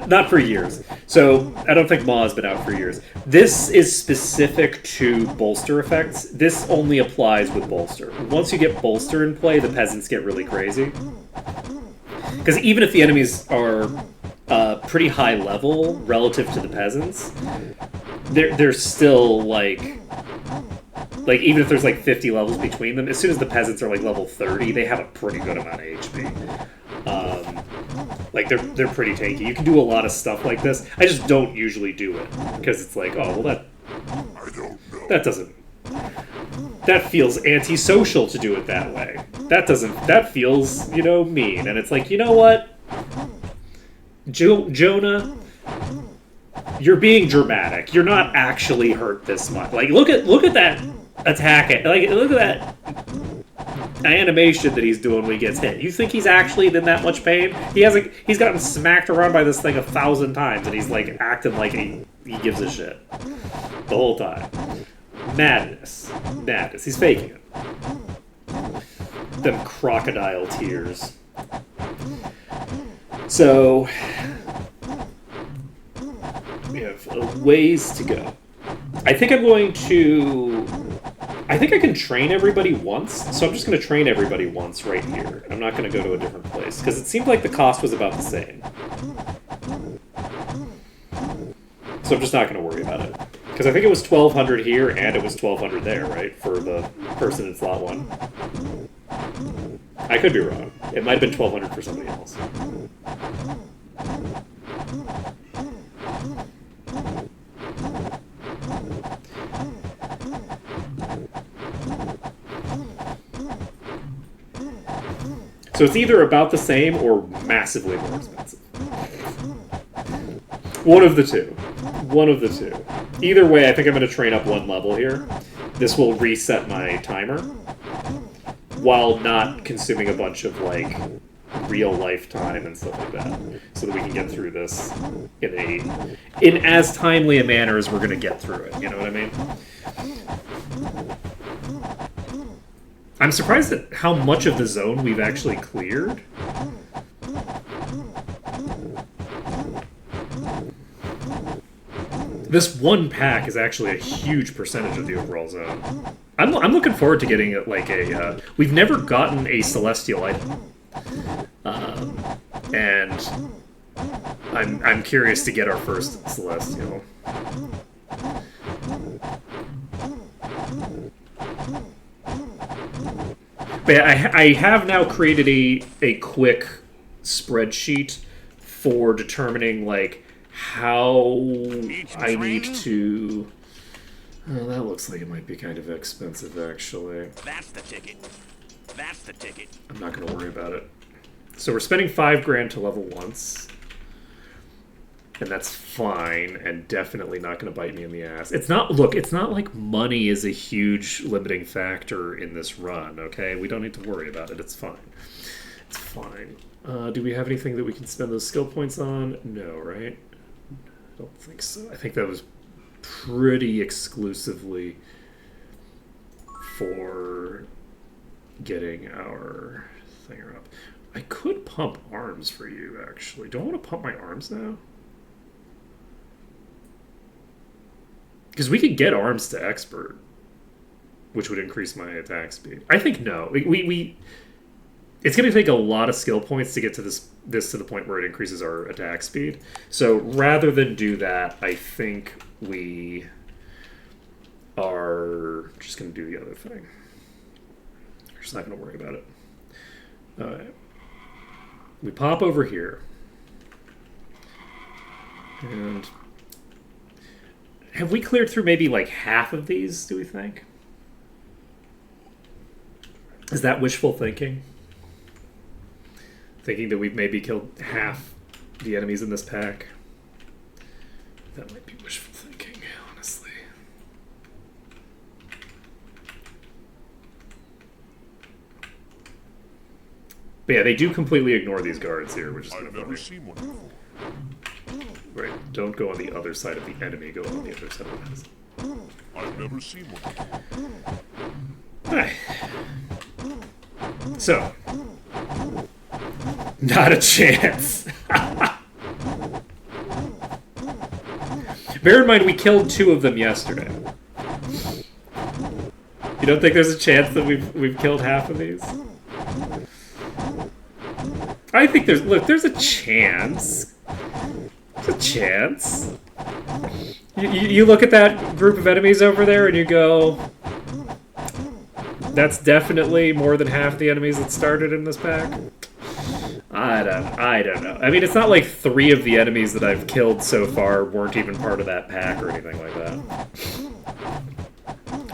Not for years. So, I don't think Maw has been out for years. This is specific to bolster effects. This only applies with bolster. Once you get bolster in play, the peasants get really crazy. Because even if the enemies are pretty high level relative to the peasants, they're still like even if there's like 50 levels between them, as soon as the peasants are like level 30, they have a pretty good amount of HP. Like, they're pretty tanky. You can do a lot of stuff like this. I just don't usually do it, because it's like, oh, well, that feels antisocial to do it that way. That feels, mean. And it's like, you know what? Jonah, you're being dramatic. You're not actually hurt this much. Like, look at that attack. Like, look at that animation that he's doing when he gets hit. You think he's actually in that much pain? He's gotten smacked around by this thing 1,000 times, and he's like acting like he gives a shit the whole time. Madness. He's faking it. Them crocodile tears. So we have a ways to go. I think I can train everybody once, so I'm just going to train everybody once right here. I'm not going to go to a different place, because it seemed like the cost was about the same. So I'm just not going to worry about it. Because I think it was 1,200 here, and it was 1,200 there, right? For the person in slot 1. I could be wrong. It might have been 1,200 for somebody else. So it's either about the same or massively more expensive. One of the two. Either way, I think I'm going to train up one level here. This will reset my timer while not consuming a bunch of, like, real life time and stuff like that, so that we can get through this in as timely a manner as we're going to get through it. You know what I mean? I'm surprised at how much of the zone we've actually cleared. This one pack is actually a huge percentage of the overall zone. I'm looking forward to getting like a... we've never gotten a celestial item. And I'm curious to get our first celestial. But I have now created a quick spreadsheet for determining, like, how I need to... Oh, that looks like it might be kind of expensive, actually. That's the ticket. I'm not going to worry about it. So we're spending $5,000 to level once. And that's fine, and definitely not going to bite me in the ass. It's not, look, it's not like money is a huge limiting factor in this run, okay? We don't need to worry about it. It's fine. It's fine. Do we have anything that we can spend those skill points on? No, right? I don't think so. I think that was pretty exclusively for getting our thinger up. I could pump arms for you, actually. Do I want to pump my arms now? Because we could get arms to expert, which would increase my attack speed. I think no. We it's going to take a lot of skill points to get to this to the point where it increases our attack speed. So rather than do that, I think we are just going to do the other thing. We're just not going to worry about it. All right. We pop over here. And have we cleared through maybe like half of these, do we think? Is that wishful thinking? Thinking that we've maybe killed half the enemies in this pack? That might be wishful thinking, honestly. But yeah, they do completely ignore these guards here, which is I've never seen one before. right. Don't go on the other side of the enemy, go on the other side of the house. I've never seen one before. Alright. So, not a chance. Bear in mind, we killed 2 of them yesterday. You don't think there's a chance that we've killed half of these? I think there's a chance. There's a chance. You look at that group of enemies over there and you go, that's definitely more than half the enemies that started in this pack. I don't know. I mean, it's not like 3 of the enemies that I've killed so far weren't even part of that pack or anything like that.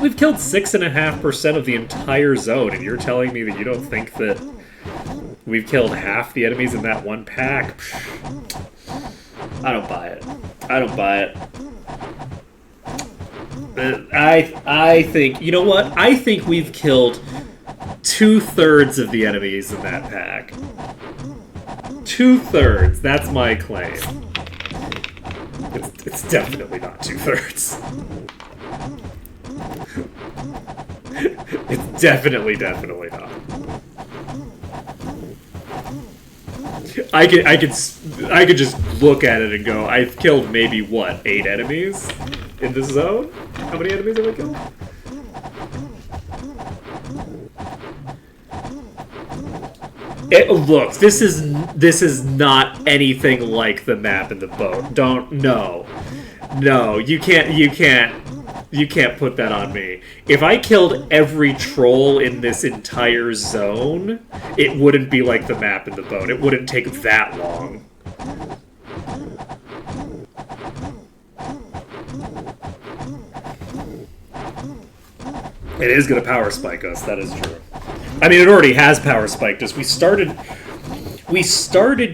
We've killed 6.5% of the entire zone, and you're telling me that you don't think that we've killed half the enemies in that one pack? I don't buy it. I don't buy it. I think, you know what? I think we've killed 2/3 of the enemies in that pack. 2/3. That's my claim. It's definitely not 2/3. It's definitely not. I could just look at it and go, I've killed maybe what, 8 enemies in this zone? How many enemies have I killed? Look, this is not anything like the map in the boat. No, you can't put that on me. If I killed every troll in this entire zone, it wouldn't be like the map in the boat. It wouldn't take that long. It is going to power spike us, that is true. I mean, it already has power spiked us. We started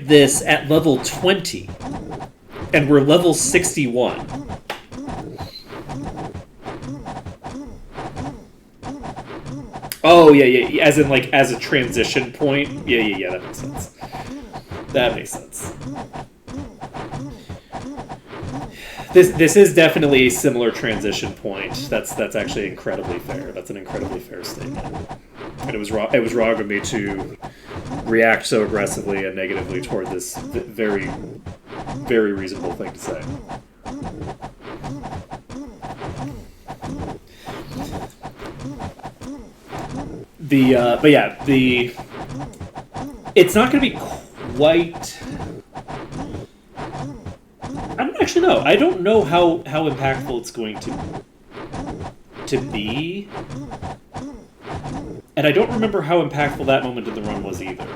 this at level 20, and we're level 61. Oh, yeah, as in, like, as a transition point? Yeah, that makes sense. That makes sense. This is definitely a similar transition point. That's actually incredibly fair. That's an incredibly fair statement. And it was wrong of me to react so aggressively and negatively toward this very, very reasonable thing to say. It's not going to be quite. I don't actually know. I don't know how impactful it's going to be. And I don't remember how impactful that moment in the run was either.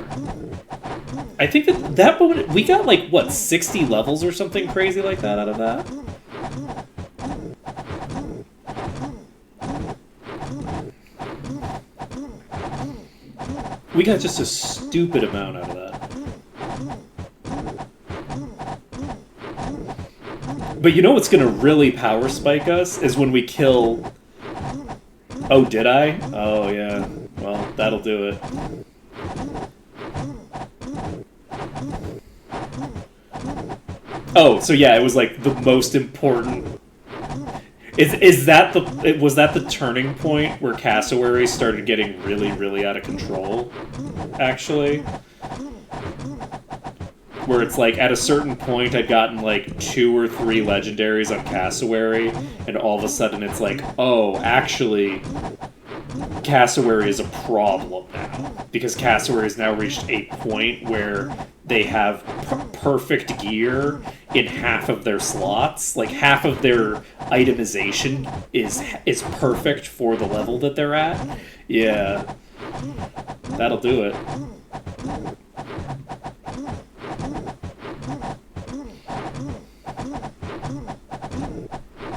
I think that moment, we got like, what, 60 levels or something crazy like that out of that? We got just a stupid amount out of that. But you know what's gonna really power spike us is when we kill. Oh, did I? Oh yeah. Well, that'll do it. Oh, so yeah, it was like the most important. Was that the turning point where Cassowary started getting really, really out of control? Actually, where it's like at a certain point I'd gotten like 2 or 3 legendaries on Cassowary, and all of a sudden it's like, oh, actually, Cassowary is a problem now because Cassowary has now reached a point where they have perfect gear in half of their slots. Like half of their itemization is perfect for the level that they're at. Yeah, that'll do it.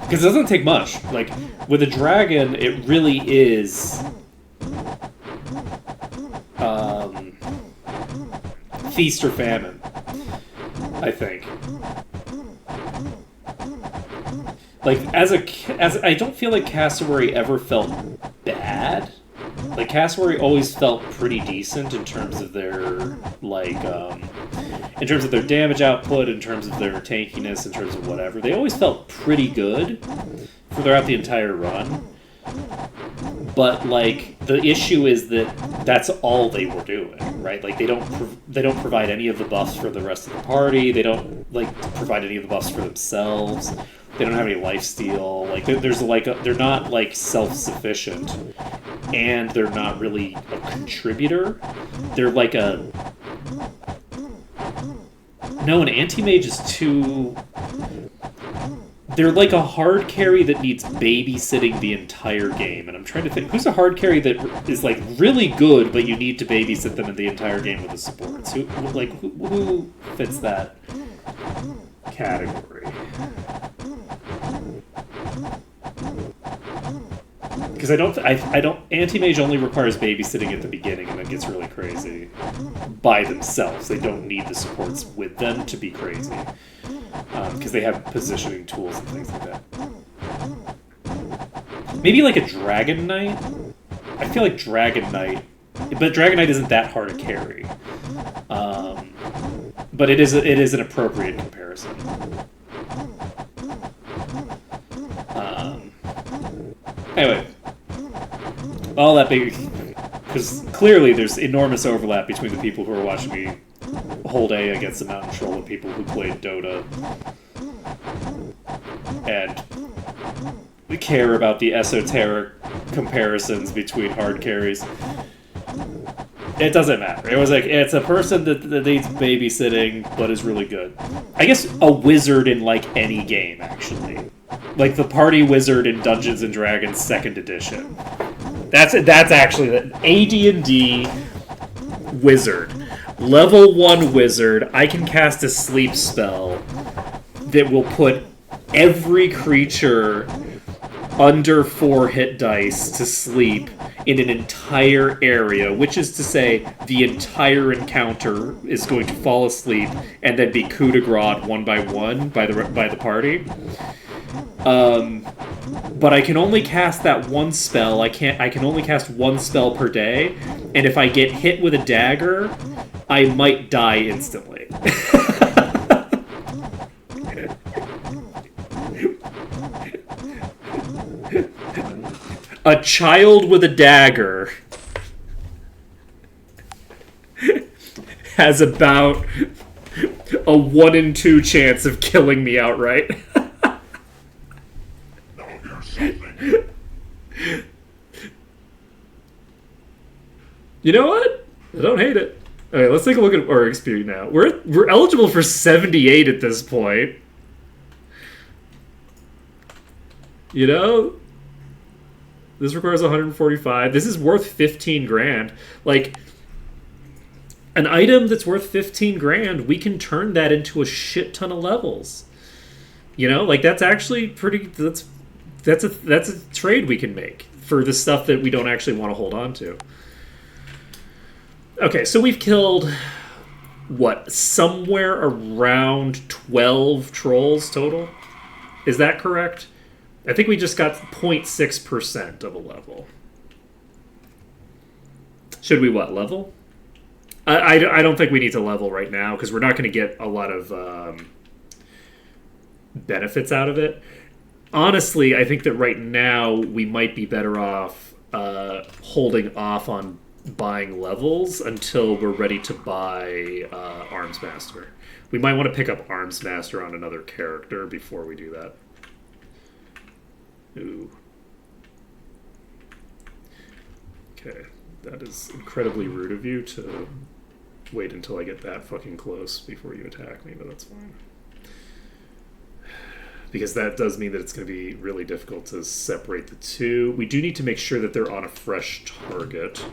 Because it doesn't take much. Like, with a dragon, it really is... feast or famine, I think. Like, as I don't feel like Cassowary ever felt bad. Like, Cassowary always felt pretty decent in terms of their, like, in terms of their damage output, in terms of their tankiness, in terms of whatever. They always felt pretty good throughout the entire run. But, like, the issue is that that's all they were doing, right? Like, they don't provide any of the buffs for the rest of the party. They don't, like, provide any of the buffs for themselves. They don't have any lifesteal. Like, they're not, like, self-sufficient. And they're not really a contributor. They're like a... No, an anti-mage is too... They're like a hard carry that needs babysitting the entire game. And I'm trying to think, who's a hard carry that is, like, really good, but you need to babysit them in the entire game with the supports? Who fits that category? Because I don't. Anti-mage only requires babysitting at the beginning, and that gets really crazy by themselves. They don't need the supports with them to be crazy, because they have positioning tools and things like that. Maybe like a Dragon Knight. I feel like Dragon Knight, but Dragon Knight isn't that hard to carry. But it is an appropriate comparison. Anyway. All that big... Because clearly there's enormous overlap between the people who are watching me hold A against the Mountain Troll and people who played Dota. And we care about the esoteric comparisons between hard carries. It doesn't matter. It was like, it's a person that needs babysitting, but is really good. I guess a wizard in, like, any game, actually. Like the party wizard in Dungeons & Dragons 2nd edition. That's actually the AD&D wizard. Level 1 wizard. I can cast a sleep spell that will put every creature under 4 hit dice to sleep in an entire area, which is to say the entire encounter is going to fall asleep and then be coup de grace one by one by the party. But I can only cast that one spell. I can only cast one spell per day, and if I get hit with a dagger, I might die instantly. A child with a dagger has about a 1 in 2 chance of killing me outright. You know what? I don't hate it. Okay, let's take a look at our XP now. We're eligible for 78 at this point. You know? This requires 145. This is worth 15 grand. Like, an item that's worth 15 grand, we can turn that into a shit ton of levels. You know? Like, that's actually pretty... That's a trade we can make for the stuff that we don't actually want to hold on to. Okay, so we've killed, what, somewhere around 12 trolls total? Is that correct? I think we just got 0.6% of a level. Should we what, level? I don't think we need to level right now because we're not going to get a lot of benefits out of it. Honestly, I think that right now we might be better off holding off on buying levels until we're ready to buy Arms Master. We might want to pick up Arms Master on another character before we do that. Ooh. Okay, that is incredibly rude of you to wait until I get that fucking close before you attack me, but that's fine. Because that does mean that it's going to be really difficult to separate the two. We do need to make sure that they're on a fresh target.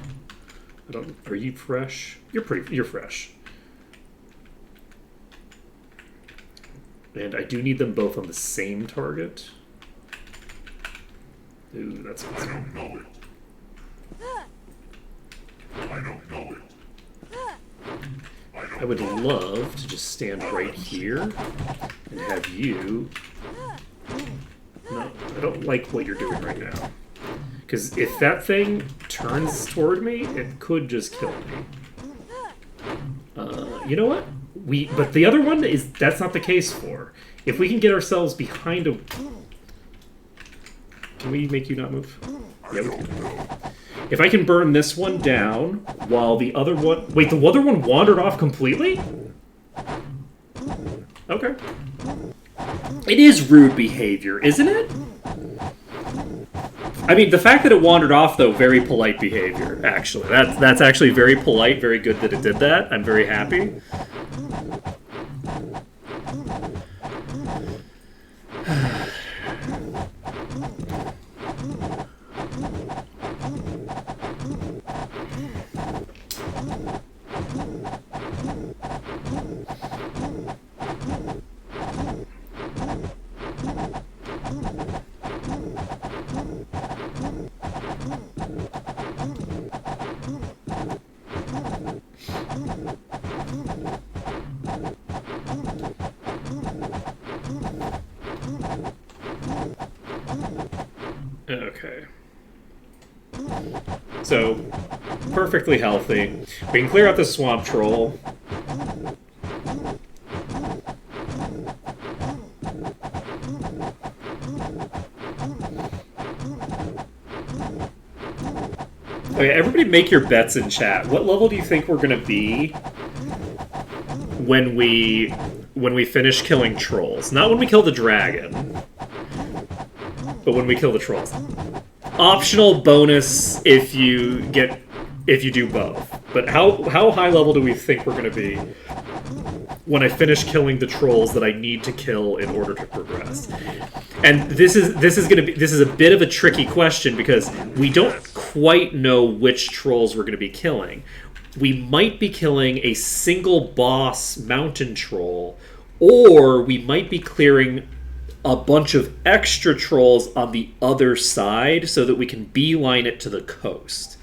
Are you fresh? You're fresh. And I do need them both on the same target. Ooh, that's what's I don't know it. I don't know it. I would love to just stand right here and have you... No, I don't like what you're doing right now. Because if that thing turns toward me, it could just kill me. You know what? But the other one that's not the case for. If we can get ourselves behind a... Can we make you not move? Yeah, we can. If I can burn this one down while the other one... Wait, the other one wandered off completely? Okay. It is rude behavior, isn't it? I mean, the fact that it wandered off, though, very polite behavior, actually. That's actually very polite, very good that it did that. I'm very happy. Okay. So, perfectly healthy. We can clear out the swamp troll. Okay, everybody make your bets in chat. What level do you think we're gonna be when we finish killing trolls? Not when we kill the dragon, but when we kill the trolls. Optional bonus if you do both. But how high level do we think we're going to be when I finish killing the trolls that I need to kill in order to progress? And this is a bit of a tricky question because we don't quite know which trolls we're going to be killing. We might be killing a single boss mountain troll, or we might be clearing a bunch of extra trolls on the other side so that we can beeline it to the coast.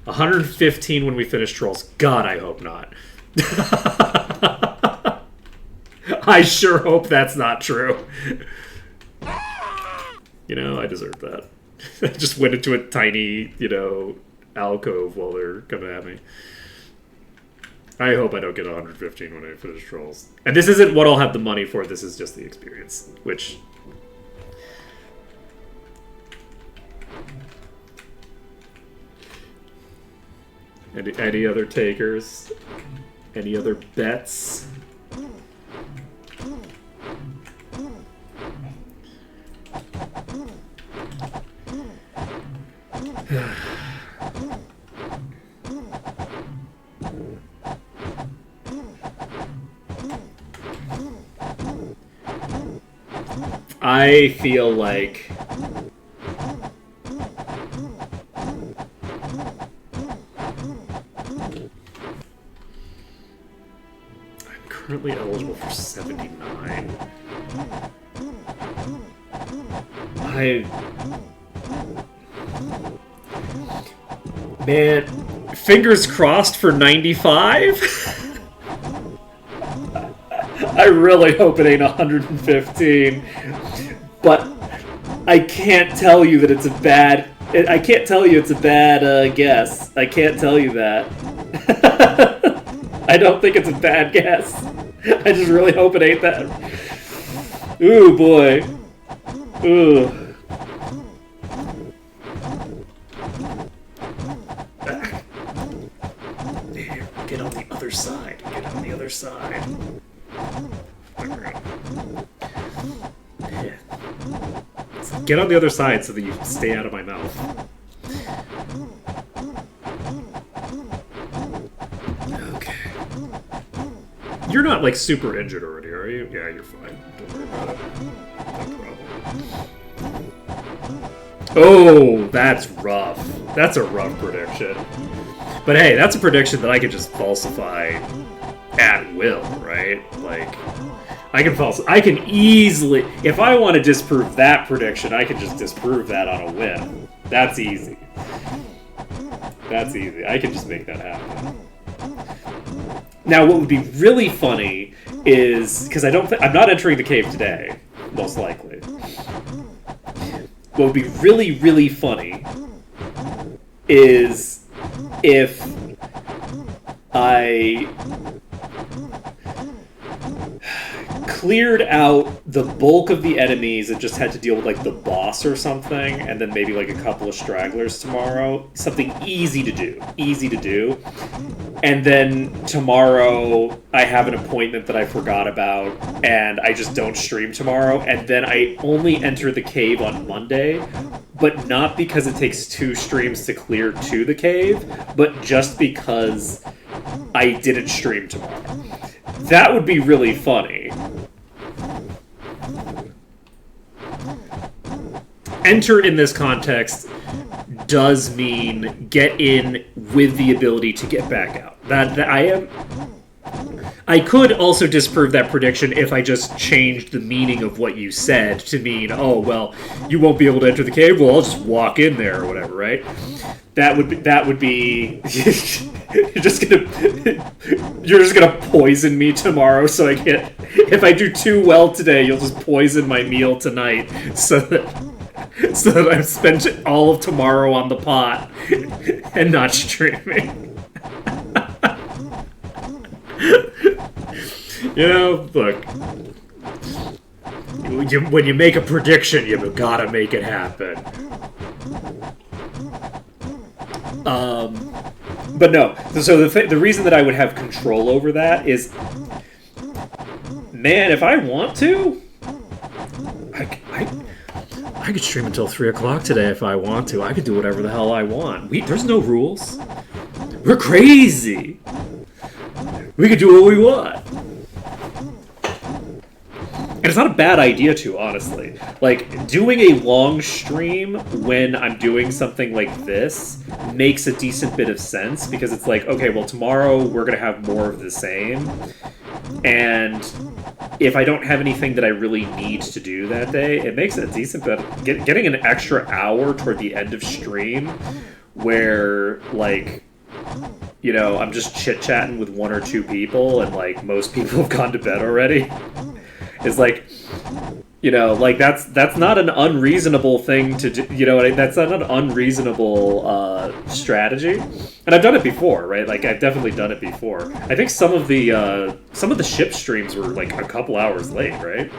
115 when we finish trolls. God, I hope not. I sure hope that's not true. You know, I deserve that. I just went into a tiny, alcove while they're coming at me. I hope I don't get 115 when I finish trolls. And this isn't what I'll have the money for, this is just the experience, which... Any other takers? Any other bets? I feel like I'm currently eligible for 79. Man, fingers crossed for 95? I really hope it ain't 115. But I can't tell you that it's a bad... I can't tell you it's a bad guess. I can't tell you that. I don't think it's a bad guess. I just really hope it ain't that. Ooh, boy. Ooh. Here, get on the other side. Get on the other side. Yeah. Get on the other side so that you stay out of my mouth. Okay. You're not, like, super injured already, are you? Yeah, you're fine. Don't worry about it. No problem. Oh, that's rough. That's a rough prediction. But hey, that's a prediction that I could just falsify at will, right? Like, I can easily... If I want to disprove that prediction, I can just disprove that on a whim. That's easy. That's easy. I can just make that happen. Now, what would be really funny is... Because I'm not entering the cave today, most likely. What would be really, really funny is if I cleared out the bulk of the enemies and just had to deal with, like, the boss or something, and then maybe, like, a couple of stragglers tomorrow. Something easy to do. Easy to do. And then tomorrow I have an appointment that I forgot about, and I just don't stream tomorrow, and then I only enter the cave on Monday, but not because it takes 2 streams to clear to the cave, but just because I didn't stream tomorrow. That would be really funny. Enter in this context does mean get in with the ability to get back out. I could also disprove that prediction if I just changed the meaning of what you said to mean, oh, well, you won't be able to enter the cave, well, I'll just walk in there or whatever, right? That would be you're just gonna poison me tomorrow so I get, if I do too well today, you'll just poison my meal tonight so that I've spent all of tomorrow on the pot and not streaming. You know, look, when you make a prediction, you've gotta make it happen. But no, so the reason that I would have control over that is, man, if I want to, I could stream until 3 o'clock today if I want to. I could do whatever the hell I want. There's no rules. We're crazy. We could do what we want. And it's not a bad idea to, honestly. Like, doing a long stream when I'm doing something like this makes a decent bit of sense, because it's like, okay, well, tomorrow we're going to have more of the same. And if I don't have anything that I really need to do that day, it makes a decent bit of... Getting an extra hour toward the end of stream where, like, you know, I'm just chit-chatting with 1 or 2 people and, like, most people have gone to bed already. Is like, you know, like that's not an unreasonable thing to do, you know, that's not an unreasonable strategy. And I've done it before, right? Like, I've definitely done it before. I think some of the ship streams were like a couple hours late, right?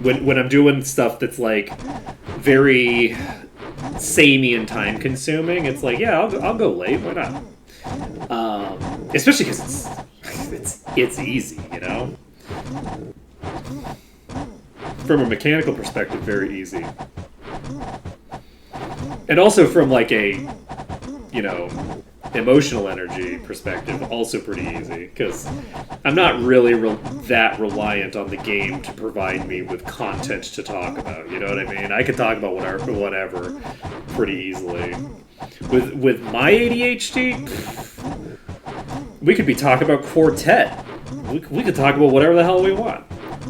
When I'm doing stuff that's like very samey and time consuming, it's like, yeah, I'll go late, why not? Especially because it's easy, you know? From a mechanical perspective, very easy. And also from, like, a, you know, emotional energy perspective, also pretty easy. Because I'm not really that reliant on the game to provide me with content to talk about, you know what I mean? I could talk about whatever pretty easily. With my ADHD... We could be talking about Quartet. We could talk about whatever the hell we want.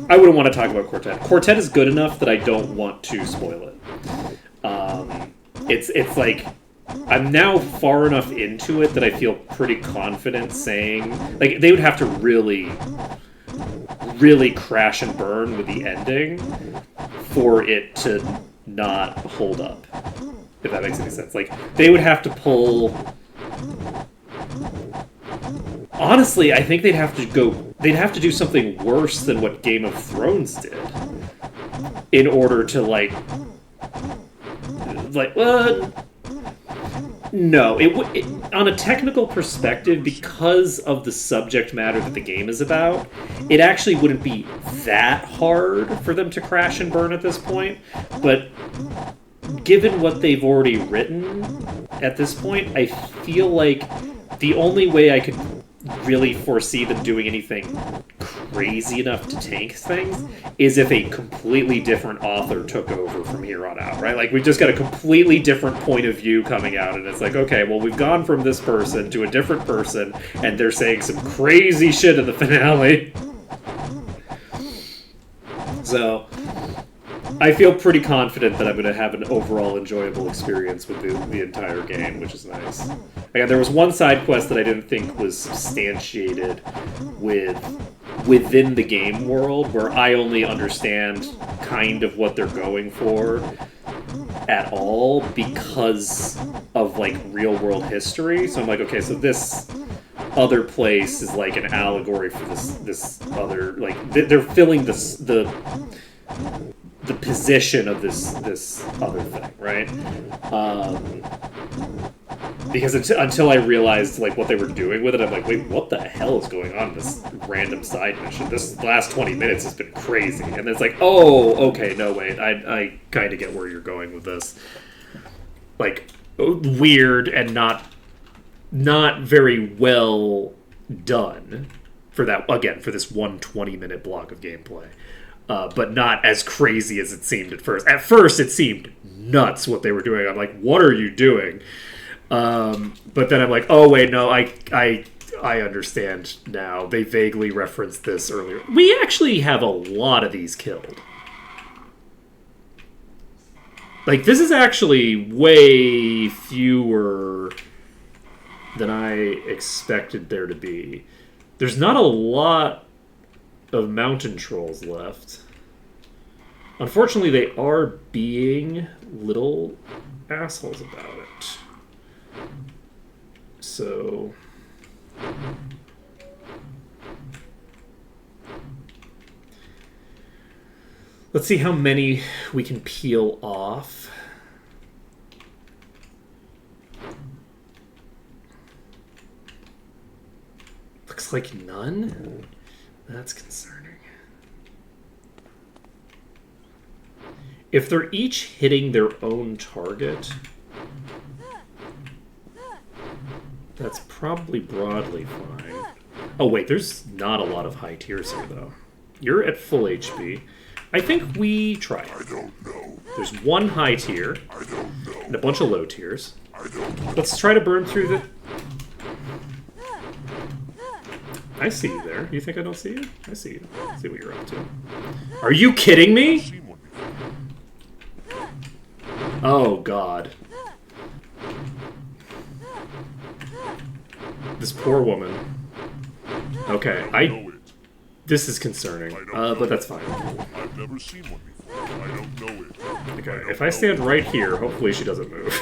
I wouldn't want to talk about Quartet. Quartet is good enough that I don't want to spoil it. It's like I'm now far enough into it that I feel pretty confident saying, like, they would have to really, really crash and burn with the ending for it to not hold up, if that makes any sense. Like, they would have to pull... Honestly, I think they'd have to do something worse than what Game of Thrones did in order to, no, on a technical perspective, because of the subject matter that the game is about, it actually wouldn't be that hard for them to crash and burn at this point. But given what they've already written at this point, I feel like the only way I could really foresee them doing anything crazy enough to tank things is if a completely different author took over from here on out, right? Like, we've just got a completely different point of view coming out, and it's like, okay, well, we've gone from this person to a different person, and they're saying some crazy shit in the finale. So, I feel pretty confident that I'm going to have an overall enjoyable experience with the entire game, which is nice. Again, there was one side quest that I didn't think was substantiated within the game world, where I only understand kind of what they're going for at all because of, like, real-world history. So I'm like, okay, so this other place is like an allegory for this other, like, they're filling the position of this other thing, right? Because until I realized, like, what they were doing with it, I'm like, wait, what the hell is going on in this random side mission? This last 20 minutes has been crazy. And then it's like, oh, okay, no, wait, I kind of get where you're going with this. Like, weird and not very well done for that, again, for this 120-minute block of gameplay. But not as crazy as it seemed at first. At first, it seemed nuts what they were doing. I'm like, what are you doing? But then I'm like, oh wait, no, I understand now. They vaguely referenced this earlier. We actually have a lot of these killed. Like, this is actually way fewer than I expected there to be. There's not a lot of mountain trolls left. Unfortunately, they are being little assholes about it. So... let's see how many we can peel off. Looks like none? That's concerning. If they're each hitting their own target, that's probably broadly fine. Oh wait, there's not a lot of high tiers here though. You're at full HP. I think we try it. I don't know. There's one high tier I don't know. and a bunch of low tiers. I don't know. Let's try to burn through the... I see you there. You think I don't see you? I see you. I see what you're up to. Are you kidding me? Seen one before. Oh, God. This poor woman. Okay, Know it. this is concerning, but that's fine. I've never seen one before. I don't know it. Okay, if I stand right here, hopefully she doesn't move.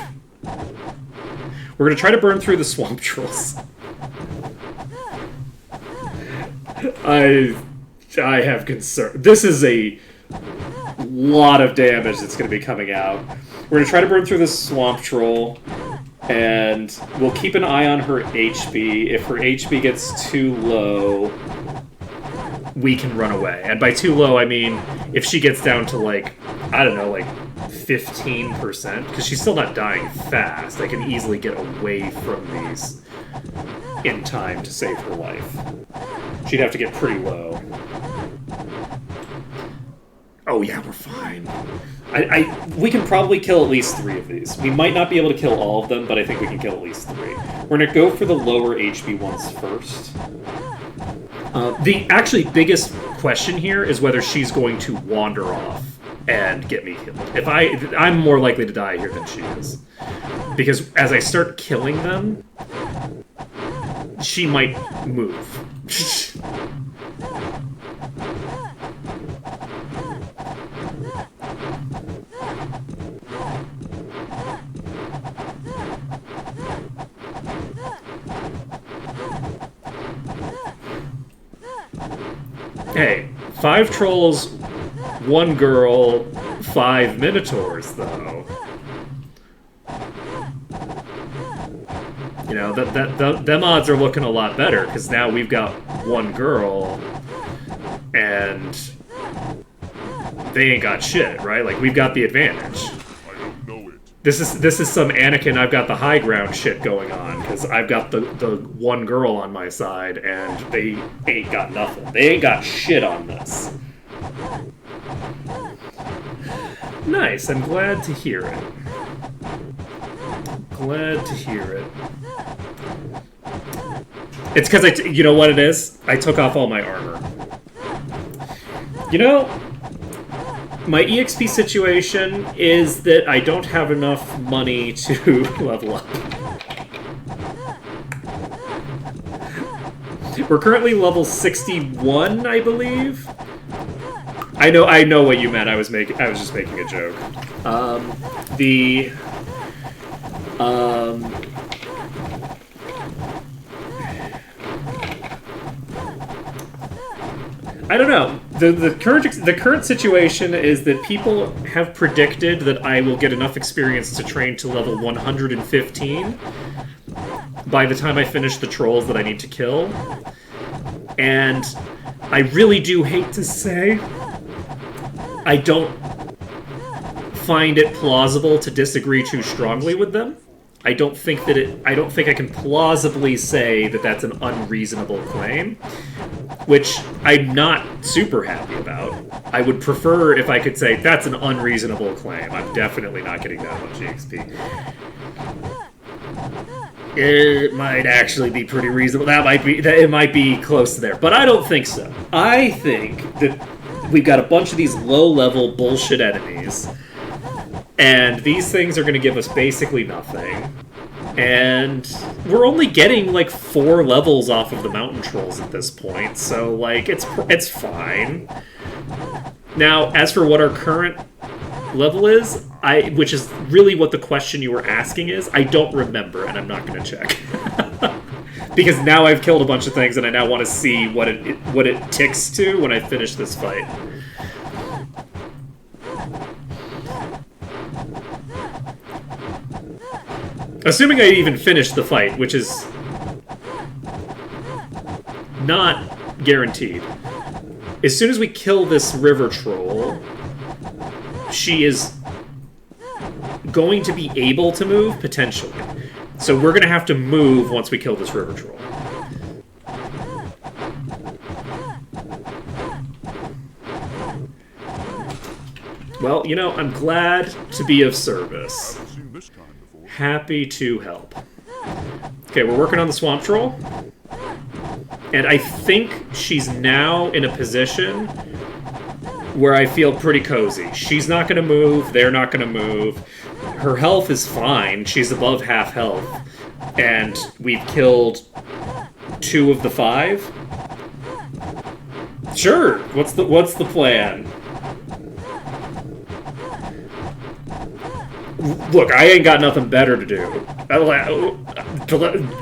We're gonna try to burn through the swamp trolls. I have concern. This is a lot of damage that's going to be coming out. We're going to try to burn through this swamp troll, and we'll keep an eye on her HP. If her HP gets too low, we can run away. And by too low, I mean if she gets down to, like, I don't know, like 15%, because she's still not dying fast. I can easily get away from these in time to save her life. She'd have to get pretty low. Oh yeah, we're fine. We can probably kill at least 3 of these. We might not be able to kill all of them, but I think we can kill at least 3. We're gonna go for the lower HP ones first. The actually biggest question here is whether she's going to wander off and get me killed. I'm more likely to die here than she is. Because as I start killing them, she might move. Hey, 5 trolls, 1 girl, 5 minotaurs, though. You know, them odds are looking a lot better, because now we've got 1 girl, and they ain't got shit, right? Like, we've got the advantage. I don't know it. This is some Anakin, I've got the high ground shit going on, because I've got the 1 girl on my side, and they ain't got nothing. They ain't got shit on this. Nice, I'm glad to hear it. Glad to hear it. It's because you know what it is? I took off all my armor. You know, my EXP situation is that I don't have enough money to level up. We're currently level 61, I believe. I know what you meant. I was just making a joke. I don't know. The current situation is that people have predicted that I will get enough experience to train to level 115 by the time I finish the trolls that I need to kill. And I really do hate to say, I don't find it plausible to disagree too strongly with them. I don't think I can plausibly say that that's an unreasonable claim, which I'm not super happy about. I would prefer if I could say that's an unreasonable claim. I'm definitely not getting that much EXP. It might actually be pretty reasonable. It might be close to there, but I don't think so. I think that we've got a bunch of these low-level bullshit enemies, and these things are going to give us basically nothing. And we're only getting like 4 levels off of the mountain trolls at this point, so like it's fine. Now, as for what our current level is, which is really what the question you were asking is, I don't remember, and I'm not going to check. Because now I've killed a bunch of things, and I now want to see what it ticks to when I finish this fight. Assuming I even finish the fight, which is not guaranteed. As soon as we kill this river troll, she is going to be able to move, potentially. So we're going to have to move once we kill this river troll. Well, you know, I'm glad to be of service. Haven't seen this kind before. Happy to help. Okay, we're working on the swamp troll. And I think she's now in a position where I feel pretty cozy. She's not going to move, they're not going to move. Her health is fine, she's above half health. And we've killed 2 of the 5. Sure, what's the plan? Look, I ain't got nothing better to do.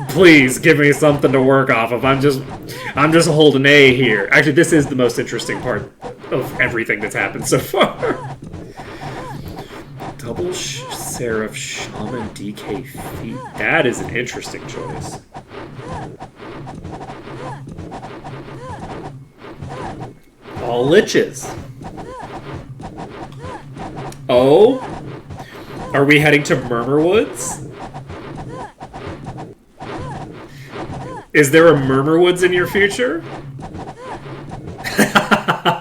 Please give me something to work off of. I'm just holding A here. Actually, this is the most interesting part of everything that's happened so far. Double Seraph Shaman DK feet. That is an interesting choice. All liches. Oh? Are we heading to Murmurwoods? Is there a Murmurwoods in your future?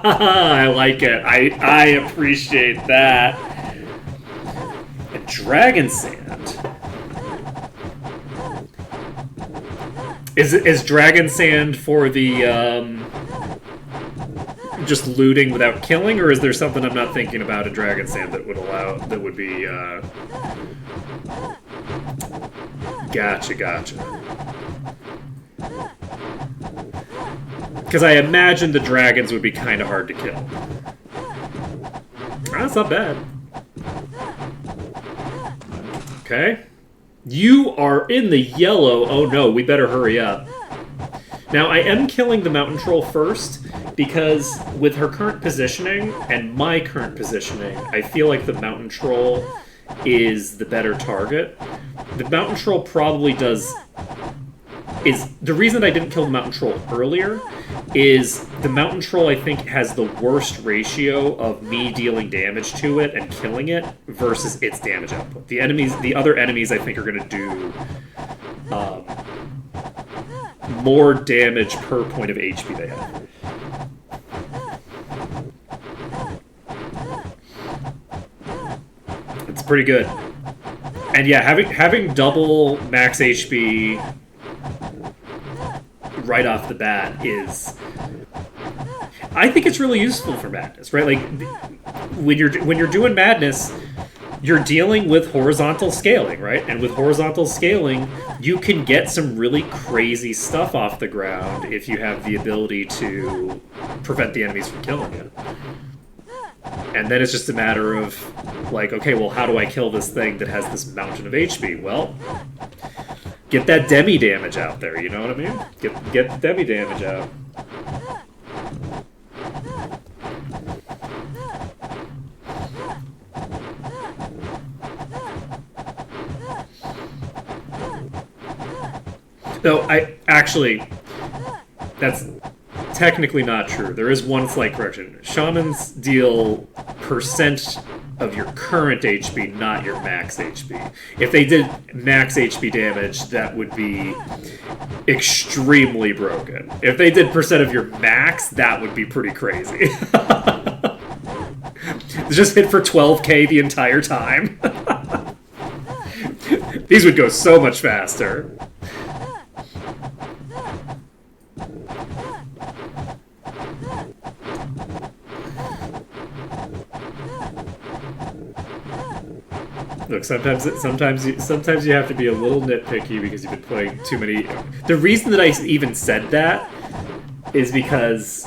I like it. I appreciate that. And Dragon Sand. Is Dragon Sand for the just looting without killing, or is there something I'm not thinking about in Dragon Sand that would be Gotcha. Because I imagine the dragons would be kind of hard to kill. That's not bad. Okay. You are in the yellow. Oh no, we better hurry up. Now, I am killing the mountain troll first, because with her current positioning and my current positioning, I feel like the mountain troll is the better target. The mountain troll probably does... The reason I didn't kill the mountain troll earlier is the mountain troll, I think, has the worst ratio of me dealing damage to it and killing it versus its damage output. The other enemies, I think, are going to do more damage per point of HP they have. It's pretty good. And yeah, having double max HP right off the bat is... I think it's really useful for Madness, right? Like, when you're doing Madness, you're dealing with horizontal scaling, right? And with horizontal scaling, you can get some really crazy stuff off the ground if you have the ability to prevent the enemies from killing you. And then it's just a matter of, like, okay, well, how do I kill this thing that has this mountain of HP? Well, get that demi damage out there, you know what I mean? Get the demi damage out. Though, that's technically not true. There is one slight correction. Shamans deal percent of your current HP, not your max HP. If they did max HP damage, that would be extremely broken. If they did percent of your max, that would be pretty crazy. Just hit for 12k the entire time. These would go so much faster. Look, sometimes you have to be a little nitpicky because you've been playing too many. The reason that I even said that is because,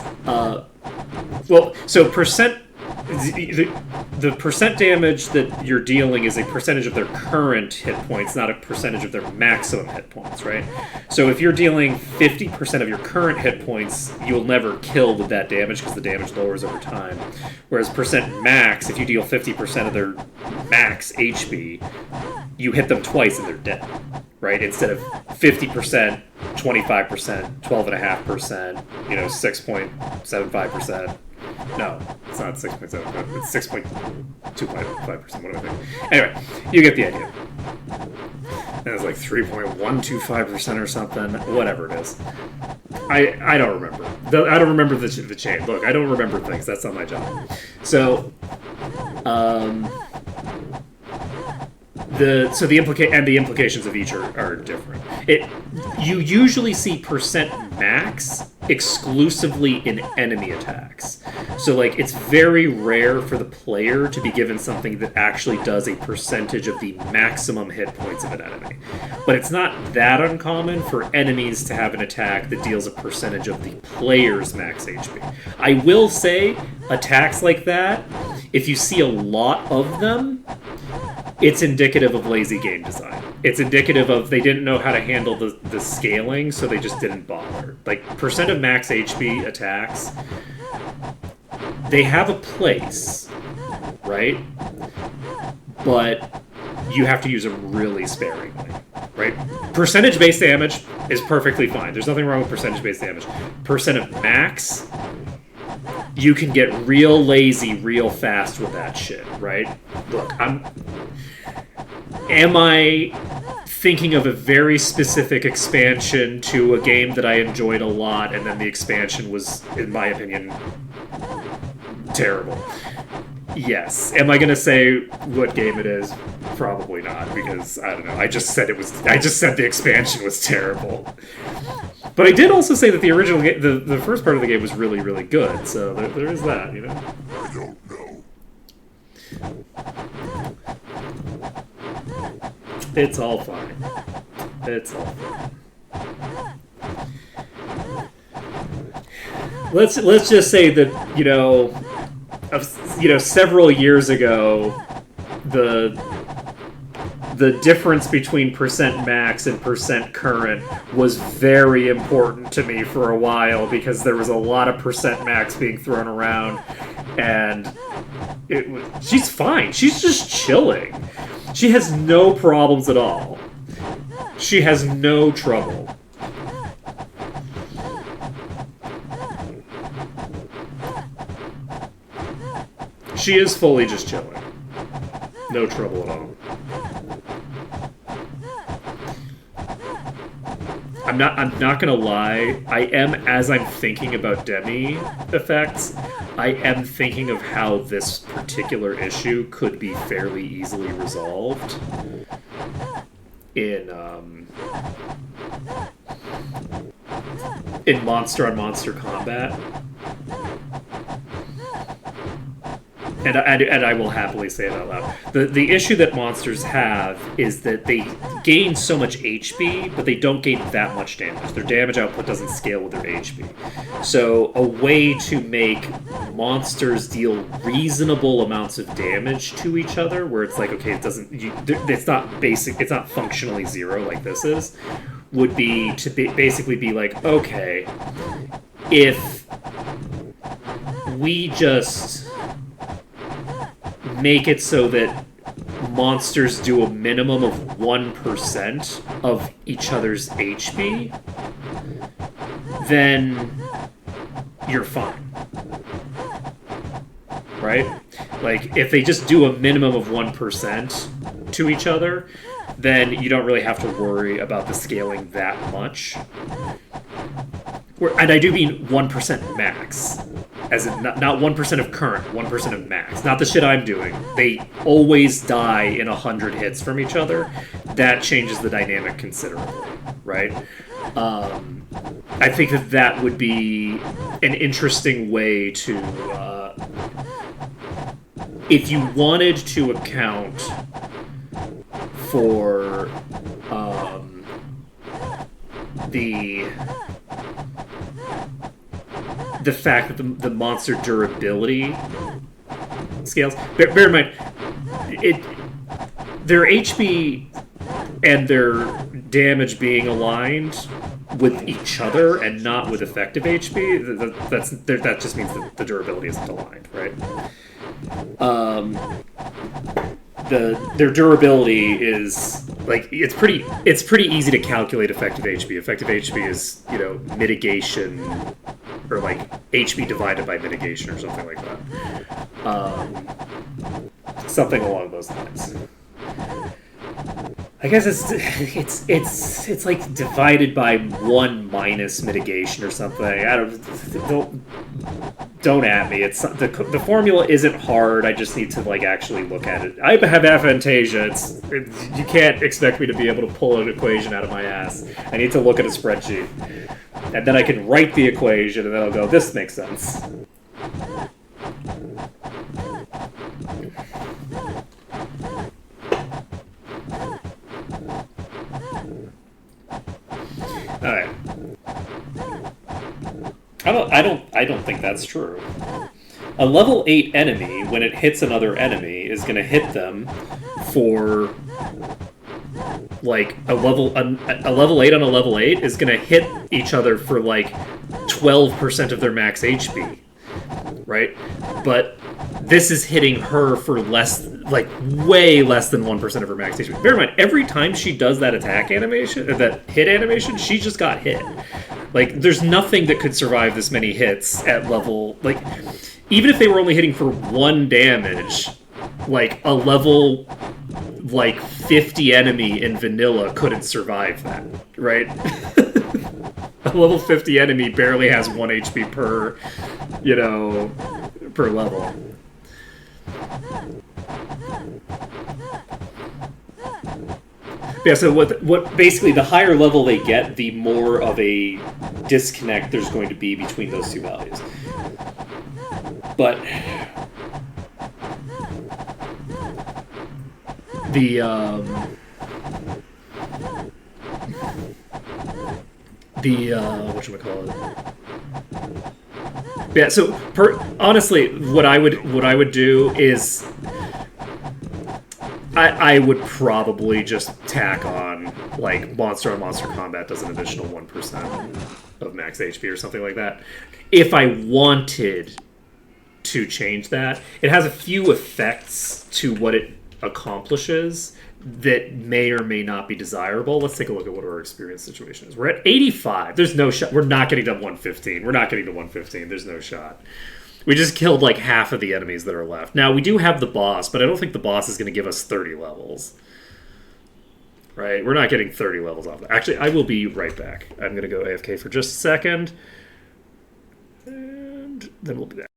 so percent. The percent damage that you're dealing is a percentage of their current hit points, not a percentage of their maximum hit points, right? So if you're dealing 50% of your current hit points, you'll never kill with that damage because the damage lowers over time. Whereas percent max, if you deal 50% of their max HP, you hit them twice and they're dead, right? Instead of 50%, 25%, 12.5%, 6.75%. No, it's not 6.7. It's 6.25%. What do I think? Anyway, you get the idea. And it's like 3.125% or something. Whatever it is. I don't remember. I don't remember the chain. Look, I don't remember things. That's not my job. So, the implications of each are different. You usually see percent max exclusively in enemy attacks. So, like, it's very rare for the player to be given something that actually does a percentage of the maximum hit points of an enemy. But it's not that uncommon for enemies to have an attack that deals a percentage of the player's max HP. I will say, attacks like that, if you see a lot of them, it's indicative of lazy game design. It's indicative of they didn't know how to handle the scaling, so they just didn't bother. Like, percent of max HP attacks, they have a place, right? But you have to use them really sparingly, right? Percentage-based damage is perfectly fine. There's nothing wrong with percentage-based damage. Percent of max, you can get real lazy real fast with that shit, right? Look, am I thinking of a very specific expansion to a game that I enjoyed a lot, and then the expansion was, in my opinion, terrible? Yes. Am I going to say what game it is? Probably not, because, I don't know, I just said the expansion was terrible. But I did also say that the original game, the first part of the game was really, really good, so there is that, you know? I don't know. It's all fine. It's all fine. Let's just say that several years ago, the difference between percent max and percent current was very important to me for a while because there was a lot of percent max being thrown around, and she's fine. She's just chilling. She has no problems at all. She has no trouble. She is fully just chilling. No trouble at all. I'm not gonna lie, as I'm thinking about Demi effects, I am thinking of how this particular issue could be fairly easily resolved in Monster on Monster Combat. And I will happily say it out loud. The issue that monsters have is that they gain so much HP, but they don't gain that much damage. Their damage output doesn't scale with their HP. So a way to make monsters deal reasonable amounts of damage to each other, where it's like, okay, it's not basic, it's not functionally zero like this is, would be to basically be like, okay, if we just make it so that monsters do a minimum of 1% of each other's HP, then you're fine. Right? Like, if they just do a minimum of 1% to each other, then you don't really have to worry about the scaling that much. And I do mean 1% max. As in, not 1% of current, 1% of max. Not the shit I'm doing. They always die in 100 hits from each other. That changes the dynamic considerably, right? I think that would be an interesting way to... if you wanted to account for the fact that the monster durability scales. Bear in mind, their HP and their damage being aligned with each other and not with effective HP. That just means that the durability isn't aligned, right? Their durability is like it's pretty easy to calculate effective HP. Effective HP is mitigation, or like HP divided by mitigation or something like that. Something along those lines. I guess it's like divided by 1 minus mitigation or something. Don't at me. It's the formula isn't hard. I just need to like actually look at it. I have aphantasia. You can't expect me to be able to pull an equation out of my ass. I need to look at a spreadsheet, and then I can write the equation, and then I'll go, this makes sense. All right. I don't think that's true. A level 8 enemy, when it hits another enemy, is going to hit them for like a level 8 on a level 8 is going to hit each other for like 12% of their max HP, right? But this is hitting her for less, like way less than 1% of her max HP. Bear in mind, every time she does that attack animation, or that hit animation, she just got hit. Like, there's nothing that could survive this many hits at level, like, even if they were only hitting for 1 damage, like, a level, like, 50 enemy in vanilla couldn't survive that, right? A level 50 enemy barely has 1 HP per, per level. Yeah, so what basically the higher level they get, the more of a disconnect there's going to be between those two values. But the whatchamacallit. Yeah, so honestly, what I would do is I would probably just tack on like monster on monster combat does an additional 1% of max HP or something like that. If I wanted to change that, it has a few effects to what it accomplishes that may or may not be desirable. Let's take a look at what our experience situation is. We're at 85. There's no shot. We're not getting to 115. We're not getting to 115. There's no shot. We just killed like half of the enemies that are left. Now, we do have the boss, but I don't think the boss is going to give us 30 levels. Right? We're not getting 30 levels off. Actually, I will be right back. I'm going to go AFK for just a second. And then we'll be back.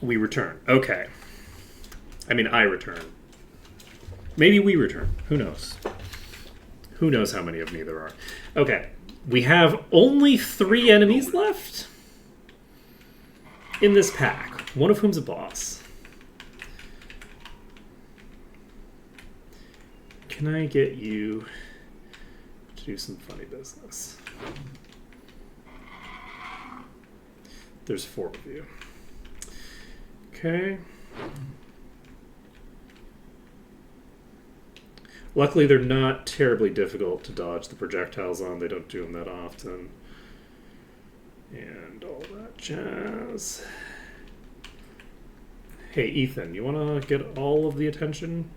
We return. Okay. I mean, I return. Maybe we return. Who knows? Who knows how many of me there are. Okay. We have only 3 enemies left in this pack. One of whom's a boss. Can I get you to do some funny business? There's 4 of you. Okay. Luckily, they're not terribly difficult to dodge the projectiles on. They don't do them that often. And all that jazz. Hey, Ethan, you want to get all of the attention?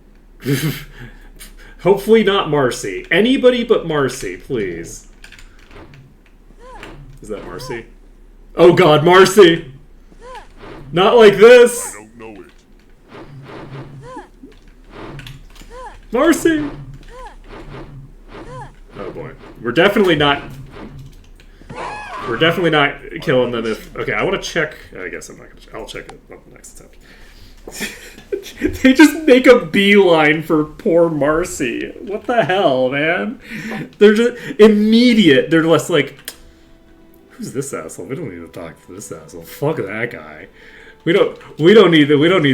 Hopefully not Marcy. Anybody but Marcy, please. Is that Marcy? Oh god, Marcy! Not like I this! don't know it. Marcy! Oh boy. We're definitely not killing them if... Okay, I want to check... I guess I'm not going to... I'll check it on the next attempt. They just make a beeline for poor Marcy. What the hell, man? They're just... Immediate. They're less like... Who's this asshole? We don't need to talk to this asshole. Fuck that guy. We don't need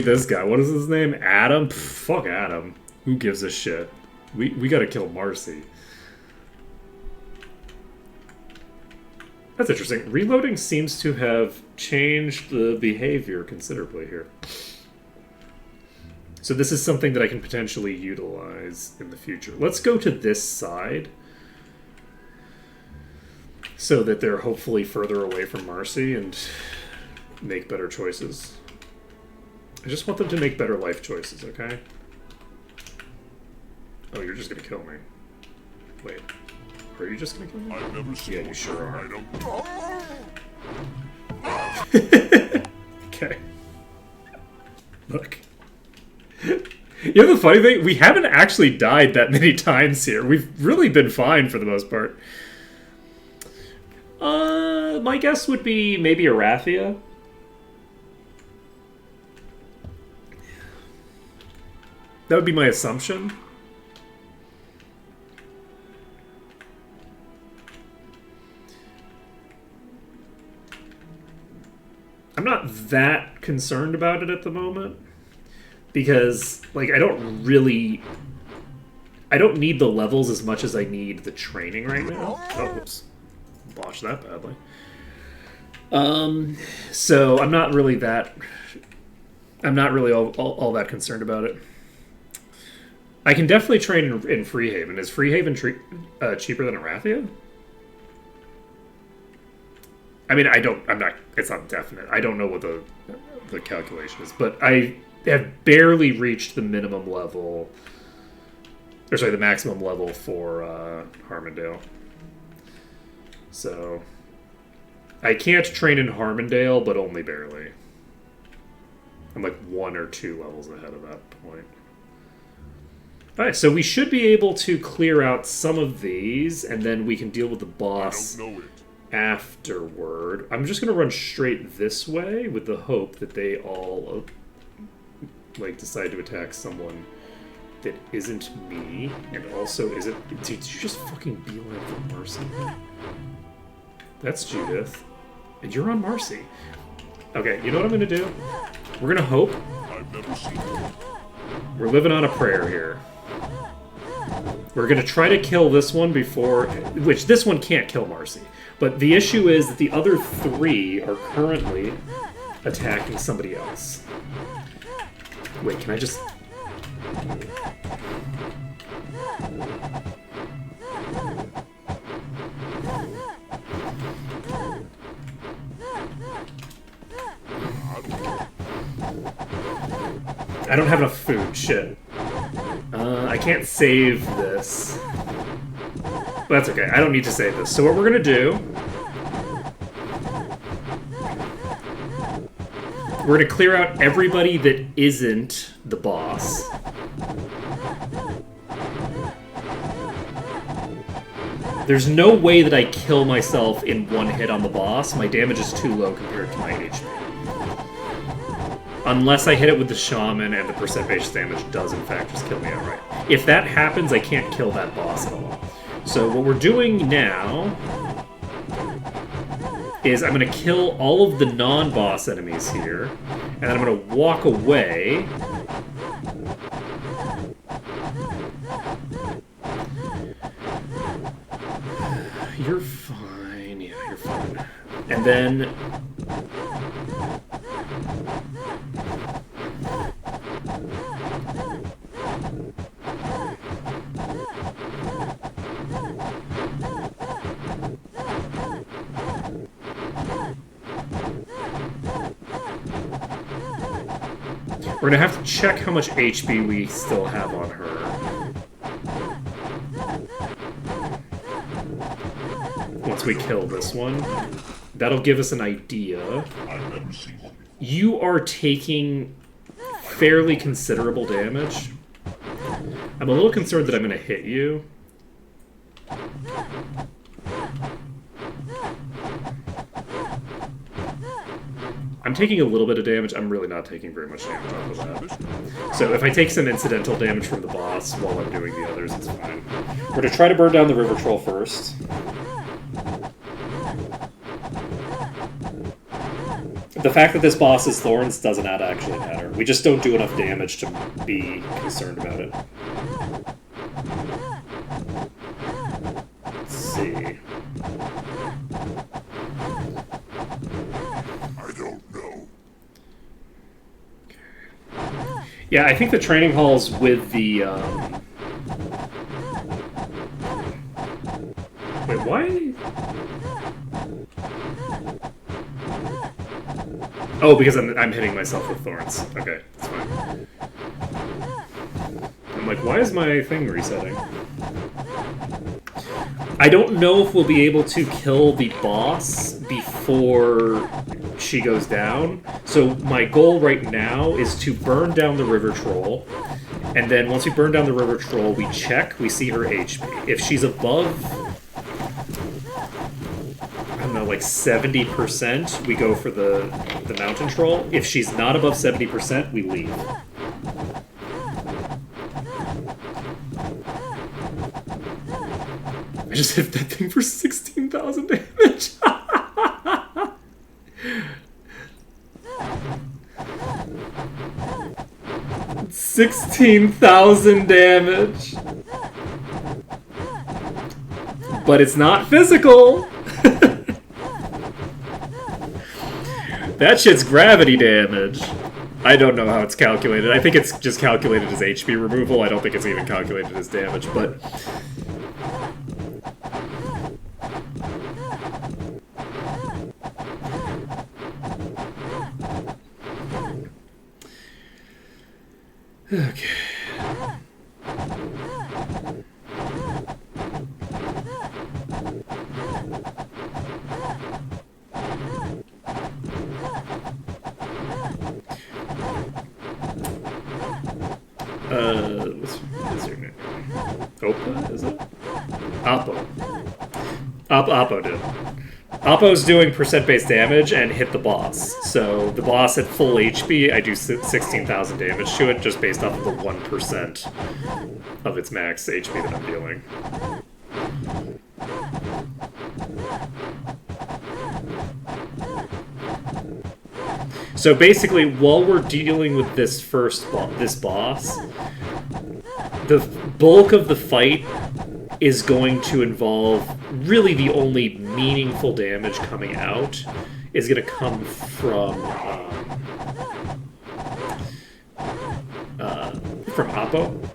this guy. What is his name? Adam? Pff, fuck Adam. Who gives a shit? We gotta kill Marcy. That's interesting. Reloading seems to have changed the behavior considerably here. So this is something that I can potentially utilize in the future. Let's go to this side so that they're hopefully further away from Marcy and make better choices. I just want them to make better life choices, okay? Oh, you're just gonna kill me. Wait. Are you just gonna kill me? I've never seen Yeah, you sure are. I don't. Okay. Look. You know the funny thing? We haven't actually died that many times here. We've really been fine for the most part. My guess would be maybe Arathia. That would be my assumption. I'm not that concerned about it at the moment. Because, like, I don't need the levels as much as I need the training right now. Oh, whoops. Botched that badly. So I'm not really all that concerned about it. I can definitely train in Freehaven. Is Freehaven cheaper than Arathia? I mean, it's not definite. I don't know what the calculation is, but I have barely reached the minimum level, or sorry, the maximum level for Harmondale. So I can't train in Harmondale, but only barely. I'm like 1 or 2 levels ahead of that point. Alright, so we should be able to clear out some of these, and then we can deal with the boss I don't know it. afterward. I'm just going to run straight this way with the hope that they all like decide to attack someone that isn't me, and also isn't... Did you just fucking beeline for Marcy? That's Judith. And you're on Marcy. Okay, you know what I'm going to do? We're going to hope. I've never seen it. We're living on a prayer here. We're going to try to kill this one before... Which, this one can't kill Marcy. But the issue is that the other 3 are currently attacking somebody else. Wait, can I just... I don't have enough food, shit. I can't save this. But that's okay, I don't need to save this. So what we're gonna do... We're gonna clear out everybody that isn't the boss. There's no way that I kill myself in 1 hit on the boss. My damage is too low compared to my HP. Unless I hit it with the shaman and the percent base damage does in fact just kill me outright. If that happens, I can't kill that boss at all. So what we're doing now is I'm going to kill all of the non-boss enemies here, and then I'm going to walk away. You're fine. Yeah, you're fine. And then... we're gonna have to check how much HP we still have on her. Once we kill this one. That'll give us an idea. You are taking fairly considerable damage. I'm a little concerned that I'm gonna hit you. I'm taking a little bit of damage. I'm really not taking very much damage off of that. So if I take some incidental damage from the boss while I'm doing the others, it's fine. We're going to try to burn down the river troll first. The fact that this boss is thorns doesn't actually matter. We just don't do enough damage to be concerned about it. Let's see. Yeah, I think the training halls with the, wait, why? Oh, because I'm hitting myself with thorns. Okay, that's fine. I'm like, why is my thing resetting? I don't know if we'll be able to kill the boss before she goes down. So my goal right now is to burn down the river troll. And then once we burn down the river troll, we check, we see her HP. If she's above, I don't know, like 70%, we go for the mountain troll. If she's not above 70%, we leave. I just hit that thing for 16,000 damage. 16,000 damage. But it's not physical. That shit's gravity damage. I don't know how it's calculated. I think it's just calculated as HP removal. I don't think it's even calculated as damage, but... okay. What's your name? Opa, is it? Oppo. Oppo did. Oppo's doing percent-based damage and hit the boss. So the boss at full HP, I do 16,000 damage to it just based off of the 1% of its max HP that I'm dealing. So basically, while we're dealing with this this boss, the bulk of the fight is going to involve really the only meaningful damage coming out is going to come from Oppo.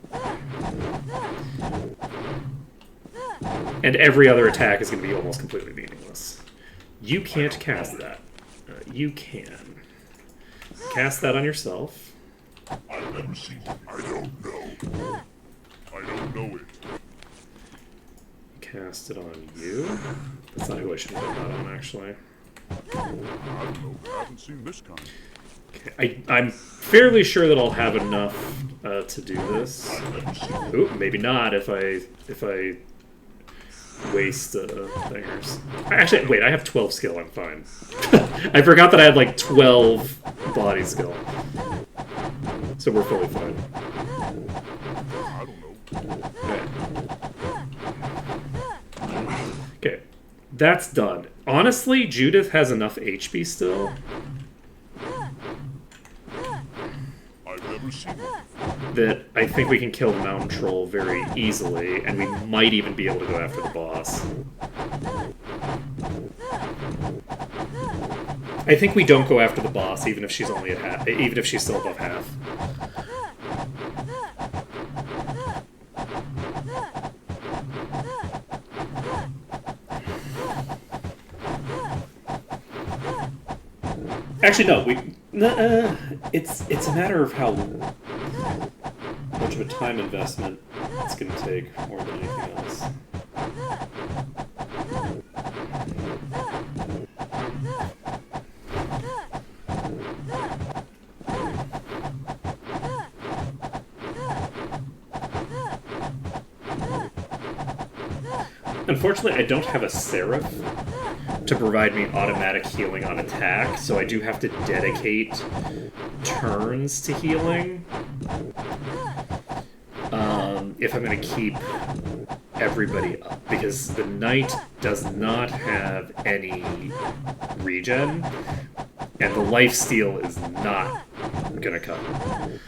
And every other attack is going to be almost completely meaningless. You can't cast that. You can. Cast that on yourself. I've never seen it. I don't know. I don't know it. Cast it on you. That's not who I should put that on, actually. I don't know. I haven't seen this kind. Okay. I'm fairly sure that I'll have enough to do this. Ooh, maybe not if I waste thingers. Actually, wait, I have 12 skill, I'm fine. I forgot that I had like 12 body skill. So we're fully fine. I don't know. Okay, that's done. Honestly, Judith has enough HP still. I've never seen one. That I think we can kill the mountain troll very easily, and we might even be able to go after the boss. I think we don't go after the boss, even if she's only at half, even if she's still above half. Actually, no. It's a matter of how much of a time investment it's going to take more than anything else. Unfortunately, I don't have a Seraph to provide me automatic healing on attack, so I do have to dedicate turns to healing. If I'm going to keep everybody up, because the knight does not have any regen, and the lifesteal is not going to come.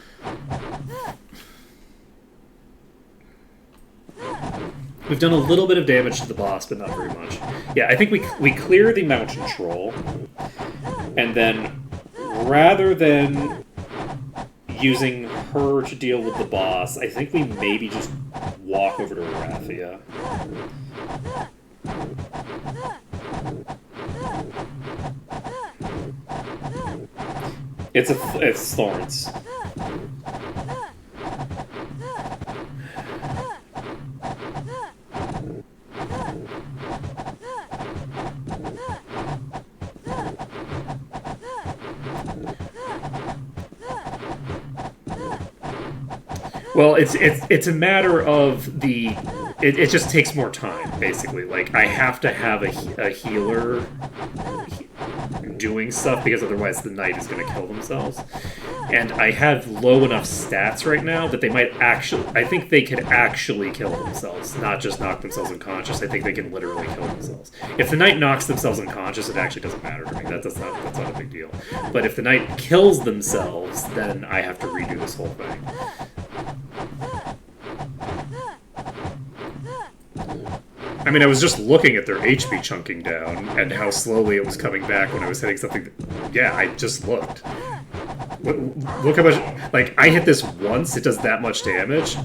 We've done a little bit of damage to the boss, but not very much. Yeah, I think we clear the mountain troll, and then rather than using her to deal with the boss, I think we maybe just walk over to Arathia. It's Thorns. Well, it's a matter of the... It just takes more time, basically. Like, I have to have a healer doing stuff, because otherwise the knight is going to kill themselves. And I have low enough stats right now that they might actually... I think they could actually kill themselves, not just knock themselves unconscious. I think they can literally kill themselves. If the knight knocks themselves unconscious, it actually doesn't matter to me. That's not a big deal. But if the knight kills themselves, then I have to redo this whole thing. I mean, I was just looking at their HP chunking down and how slowly it was coming back when I was hitting something. Yeah, I just looked. Look how much... Like, I hit this once, it does that much damage.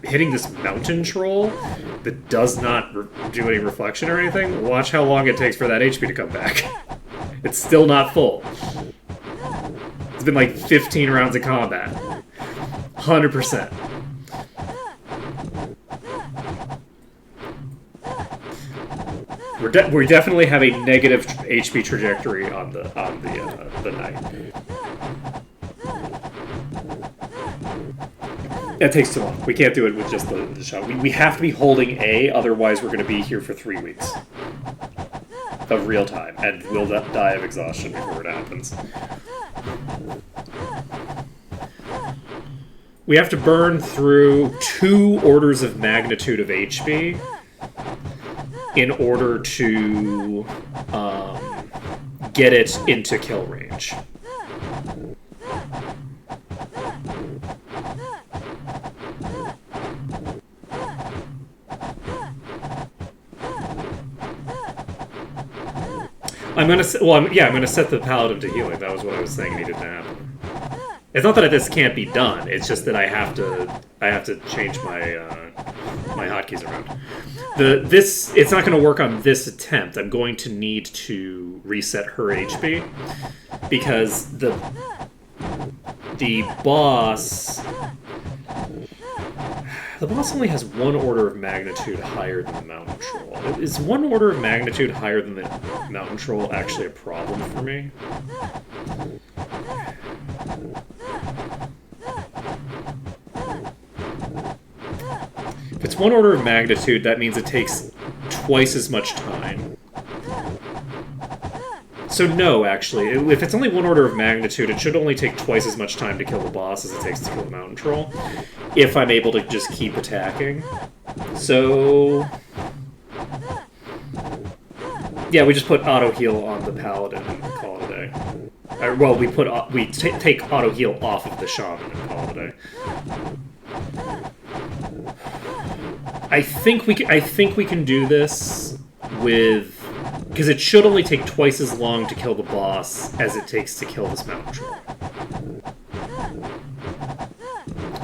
Hitting this mountain troll that does not do any reflection or anything, watch how long it takes for that HP to come back. It's still not full. It's been like 15 rounds of combat. 100%. We definitely have a negative HP trajectory on the knight. That takes too long. We can't do it with just the shot. We have to be holding A, otherwise we're going to be here for 3 weeks of real time, and we'll die of exhaustion before it happens. We have to burn through 2 orders of magnitude of HP in order to get it into kill range. I'm gonna set the paladin to healing. That was what I was saying needed to happen. It's not that this can't be done. It's just that I have to change my my hotkeys around. It's not going to work on this attempt. I'm going to need to reset her HP because the boss only has 1 order of magnitude higher than the mountain troll. Is 1 order of magnitude higher than the mountain troll actually a problem for me? If it's 1 order of magnitude, that means it takes twice as much time. So no, actually, if it's only one order of magnitude, it should only take twice as much time to kill the boss as it takes to kill the mountain troll, if I'm able to just keep attacking. So yeah, we just put auto heal on the paladin and call it a day. Well, we take auto heal off of the shaman and call it a day. I think we can do this with, because it should only take twice as long to kill the boss as it takes to kill this mountain troll.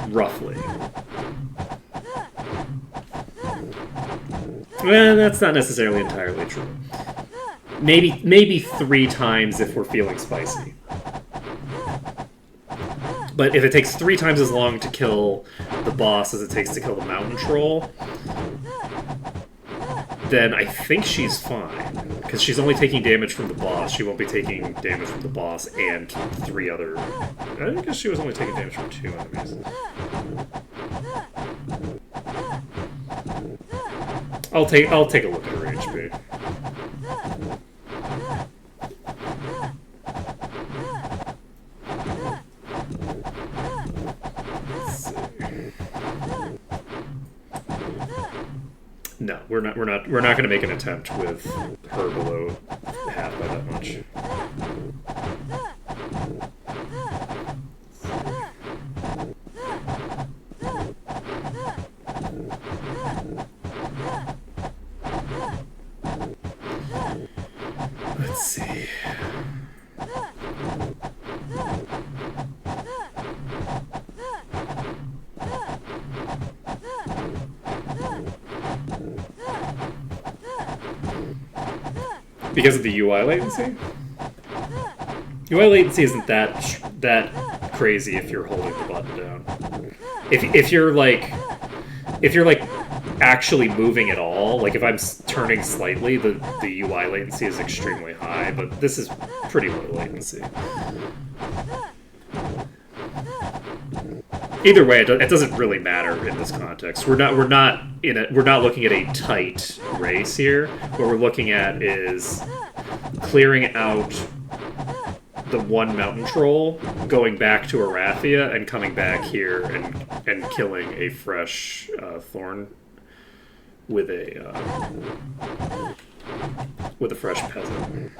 Roughly. Well, that's not necessarily entirely true. Maybe 3 times if we're feeling spicy. But if it takes 3 times as long to kill the boss as it takes to kill the mountain troll, then I think she's fine. Because she's only taking damage from the boss. She won't be taking damage from the boss and 3 other... I guess she was only taking damage from 2 enemies. I'll take a look at her HP. No, we're not going to make an attempt with her below half by that much. Let's see. Because of the UI latency? UI latency isn't that crazy if you're holding the button down. If you're like actually moving at all, like if I'm turning slightly, the UI latency is extremely high, but this is pretty low latency. Either way, it doesn't really matter in this context. We're not looking at a tight race here. What we're looking at is clearing out the one mountain troll, going back to Arathia, and coming back here and killing a fresh thorn with a fresh peasant.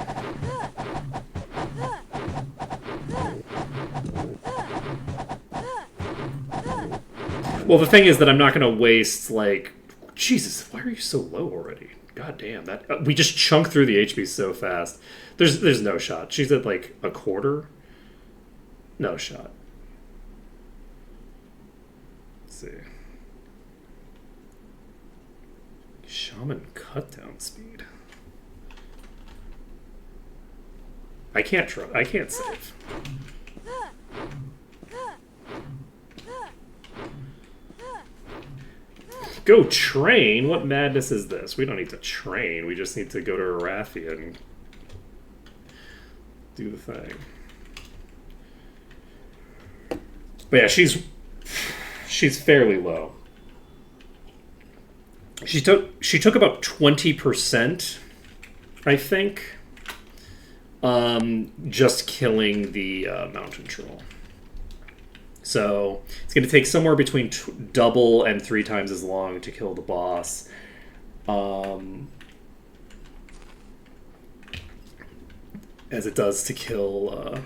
Well, the thing is that I'm not going to waste, like... Jesus, why are you so low already? God damn, that... we just chunk through the HP so fast. There's no shot. She's at, like, a quarter? No shot. Let's see. Shaman cutdown speed. I can't save. Go train? What madness is this? We don't need to train. We just need to go to Arathia and do the thing. But yeah, she's fairly low. She took about 20%, I think, just killing the mountain troll. So it's going to take somewhere between double and 3 times as long to kill the boss. As it does to kill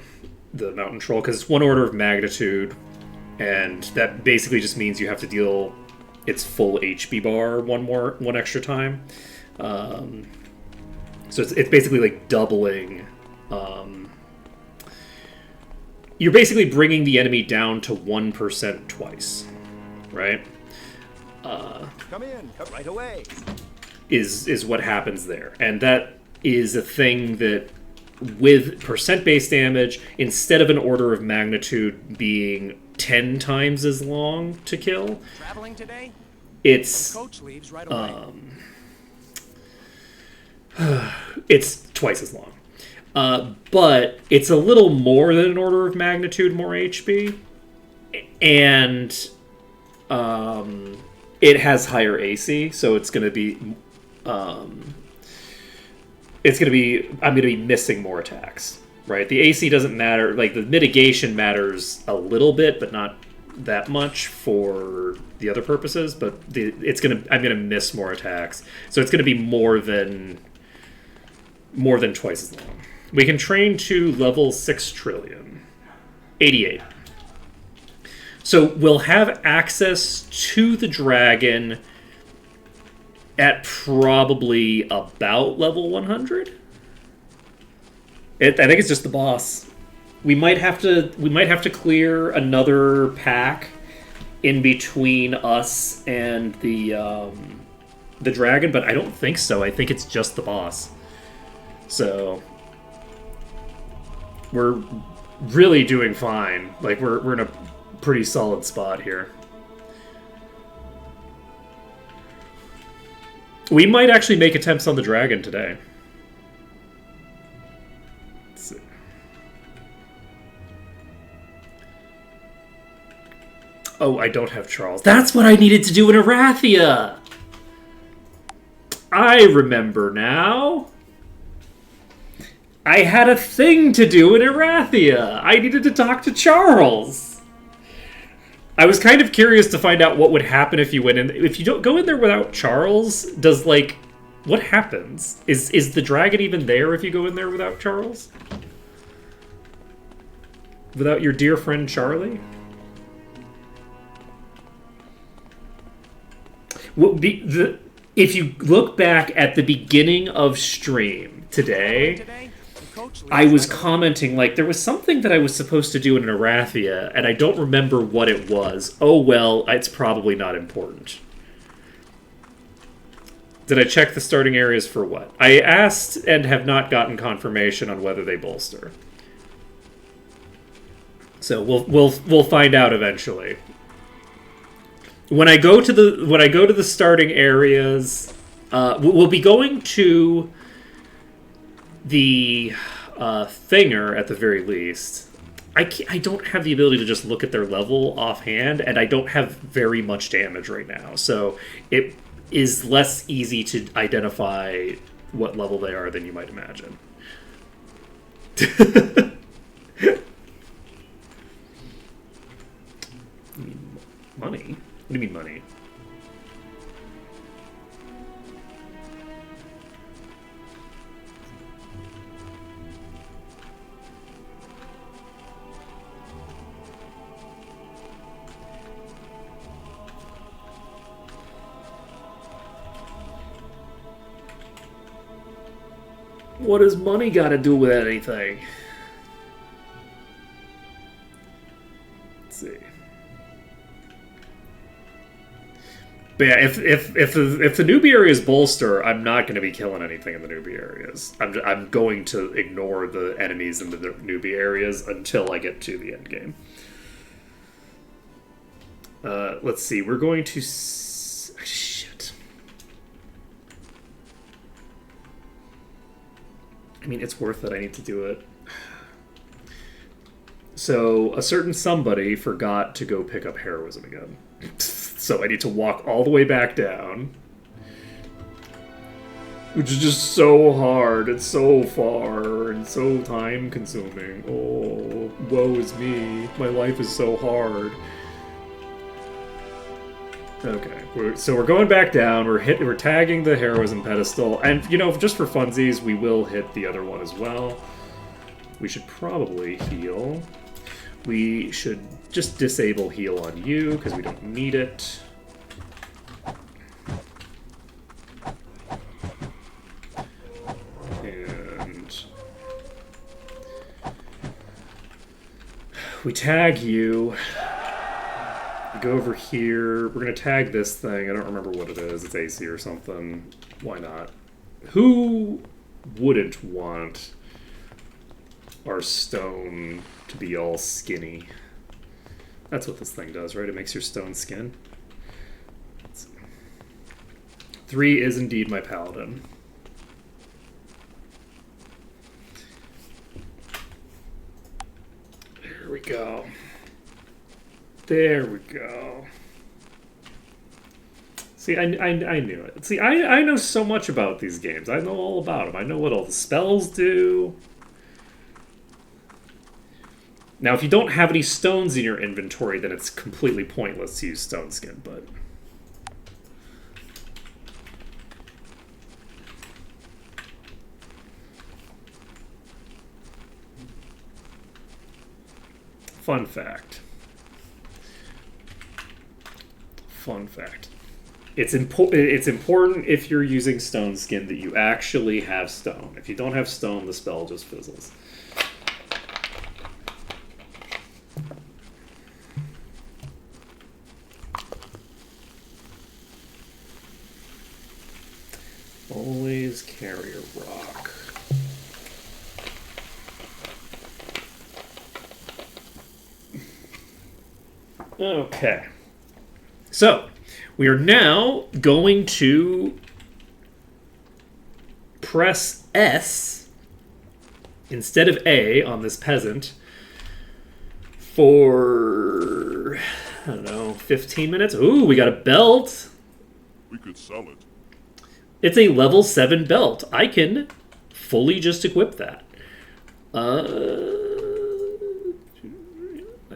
the mountain troll, because it's 1 order of magnitude, and that basically just means you have to deal its full HP bar one extra time. So it's basically like doubling. You're basically bringing the enemy down to 1% twice, right? Come in, come right away. Is what happens there. And that is a thing that, with percent-based damage, instead of an order of magnitude being 10 times as long to kill, Traveling today? it's Coach leaves right away. it's twice as long. But it's a little more than an order of magnitude more HP, and it has higher AC, so it's going to be it's going to be, I'm going to be missing more attacks, right? The AC doesn't matter. Like, the mitigation matters a little bit, but not that much for the other purposes. But I'm going to miss more attacks. So it's going to be more than twice as long. We can train to level 6 trillion. 88. So we'll have access to the dragon at probably about level 100. I think it's just the boss. We might have to clear another pack in between us and the dragon, but I don't think so. I think it's just the boss. So we're really doing fine. Like, we're in a pretty solid spot here. We might actually make attempts on the dragon today. Let's see. Oh, I don't have Charles. That's what I needed to do in Arathia! I remember now. I had a thing to do in Arathia. I needed to talk to Charles. I was kind of curious to find out what would happen if you went in. If you don't go in there without Charles, does, like, what happens? Is the dragon even there if you go in there without Charles? Without your dear friend Charlie? Well, if you look back at the beginning of stream today, I was commenting, like, there was something that I was supposed to do in Arathia, and I don't remember what it was. Oh, well, it's probably not important. Did I check the starting areas for what? I asked and have not gotten confirmation on whether they bolster. So we'll find out eventually. When I go to the starting areas, we'll be going to the Thinger at the very least. I don't have the ability to just look at their level offhand, and I don't have very much damage right now, so it is less easy to identify what level they are than you might imagine. Money? What do you mean money? What does money got to do with anything? Let's see. But yeah, if the newbie areas bolster, I'm not going to be killing anything in the newbie areas. I'm going to ignore the enemies in the newbie areas until I get to the end game. Let's see. We're going to... Shit. I mean, it's worth it. I need to do it. So, a certain somebody forgot to go pick up heroism again. So I need to walk all the way back down. Which is just so hard and so far and so time consuming. Oh, woe is me. My life is so hard. Okay, so we're going back down. We're tagging the heroism pedestal, and you know, just for funsies, we will hit the other one as well. We should probably heal. We should just disable heal on you because we don't need it. And we tag you. Go over here. We're going to tag this thing. I don't remember what it is. It's AC or something. Why not? Who wouldn't want our stone to be all skinny? That's what this thing does, right? It makes your stone skin. 3 is indeed my paladin. There we go. There we go. See, I knew it. See, I know so much about these games. I know all about them. I know what all the spells do. Now, if you don't have any stones in your inventory, then it's completely pointless to use Stone Skin, but... Fun fact. It's important if you're using Stone Skin that you actually have stone. If you don't have stone, the spell just fizzles. Always carry a rock. Okay. So, we are now going to press S instead of A on this peasant for, I don't know, 15 minutes. Ooh, we got a belt. We could sell it. It's a level 7 belt. I can fully just equip that. I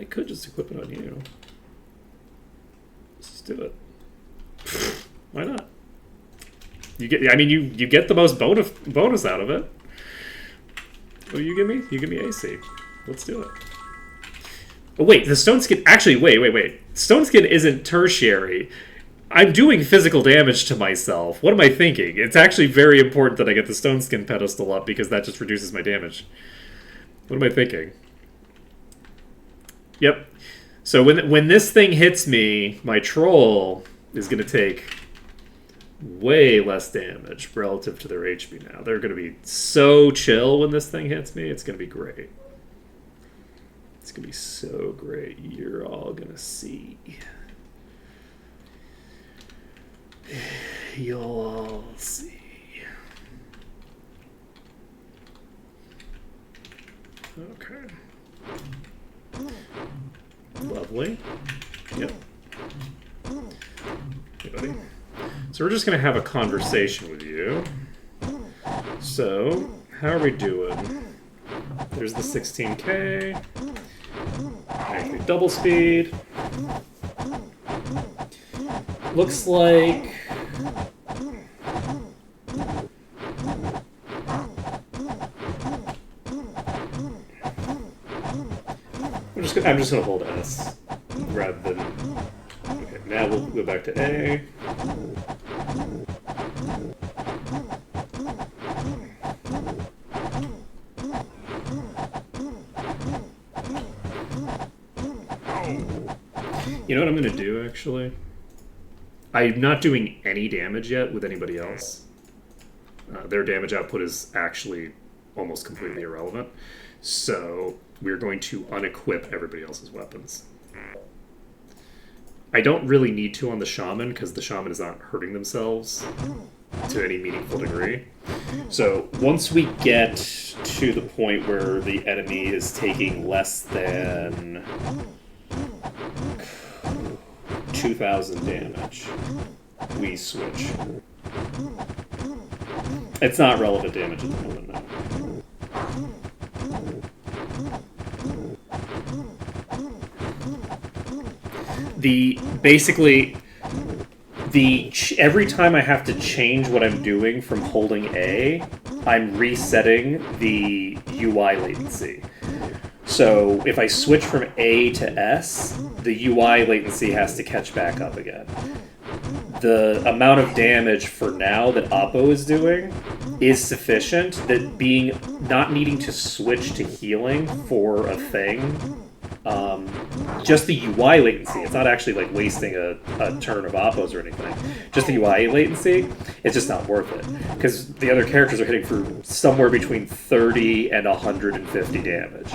could just equip it on you. Let's just do it. Why not? You get. I mean, you get the most bonus out of it. What do you give me? You give me AC. Let's do it. Oh wait, the stone skin. Actually, wait. Stone skin isn't tertiary. I'm doing physical damage to myself. What am I thinking? It's actually very important that I get the stone skin pedestal up because that just reduces my damage. What am I thinking? Yep. So when this thing hits me, my troll is going to take way less damage relative to their HP now. They're going to be so chill when this thing hits me. It's going to be great. It's going to be so great. You're all going to see. You'll all see. Okay. Lovely. Yep. Hey, buddy. So we're just going to have a conversation with you. So, how are we doing? There's the 16K. Make double speed. Looks like... I'm just going to hold S rather than... Okay, now we'll go back to A. You know what I'm going to do, actually? I'm not doing any damage yet with anybody else. Their damage output is actually almost completely irrelevant. So we're going to unequip everybody else's weapons. I don't really need to on the shaman because the shaman is not hurting themselves to any meaningful degree. So once we get to the point where the enemy is taking less than 2,000 damage, we switch. It's not relevant damage at the moment, no. Every time I have to change what I'm doing from holding A, I'm resetting the UI latency. So if I switch from A to S, the UI latency has to catch back up again. The amount of damage for now that Oppo is doing is sufficient that not needing to switch to healing for a thing, just the UI latency, it's not actually like wasting a turn of Oppo's or anything, just the UI latency, it's just not worth it. Because the other characters are hitting for somewhere between 30 and 150 damage.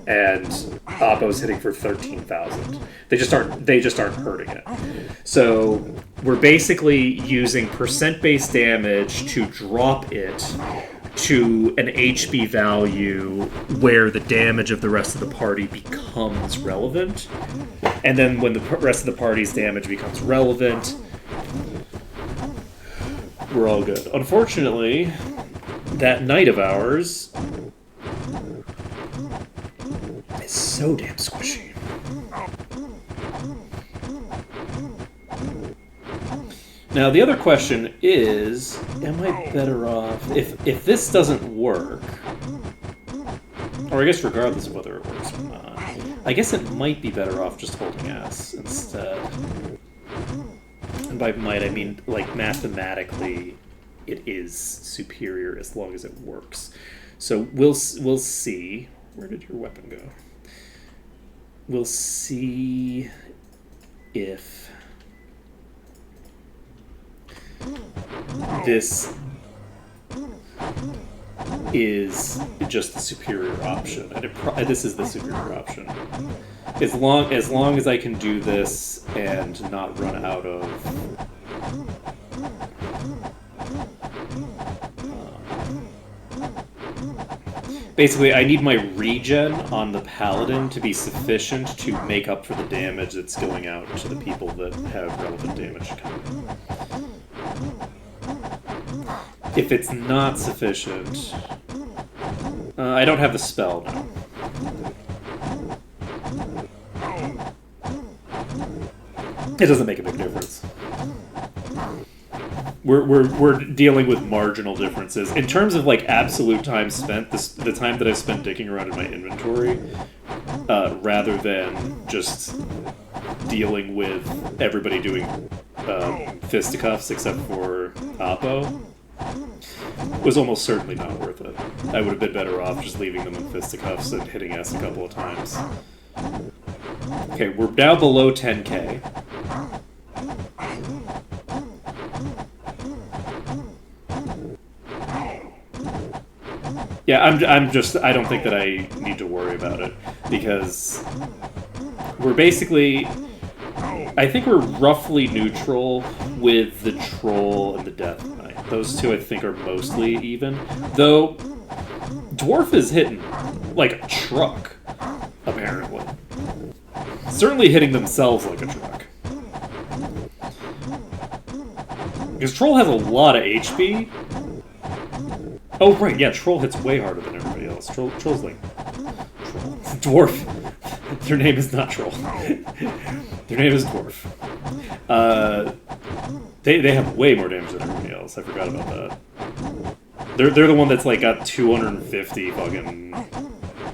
And Oppo's hitting for 13,000. They just aren't hurting it. So we're basically using percent-based damage to drop it to an HP value where the damage of the rest of the party becomes relevant. And then when the rest of the party's damage becomes relevant, we're all good. Unfortunately, that knight of ours is so damn squishy. Now, the other question is, am I better off... If this doesn't work... Or I guess regardless of whether it works or not, I guess it might be better off just holding S instead. And by might, I mean, like, mathematically, it is superior as long as it works. So we'll see... Where did your weapon go? We'll see if... this is just the superior option, and this is the superior option. As long as I can do this and not run out of basically, I need my regen on the paladin to be sufficient to make up for the damage that's going out to the people that have relevant damage coming. If it's not sufficient... I don't have the spell now. It doesn't make a big difference. We're dealing with marginal differences. In terms of, like, absolute time spent, the time that I spent digging around in my inventory, rather than just dealing with everybody doing fisticuffs except for Apo, was almost certainly not worth it. I would have been better off just leaving them in fisticuffs and hitting S a couple of times. Okay, we're now below 10k. Yeah, I'm just... I don't think that I need to worry about it, because we're basically... I think we're roughly neutral with the Troll and the Death Knight. Those two, I think, are mostly even. Though, Dwarf is hitting like a truck, apparently. Certainly hitting themselves like a truck. Because Troll has a lot of HP. Oh, right, yeah, Troll hits way harder than everybody else. Troll's like... Troll. Dwarf. Their name is not Troll. Their name is Dwarf. They have way more damage than everybody else. I forgot about that. They're the one that's like got 250 fucking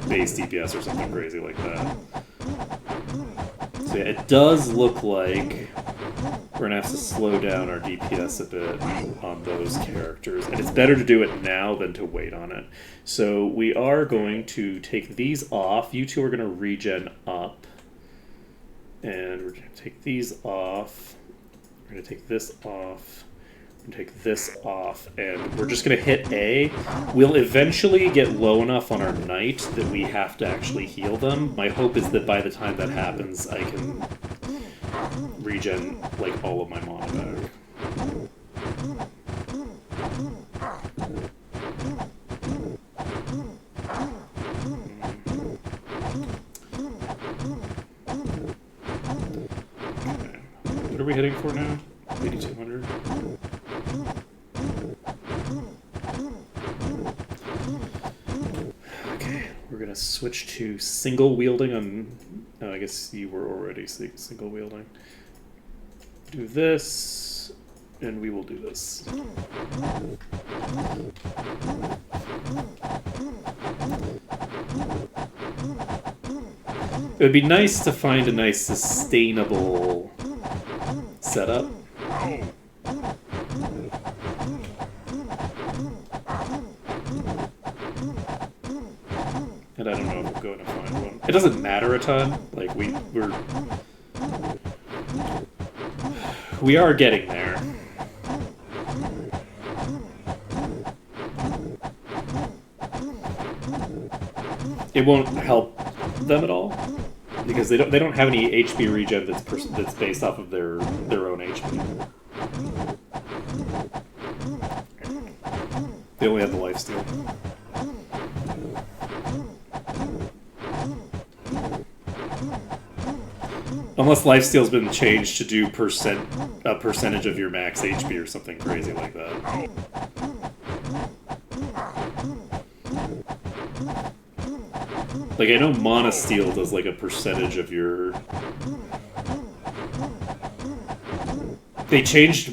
base DPS or something crazy like that. So yeah, it does look like we're gonna have to slow down our DPS a bit on those characters, and it's better to do it now than to wait on it. So we are going to take these off. You two are gonna regen up, and we're gonna take these off. We're going to take this off, and take this off, and we're just going to hit A. We'll eventually get low enough on our knight that we have to actually heal them. My hope is that by the time that happens, I can regen, like, all of my mana back. What are we hitting for now? 8,200. Okay, we're gonna switch to single wielding on... Oh, I guess you were already single wielding. Do this, and we will do this. It would be nice to find a nice sustainable setup. And I don't know if we're going to find one. It doesn't matter a ton. Like, we are getting there. It won't help them at all because they don't have any HP regen that's based off of their own HP. They only have the lifesteal. Unless lifesteal's been changed to do percent a percentage of your max HP or something crazy like that. Like, I know Mana Steel does, like, a percentage of your... They changed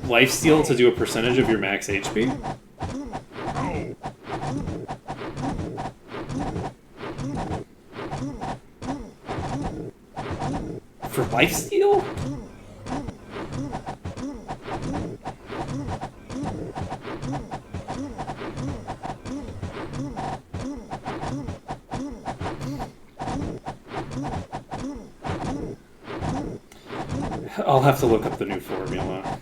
Lifesteal to do a percentage of your max HP? For Lifesteal? I'll have to look up the new formula.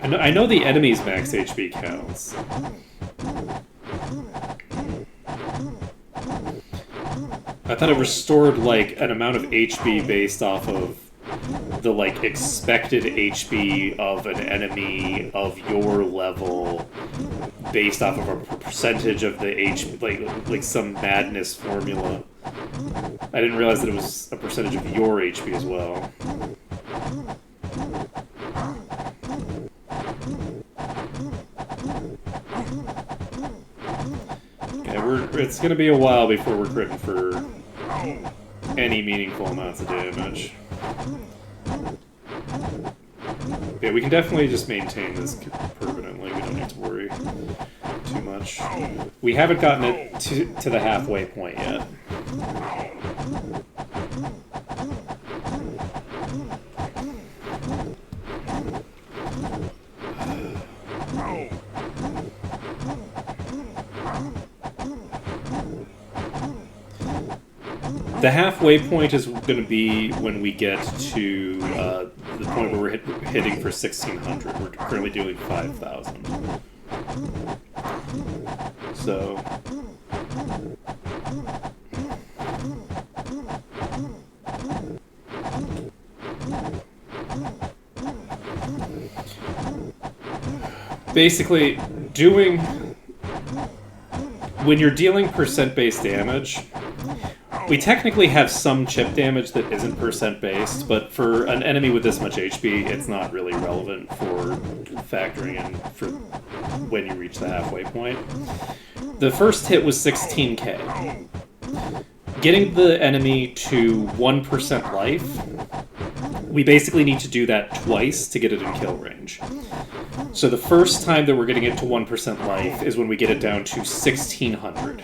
I know the enemy's max HP counts. I thought it restored, like, an amount of HP based off of the, like, expected HP of an enemy of your level based off of a percentage of the HP, like some madness formula. I didn't realize that it was a percentage of your HP as well. Okay, it's gonna be a while before we're critting for any meaningful amounts of damage. Yeah, we can definitely just maintain this permanently. We don't need to worry too much. We haven't gotten it to the halfway point yet. The halfway point is going to be when we get to the point where we're hitting for 1,600. We're currently doing 5,000. So... basically, when you're dealing percent-based damage, we technically have some chip damage that isn't percent-based, but for an enemy with this much HP, it's not really relevant for factoring in for when you reach the halfway point. The first hit was 16k. Getting the enemy to 1% life, we basically need to do that twice to get it in kill range. So the first time that we're getting it to 1% life is when we get it down to 1,600.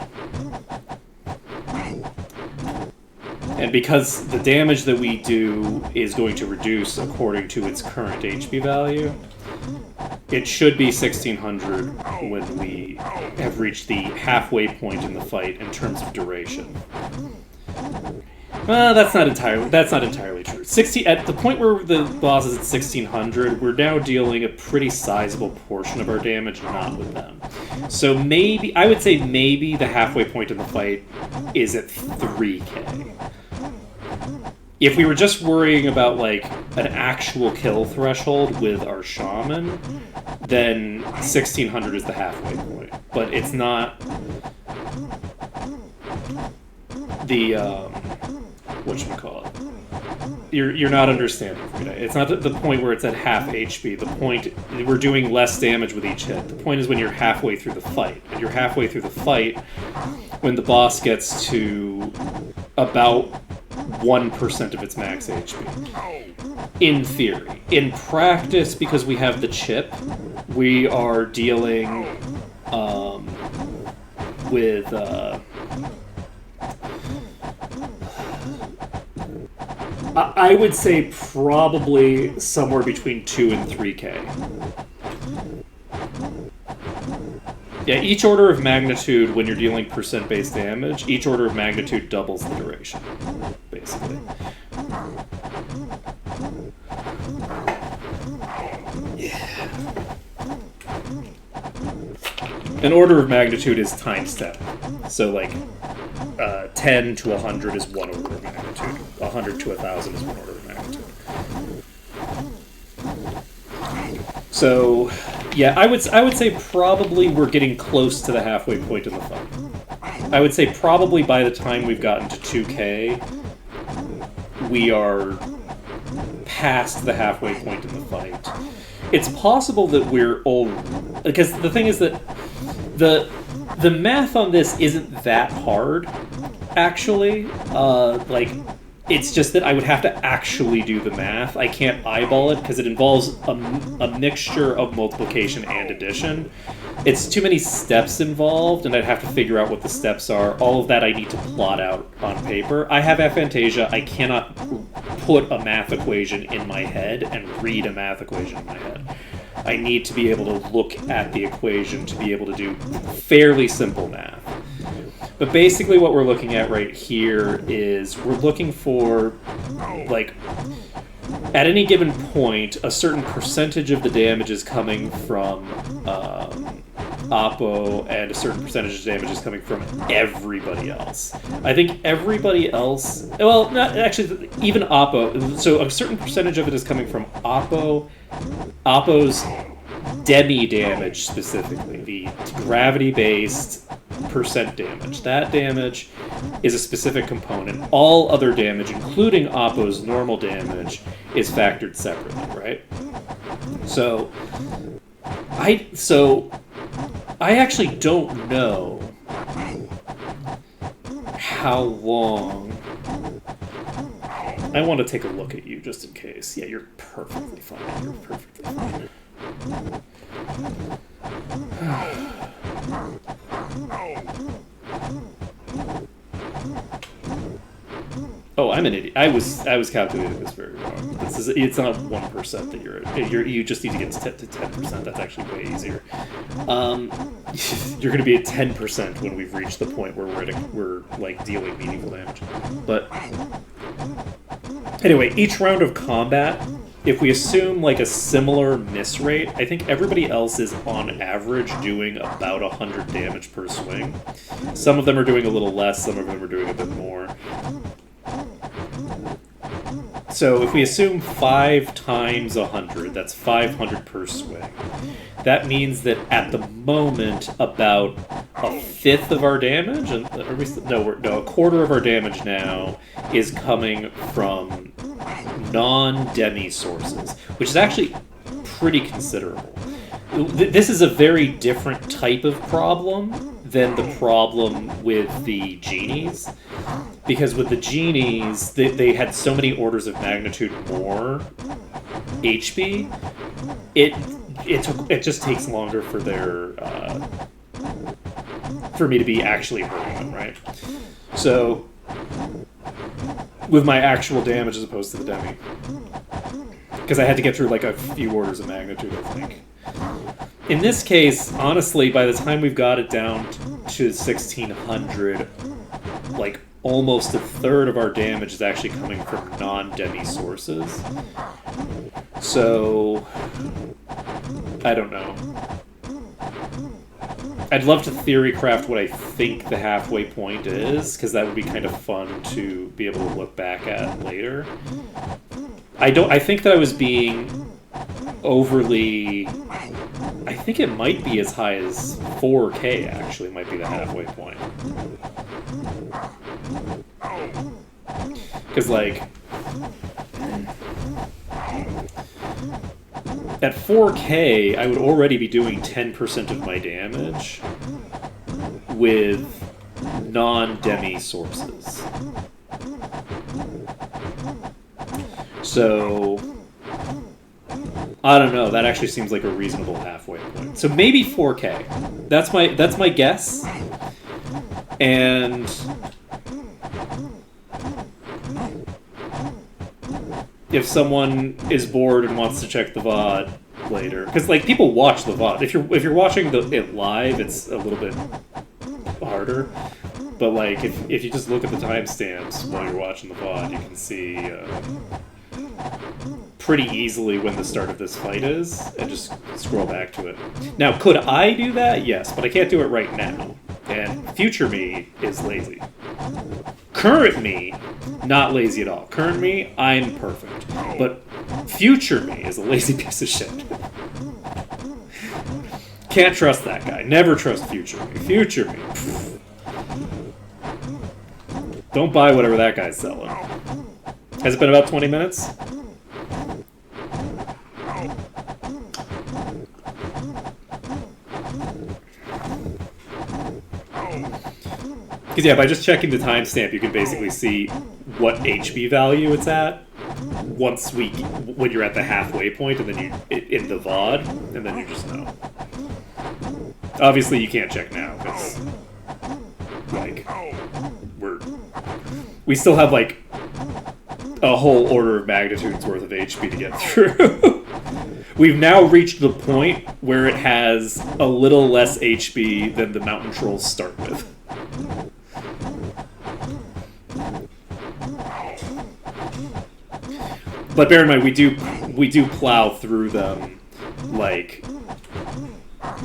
And because the damage that we do is going to reduce according to its current HP value, it should be 1,600 when we have reached the halfway point in the fight in terms of duration. That's not entirely true. At the point where the boss is at 1,600, we're now dealing a pretty sizable portion of our damage not with them. So I would say maybe the halfway point in the fight is at 3k. If we were just worrying about, like, an actual kill threshold with our shaman, then 1,600 is the halfway point. But it's not the, whatchamacallit. You're not understanding me. It's not the point where it's at half HP. The point, we're doing less damage with each hit. The point is when you're halfway through the fight. And you're halfway through the fight when the boss gets to about 1% of its max HP. In theory. In practice, because we have the chip, we are dealing with... I would say probably somewhere between 2 and 3k. Yeah, each order of magnitude, when you're dealing percent-based damage, each order of magnitude doubles the duration, basically. Yeah. An order of magnitude is times 10. So, like, 10 to 100 is one order of magnitude. 100 to 1,000 is one order of magnitude. So, Yeah, I would say probably we're getting close to the halfway point of the fight. I would say probably by the time we've gotten to 2K, we are past the halfway point in the fight. It's possible that we're all... Because the thing is that the math on this isn't that hard, actually. Like, it's just that I would have to actually do the math. I can't eyeball it because it involves a mixture of multiplication and addition. It's too many steps involved, and I'd have to figure out what the steps are. All of that I need to plot out on paper. I have aphantasia. I cannot put a math equation in my head and read a math equation in my head. I need to be able to look at the equation to be able to do fairly simple math. But basically what we're looking at right here is we're looking for, like, at any given point, a certain percentage of the damage is coming from Oppo, and a certain percentage of damage is coming from everybody else. I think everybody else... Well, not actually, even Oppo. So a certain percentage of it is coming from Oppo's demi damage specifically, the gravity-based percent damage. That damage is a specific component. All other damage, including Oppo's normal damage, is factored separately, right? So I actually don't know how long... I want to take a look at you just in case. Yeah, you're perfectly fine. You're perfectly fine. Oh, I'm an idiot. I was calculating this very wrong. It's not 1% that you just need to get to 10%. That's actually way easier. You're going to be at 10% when we've reached the point where we're like dealing meaningful damage. But anyway, each round of combat, if we assume like a similar miss rate, I think everybody else is on average doing about 100 damage per swing. Some of them are doing a little less, some of them are doing a bit more. So if we assume 5 times 100, that's 500 per swing. That means that at the moment, about a fifth of our damage, a quarter of our damage now is coming from non-demi sources, which is actually pretty considerable. This is a very different type of problem than the problem with the genies, because with the genies, they had so many orders of magnitude more HP. It just takes longer for for me to be actually hurting them, right? So with my actual damage as opposed to the demi, because I had to get through like a few orders of magnitude, I think. In this case, honestly, by the time we've got it down to 1600, like almost a third of our damage is actually coming from non-demi sources. So, I don't know. I'd love to theory craft what I think the halfway point is, because that would be kind of fun to be able to look back at later. I think that I was being overly... I think it might be as high as 4K, actually, might be the halfway point. Because, like... At 4K, I would already be doing 10% of my damage with non-demi sources. So... I don't know, that actually seems like a reasonable halfway point. So maybe 4K. That's my guess. And if someone is bored and wants to check the VOD later, because like people watch the VOD. If you're watching it live, it's a little bit harder. But like if you just look at the timestamps while you're watching the VOD, you can see pretty easily when the start of this fight is, and just scroll back to it. Now, could I do that? Yes, but I can't do it right now. And future me is lazy. Current me, not lazy at all. Current me, I'm perfect. But future me is a lazy piece of shit. Can't trust that guy. Never trust future me. Future me. Don't buy whatever that guy's selling. Has it been about 20 minutes? Because yeah, by just checking the timestamp, you can basically see what HP value it's at when you're at the halfway point, and then in the VOD, and then you just know. Obviously, you can't check now because like we still have like a whole order of magnitudes worth of HP to get through. We've now reached the point where it has a little less HP than the mountain trolls start with. But bear in mind, we do plow through them, like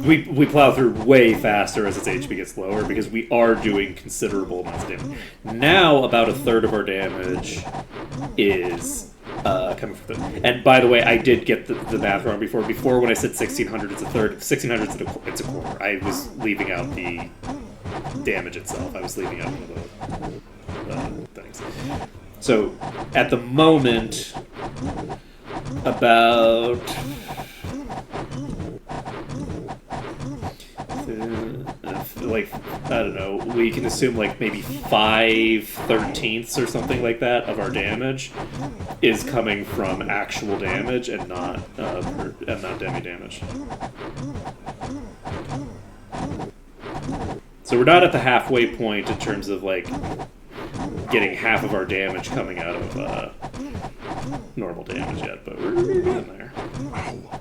we plow through way faster as its HP gets lower because we are doing considerable amounts of damage. Now, about a third of our damage is coming from the. And by the way, I did get the math wrong before. Before, when I said 1600, it's a third. 1600, it's a quarter. I was leaving out the damage itself. I was leaving out one of the things. So, at the moment, about like, I don't know, we can assume like maybe 5/13 or something like that of our damage is coming from actual damage and not demi damage. So we're not at the halfway point in terms of like getting half of our damage coming out of normal damage yet, but we're getting there.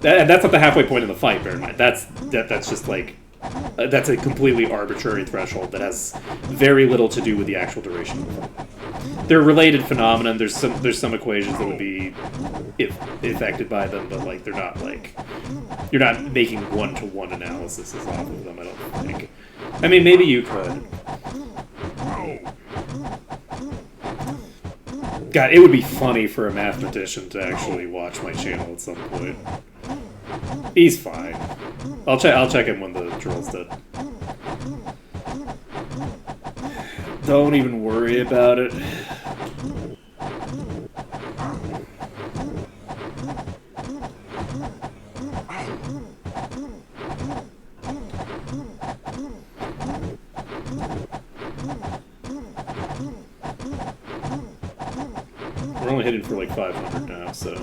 And that's not the halfway point in the fight, bear in mind. That's just like that's a completely arbitrary threshold that has very little to do with the actual duration of the fight. They're related phenomenon. There's some equations that would be affected by them, but like they're not like you're not making one-to-one analysis off of them. I don't think. I mean, maybe you could. God, it would be funny for a mathematician to actually watch my channel at some point. He's fine. I'll check him when the troll's dead. Don't even worry about it. We're only hitting for like 500 now, so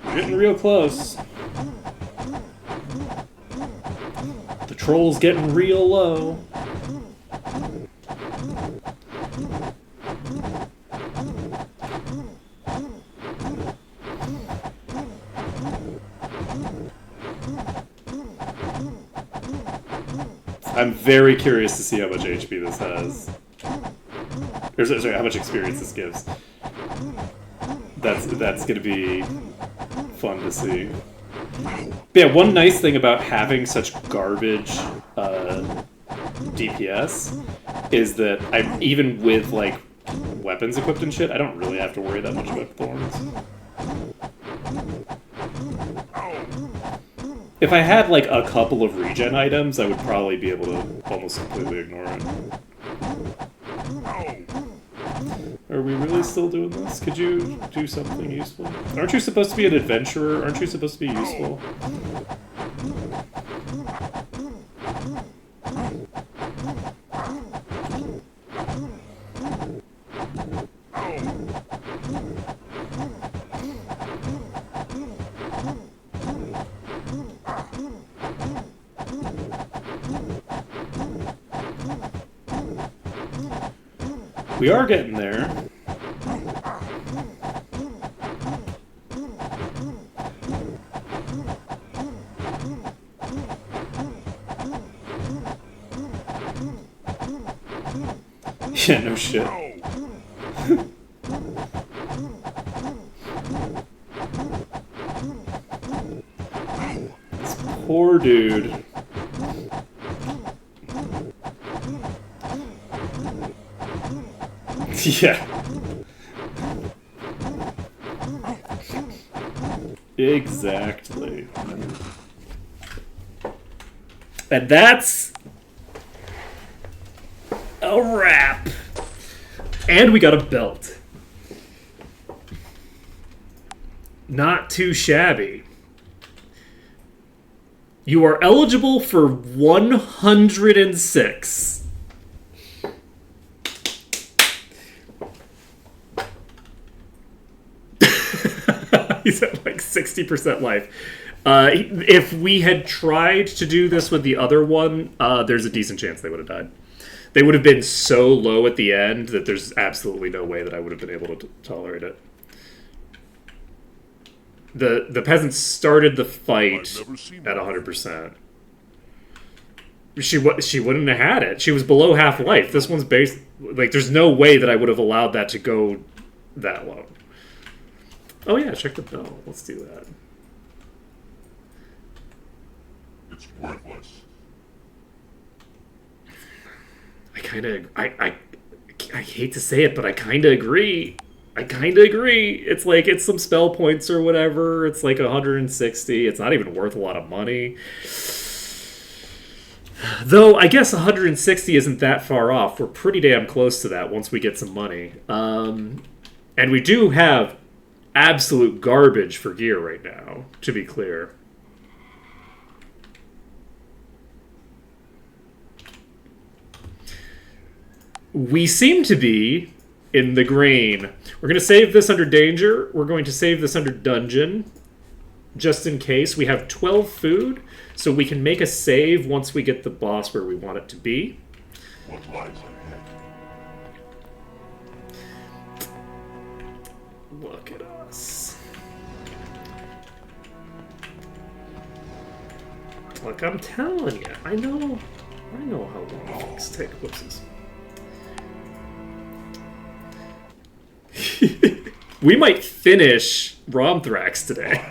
we're getting real close. The troll's getting real low. I'm very curious to see how much HP this has. Or, sorry, how much experience this gives. That's gonna be fun to see. But yeah, one nice thing about having such garbage DPS is that even with like weapons equipped and shit, I don't really have to worry that much about thorns. If I had like a couple of regen items, I would probably be able to almost completely ignore it. Are we really still doing this? Could you do something useful? Aren't you supposed to be an adventurer? Aren't you supposed to be useful? We are getting there. Yeah, no shit. This poor dude. Yeah. Exactly. And that's a wrap. And we got a belt. Not too shabby. You are eligible for 106. He's at like 60% life. If we had tried to do this with the other one, there's a decent chance they would have died. They would have been so low at the end that there's absolutely no way that I would have been able to tolerate it. The peasants started the fight I've never seen at one. 100%. She wouldn't have had it. She was below half life. This one's based... Like, there's no way that I would have allowed that to go that low. Oh yeah, check the bell. Let's do that. It's worthless. I kind of... I hate to say it, but I kind of agree. It's like, it's some spell points or whatever. It's like 160. It's not even worth a lot of money. Though, I guess 160 isn't that far off. We're pretty damn close to that once we get some money. And we do have absolute garbage for gear right now, to be clear. We seem to be in the green. We're going to save this under danger. We're going to save this under dungeon. Just in case. We have 12 food, so we can make a save once we get the boss where we want it to be. What lies ahead? Look at us. Look, I'm telling you. I know how long things take. Whoopsies. We might finish Romthrax today.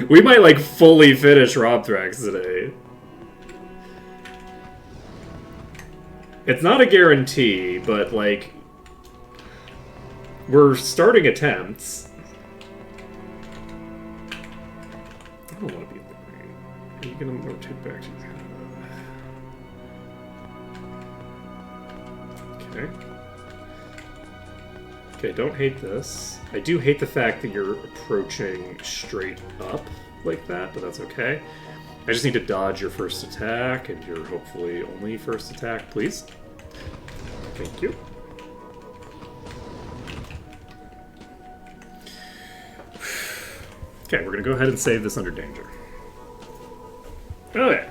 We might, like, fully finish Romthrax today. It's not a guarantee, but, like, we're starting attempts. I don't want to be in the green. Are you going to rotate back to... Okay. Okay, don't hate this. I do hate the fact that you're approaching straight up like that, but that's okay. I just need to dodge your first attack and your hopefully only first attack, please. Thank you. Okay, we're gonna go ahead and save this under danger. Okay.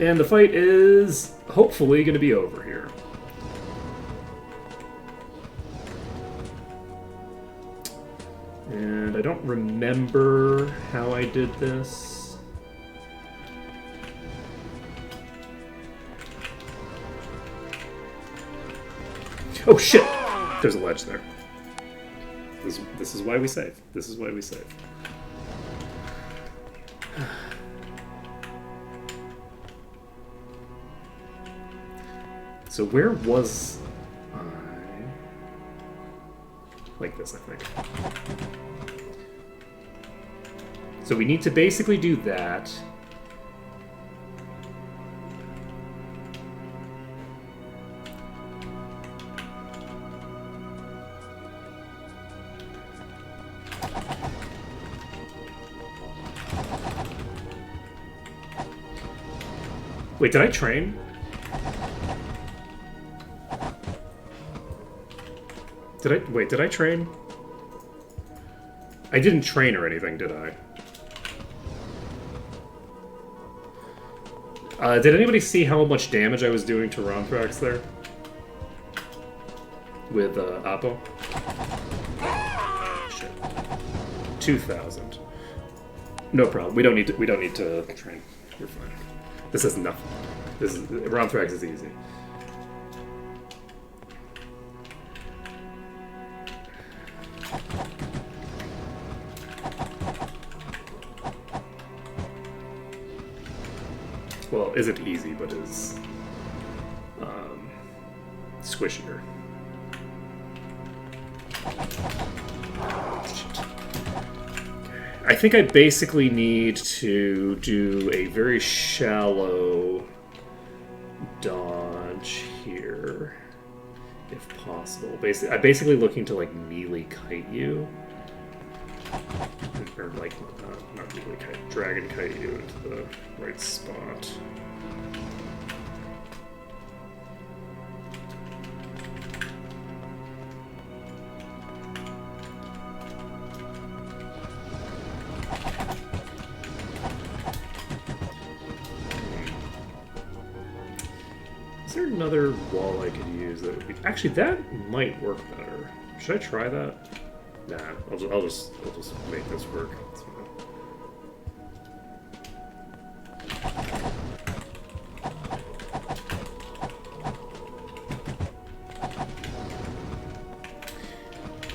And the fight is hopefully gonna be over here. And I don't remember how I did this. Oh shit! There's a ledge there. This is why we save. This is why we save. So where was I? Like this, I think. So we need to basically do that. Wait, did I train? Did I train? I didn't train or anything, did I? Did anybody see how much damage I was doing to Romthrax there? With Apo? Shit. 2,000. No problem. We don't need to train. You're fine. This is nothing. Romthrax is easy. Well, isn't easy, but is squishier. Shit. I think I basically need to do a very shallow dodge here, if possible. I'm basically looking to like melee kite you, or like not melee kite, dragon kite you into the right spot. Is there another wall I could use that would be... Actually, that might work better. Should I try that? Nah, I'll just make this work. That's fine.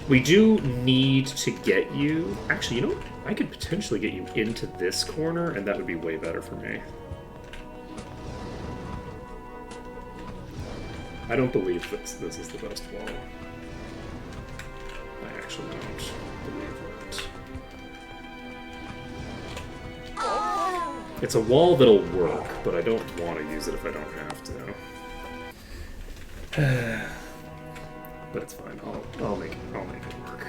We do need to get you... Actually, you know what? I could potentially get you into this corner, and that would be way better for me. I don't believe this is the best wall. I actually don't believe it. It's a wall that'll work, but I don't want to use it if I don't have to. But it's fine. I'll make it work.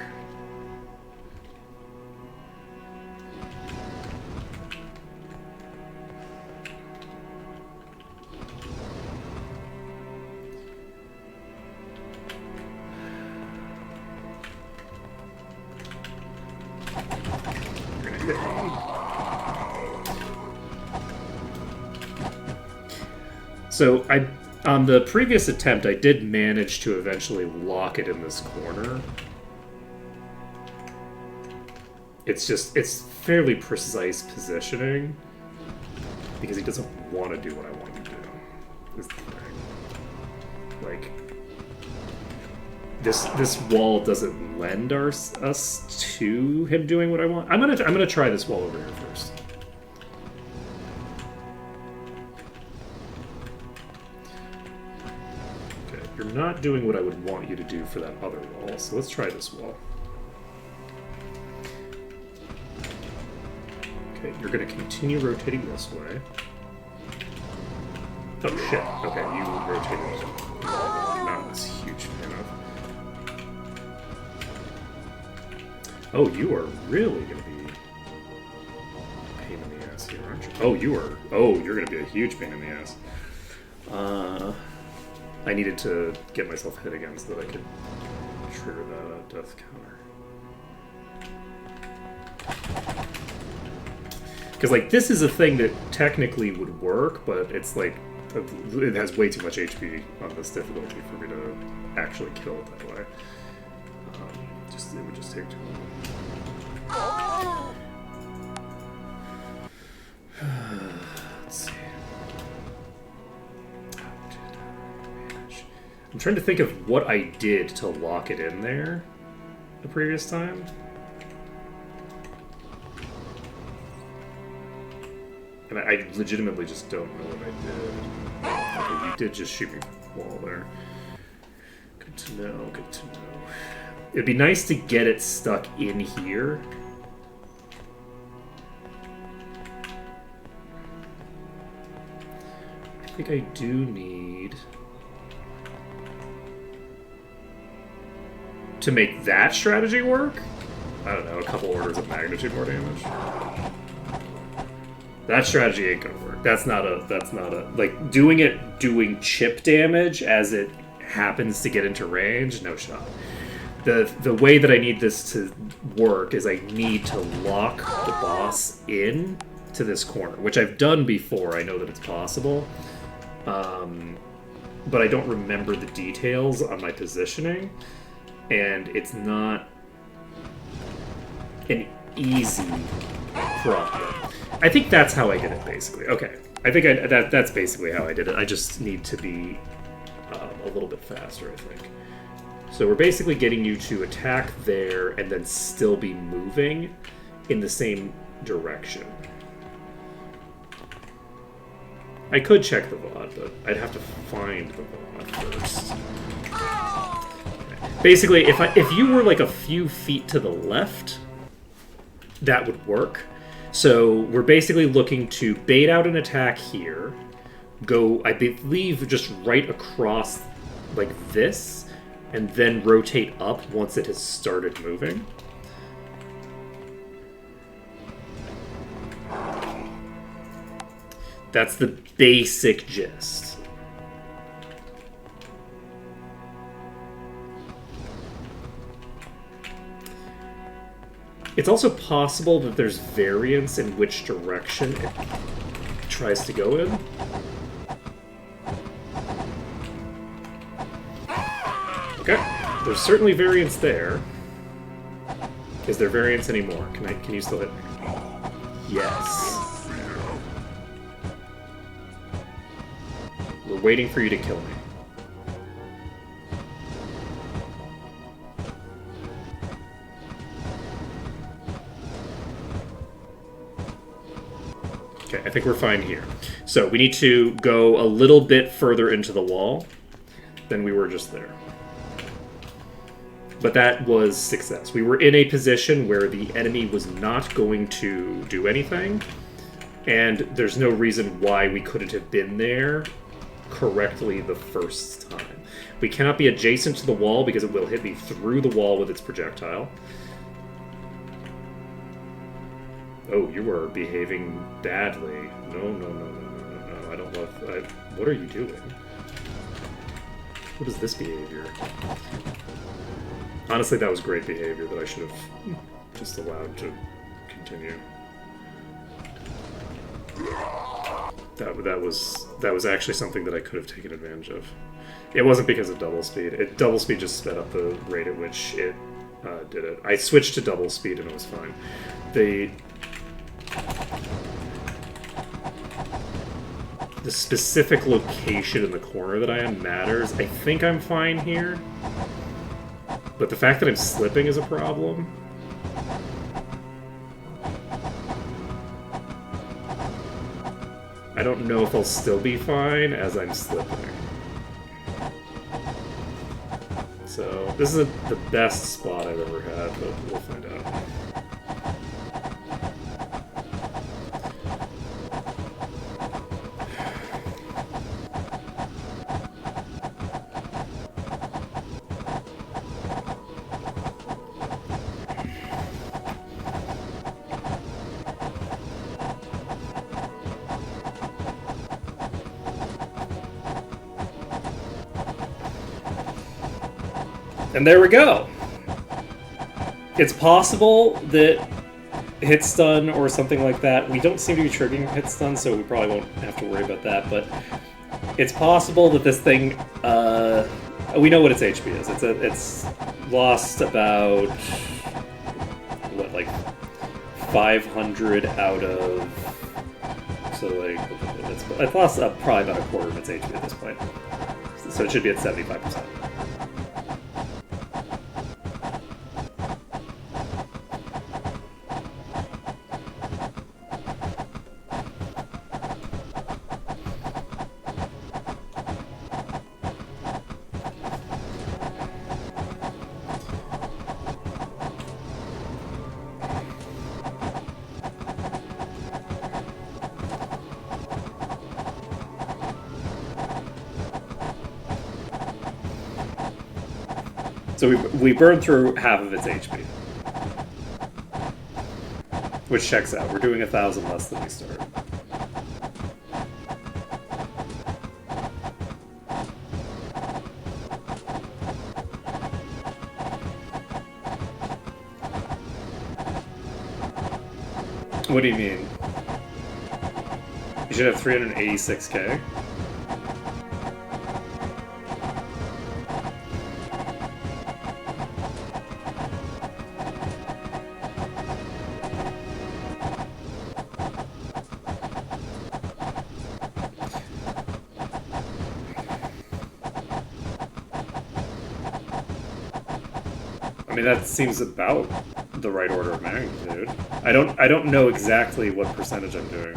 So on the previous attempt, I did manage to eventually lock it in this corner. It's fairly precise positioning because he doesn't want to do what I want him to do. Is the thing. Like this wall doesn't lend us to him doing what I want. I'm gonna try this wall over here first. You're not doing what I would want you to do for that other wall, so let's try this wall. Okay, you're going to continue rotating this way. Oh shit, okay, you rotated. Not this huge fan of. Oh, you are really going to be a pain in the ass here, aren't you? Oh, you're going to be a huge pain in the ass. I needed to get myself hit again so that I could trigger that death counter. Because, like, this is a thing that technically would work, but it's like, it has way too much HP on this difficulty for me to actually kill it that way. It would just take too long. Let's see. I'm trying to think of what I did to lock it in there the previous time. And I legitimately just don't know what I did. Okay, you did just shoot me from the wall there. Good to know, good to know. It'd be nice to get it stuck in here. I think I do need... to make that strategy work? I don't know, a couple orders of magnitude more damage. That strategy ain't gonna work. That's not a like doing chip damage as it happens to get into range, no shot. The way that I need this to work is I need to lock the boss in to this corner, which I've done before. I know that it's possible. But I don't remember the details on my positioning. And it's not an easy problem. I think that's how I did it, basically. Okay, I think that's basically how I did it. I just need to be a little bit faster, I think. So we're basically getting you to attack there and then still be moving in the same direction. I could check the VOD, but I'd have to find the VOD first. Basically, if you were like a few feet to the left, that would work. So we're basically looking to bait out an attack here, go, I believe, just right across like this, and then rotate up once it has started moving. That's the basic gist. It's also possible that there's variance in which direction it tries to go in. Okay, there's certainly variance there. Is there variance anymore? Can you still hit me? Yes. We're waiting for you to kill me. Okay, I think we're fine here. So we need to go a little bit further into the wall than we were just there. But that was success. We were in a position where the enemy was not going to do anything, and there's no reason why we couldn't have been there correctly the first time. We cannot be adjacent to the wall because it will hit me through the wall with its projectile. Oh, you are behaving badly. No. I don't love... what are you doing? What is this behavior? Honestly, that was great behavior that I should have just allowed to continue. That was actually something that I could have taken advantage of. It wasn't because of double speed. Double speed just sped up the rate at which it did it. I switched to double speed and it was fine. The specific location in the corner that I am matters. I think I'm fine here. But the fact that I'm slipping is a problem. I don't know if I'll still be fine as I'm slipping. So, this is the best spot I've ever had, but we'll find out. And there we go. It's possible that hit stun or something like that. We don't seem to be triggering hit stun, so we probably won't have to worry about that. But it's possible that this thing, we know what its HP is. It's lost about what, like 500 out of. So like it's lost probably about a quarter of its HP at this point. So it should be at 75%. So we burned through half of its HP. Which checks out. We're doing 1,000 less than we started. What do you mean? You should have 386k? I mean, that seems about the right order of magnitude. I don't know exactly what percentage I'm doing.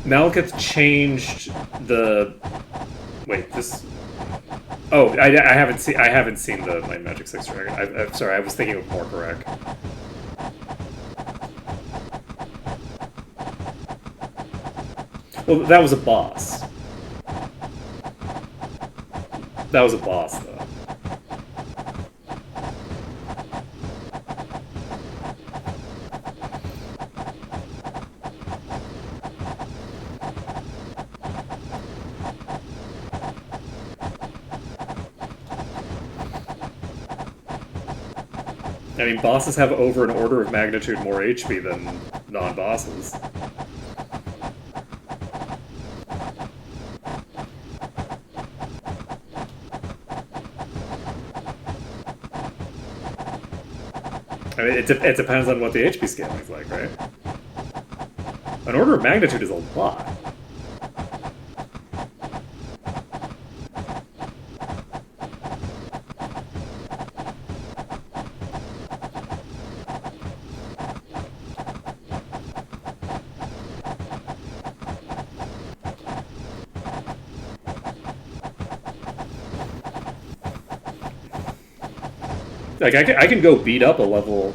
Malekith changed the... Wait, this... Oh, I haven't seen the Might and Magic 6 Dragon. I'm sorry, I was thinking of more correct. Well, that was a boss. That was a boss, though. I mean, bosses have over an order of magnitude more HP than non-bosses. I mean, it depends on what the HP scaling is like, right? An order of magnitude is a lot. Like, I can go beat up a level...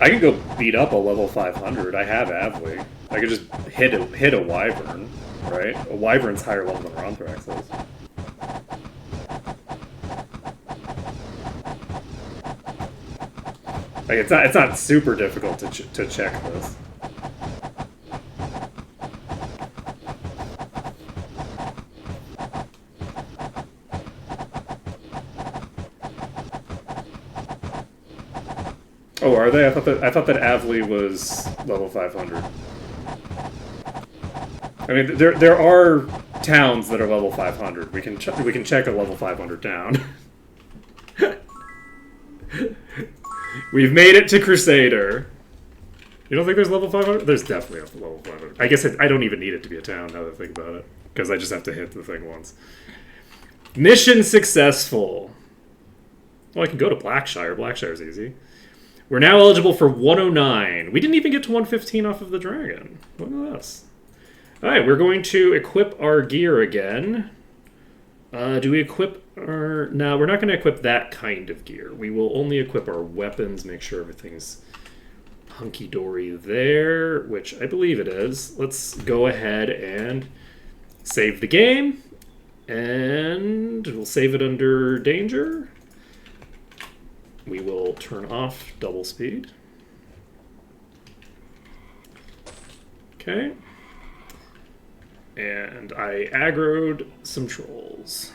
I can go beat up a level 500. I have Avli. I could just hit a Wyvern, right? A Wyvern's higher level than Romthrax is. Like, it's not super difficult to check this. Oh, are they? I thought that Avli was level 500. I mean, there are towns that are level 500. We can check a level 500 town. We've made it to Crusader. You don't think there's level 500? There's definitely a level 500. I guess I don't even need it to be a town now that I think about it, because I just have to hit the thing once. Mission successful. Well, I can go to Blackshire. Blackshire's easy. We're now eligible for 109. We didn't even get to 115 off of the dragon. Look at this. Alright, we're going to equip our gear again. Do we equip our... No, we're not going to equip that kind of gear. We will only equip our weapons, make sure everything's hunky-dory there, which I believe it is. Let's go ahead and save the game. And we'll save it under danger. We will turn off double speed. Okay. And I aggroed some trolls.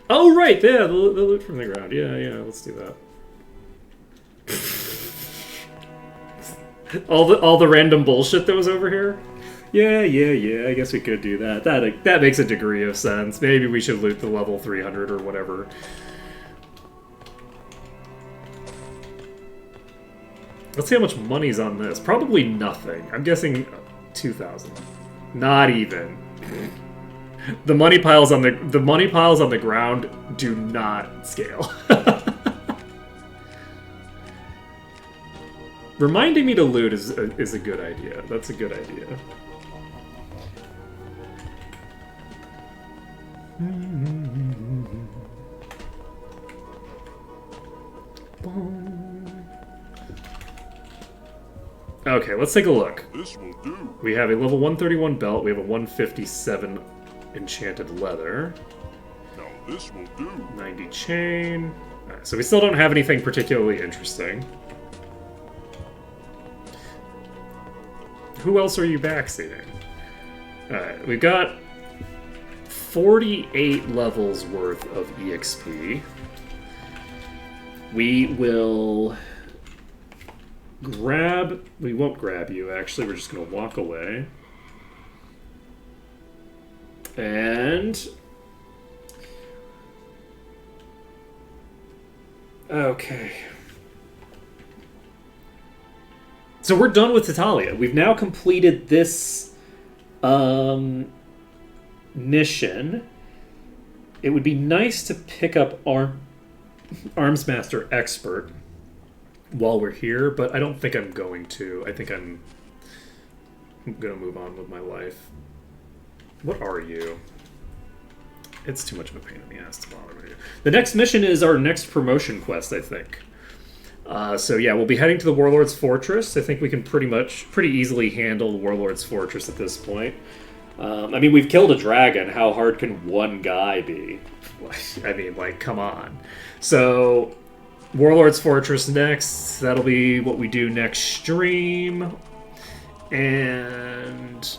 Oh, right! Yeah, the loot from the ground. Yeah, let's do that. all the random bullshit that was over here? Yeah, I guess we could do that. That makes a degree of sense. Maybe we should loot the level 300 or whatever. Let's see how much money's on this. Probably nothing. I'm guessing 2,000. Not even. The money piles on the ground do not scale. Reminding me to loot is a good idea. That's a good idea. Okay, let's take a look. This will do. We have a level 131 belt. We have a 157 enchanted leather. Now this will do. 90 chain. Alright, so we still don't have anything particularly interesting. Who else are you backseating? Alright, we've got 48 levels worth of EXP. We will... We won't grab you, actually. We're just going to walk away. And... Okay. So we're done with Tatalia. We've now completed this mission. It would be nice to pick up Arms Master Expert while we're here, but I don't think I'm going to. I think I'm... gonna move on with my life. What are you? It's too much of a pain in the ass to bother with you. The next mission is our next promotion quest, I think. So yeah, we'll be heading to the Warlord's Fortress. I think we can pretty easily handle the Warlord's Fortress at this point. I mean, we've killed a dragon. How hard can one guy be? I mean, like, come on. So, Warlord's Fortress next. That'll be what we do next stream. And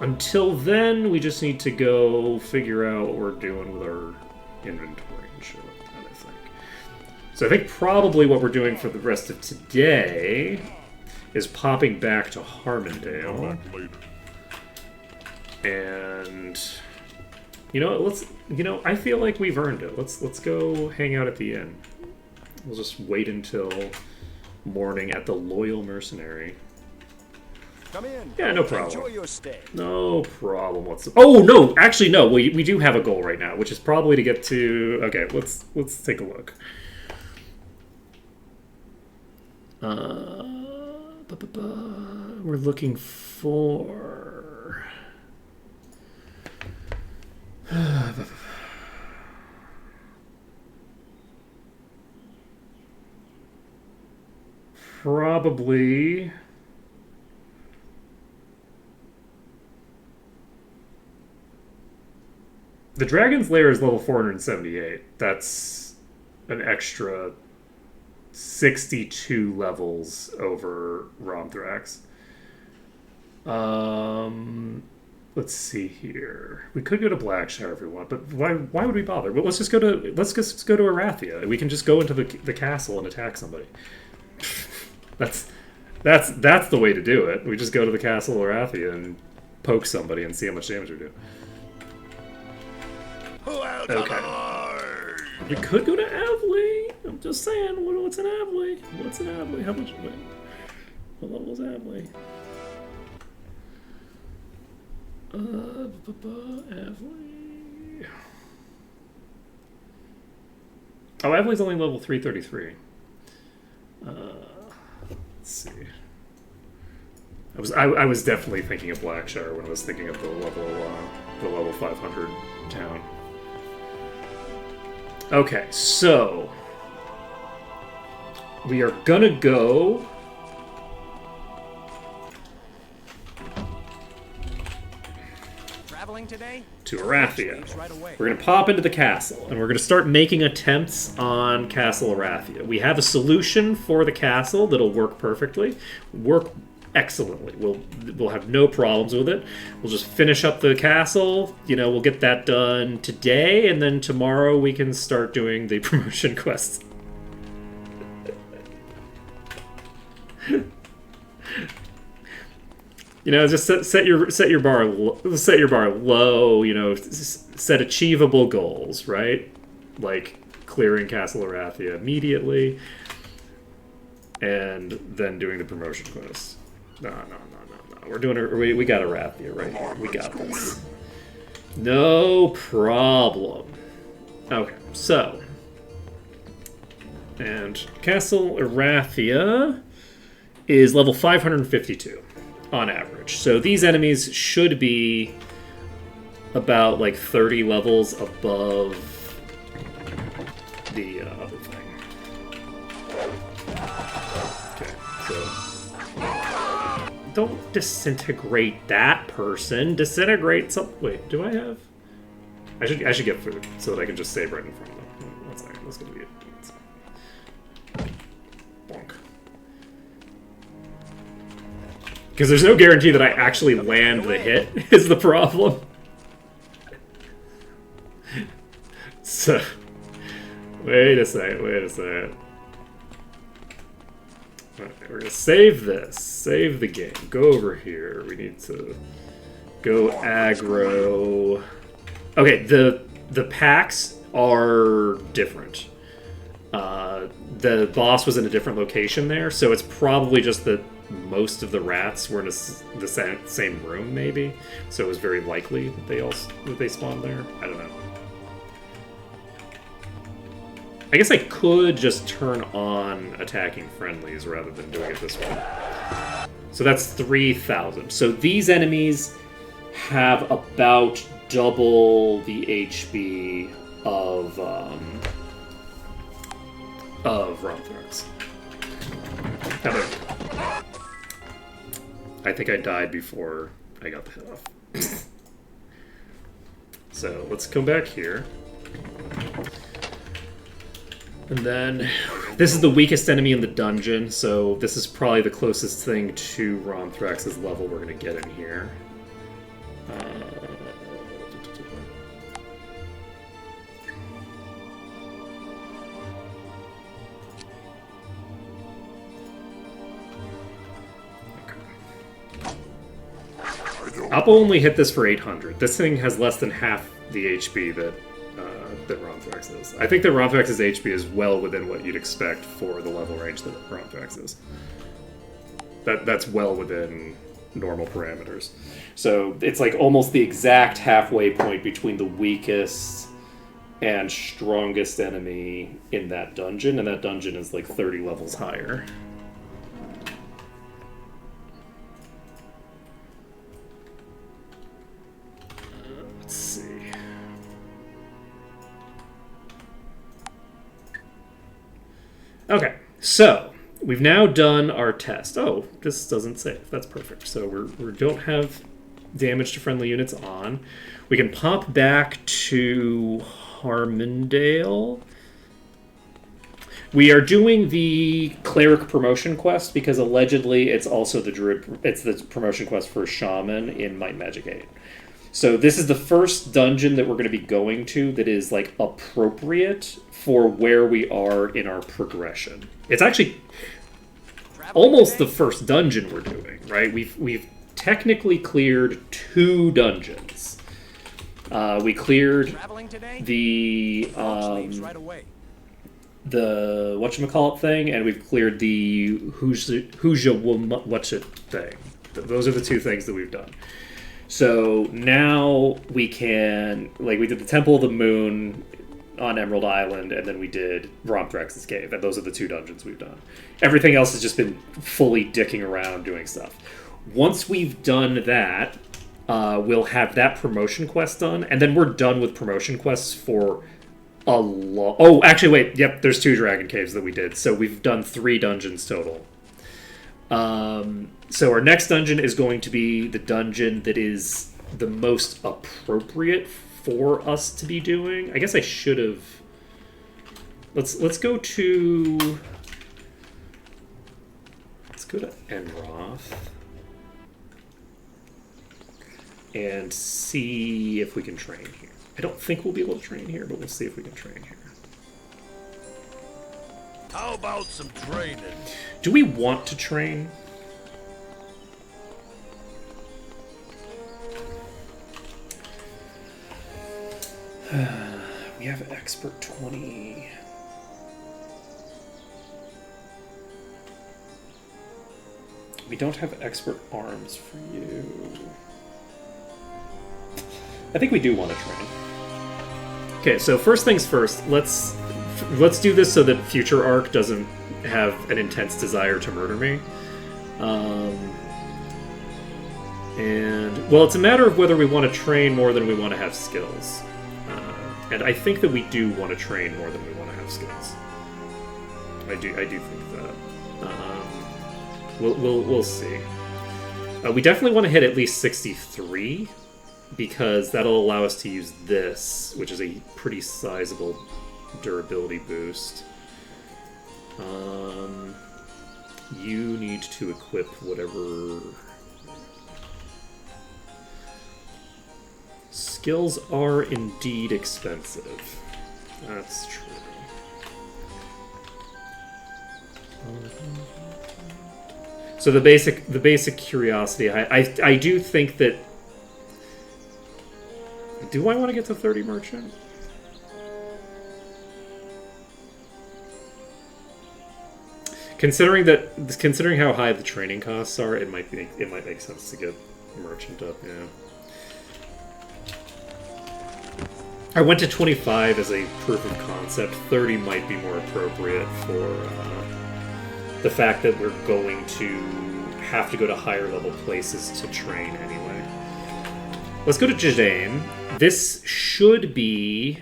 until then, we just need to go figure out what we're doing with our inventory and shit like that, I think. So I think probably what we're doing for the rest of today is popping back to Harmondale. And I feel like we've earned it. Let's go hang out at the inn. We'll just wait until morning at the Loyal Mercenary. Come in. Yeah, no problem. Enjoy your stay. No problem whatsoever. Oh no, actually no. We do have a goal right now, which is probably to get to. Okay, let's take a look. We're looking for. Probably the Dragon's Lair is level 478. That's an extra 62 levels over Romthrax. Let's see here. We could go to Blackshire if we want, but why would we bother? Well, let's just go to Arathia. We can just go into the castle and attack somebody. That's the way to do it. We just go to the castle of Arathia and poke somebody and see how much damage we do. Okay. We could go to Avley. I'm just saying. What's an Avley? What's an Avley? How much? What level is Avley? Avley. Oh, Avley's only level 333. Let's see. I was definitely thinking of Blackshire when I was thinking of the level 500 town. Okay, so we are gonna go. Today? To Arathia. We're going to pop into the castle, and we're going to start making attempts on Castle Arathia. We have a solution for the castle that'll work perfectly, work excellently. We'll have no problems with it. We'll just finish up the castle. We'll get that done today, and then tomorrow we can start doing the promotion quests. Just set your bar low. Set achievable goals, right? Like clearing Castle Arathia immediately, and then doing the promotion quests. No. We're doing it. We got Arathia right here. We got this. No problem. Okay, so and Castle Arathia is level 552. On average. So these enemies should be about like 30 levels above the other thing. Okay, so don't disintegrate that person. Disintegrate some. Wait, do I have? I should get food so that I can just save right in front of them. 1 second. Let's go to the bonk. Because there's no guarantee that I actually land the hit, is the problem. So, wait a second. Alright, we're going to save this. Save the game. Go over here. We need to go aggro. Okay, the packs are different. The boss was in a different location there, so it's probably just that most of the rats were in the same room, maybe. So it was very likely that they spawned there. I don't know. I guess I could just turn on attacking friendlies rather than doing it this way. So that's 3,000. So these enemies have about double the HP of Romthrax. I think I died before I got the hit off. So let's come back here. And then, this is the weakest enemy in the dungeon, so this is probably the closest thing to Romthrax's level we're going to get in here. Appo only hit this for 800. This thing has less than half the HP that Romthrax is. I think that Romthrax's HP is well within what you'd expect for the level range that Romthrax is. That's well within normal parameters. So it's like almost the exact halfway point between the weakest and strongest enemy in that dungeon, and that dungeon is like 30 levels higher. Let's see. Okay, so we've now done our test. Oh, this doesn't save. That's perfect. So we don't have damage to friendly units on. We can pop back to Harmondale. We are doing the cleric promotion quest because allegedly it's also the promotion quest for shaman in Might and Magic 8. So this is the first dungeon that we're going to be going to that is like appropriate for where we are in our progression. It's actually almost the first dungeon we're doing, right? We've technically cleared 2 dungeons. We cleared the whatchamacallit thing, and we've cleared the who's what's it thing. Those are the 2 things that we've done. So now we can, like, we did the Temple of the Moon on Emerald Island, and then we did Romthrax's Cave, and those are the 2 dungeons we've done. Everything else has just been fully dicking around doing stuff. Once we've done that, we'll have that promotion quest done, and then we're done with promotion quests for a long... Oh, actually, wait. Yep, there's 2 Dragon Caves that we did, so we've done 3 dungeons total. So our next dungeon is going to be the dungeon that is the most appropriate for us to be doing. I guess I should have... Let's go to... Let's go to Enroth. And see if we can train here. I don't think we'll be able to train here, but we'll see if we can train here. How about some training? Do we want to train? We have expert 20. We don't have expert arms for you. I think we do want to train. Okay, so first things first, let's do this so that future Arc doesn't have an intense desire to murder me. And, well, it's a matter of whether we want to train more than we want to have skills. And I think that we do want to train more than we want to have skills. I do think that. We'll see. We definitely want to hit at least 63, because that'll allow us to use this, which is a pretty sizable durability boost. You need to equip whatever... Skills are indeed expensive. That's true. So the basic curiosity, I do think that... Do I want to get to 30 merchant? Considering how high the training costs are, it might make sense to get merchant up. Yeah. I went to 25 as a proof of concept. 30 might be more appropriate for the fact that we're going to have to go to higher level places to train anyway. Let's go to Jadane. This should be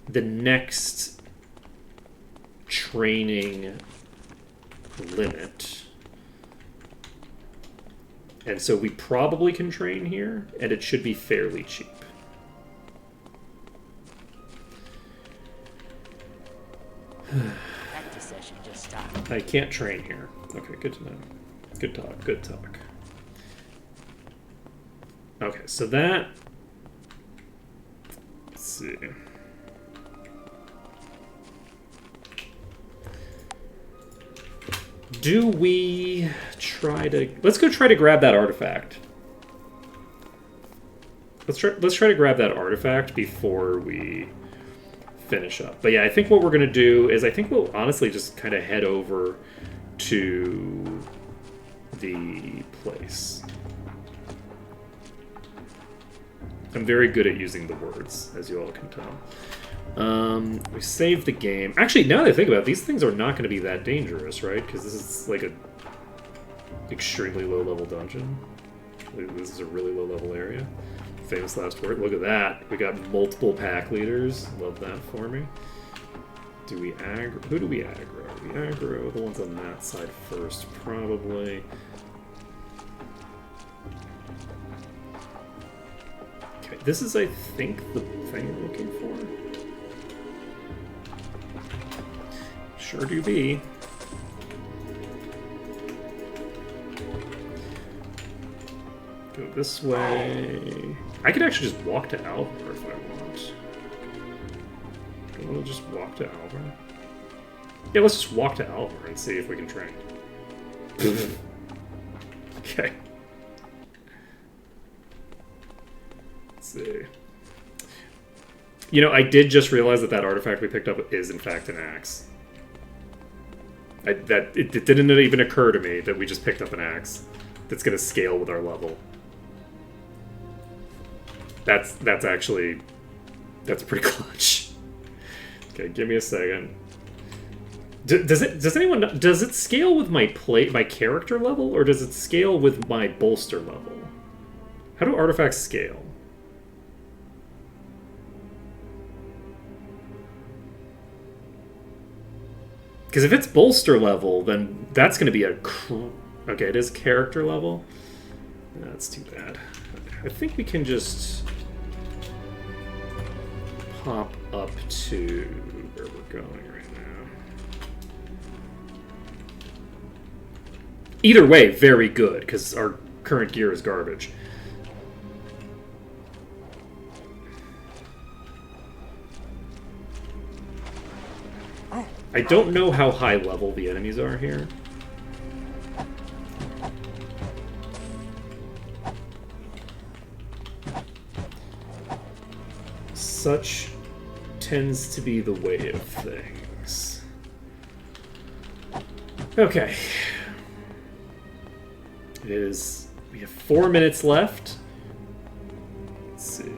the next training limit. And so we probably can train here, and it should be fairly cheap. Practice session just stopped. I can't train here. Okay, good to know. Good talk, good talk. Okay, so that... Let's see. Do we try to... Let's go try to grab that artifact. Let's try to grab that artifact before we finish up. But yeah, I think what we're going to do is I think we'll honestly just kind of head over to the place. I'm very good at using the words, as you all can tell. We saved the game. Actually, now that I think about it, these things are not going to be that dangerous, right? Because this is like a extremely low-level dungeon. This is a really low-level area. Famous last word. Look at that. We got multiple pack leaders. Love that for me. Do we aggro? Who do we aggro? We aggro the ones on that side first, probably. Okay, this is, I think, the thing we're looking for. Sure do be. Go this way. I could actually just walk to Alvar if I want. Do I want to just walk to Alvar? Yeah, let's just walk to Alvar and see if we can train. Okay. Let's see. You know, I did just realize that that artifact we picked up is in fact an axe. It didn't even occur to me that we just picked up an axe that's going to scale with our level. That's pretty clutch. Okay, give me a second. Does it scale with my character level, or does it scale with my bolster level? How do artifacts scale? Because if it's bolster level, then that's going to be okay, it is character level. That's too bad. I think we can just pop up to where we're going right now. Either way, very good, because our current gear is garbage. I don't know how high level the enemies are here. Such tends to be the way of things. Okay. It is... We have 4 minutes left. Let's see.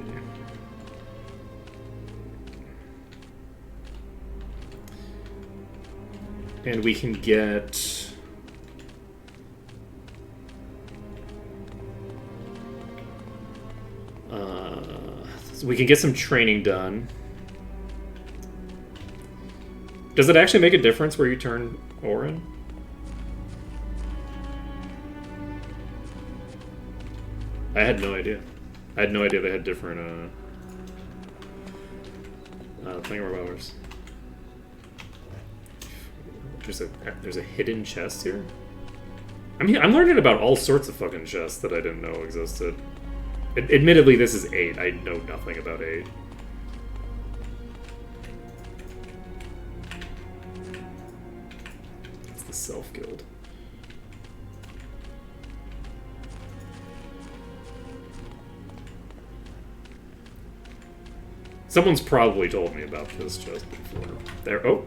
And we can get... so we can get some training done. Does it actually make a difference where you turn Orin? I had no idea. I had no idea they had different thingamabobers. There's a hidden chest here? I mean, I'm learning about all sorts of fucking chests that I didn't know existed. Admittedly, this is 8. I know nothing about 8. It's the self-guild. Someone's probably told me about this chest before. There. Oh!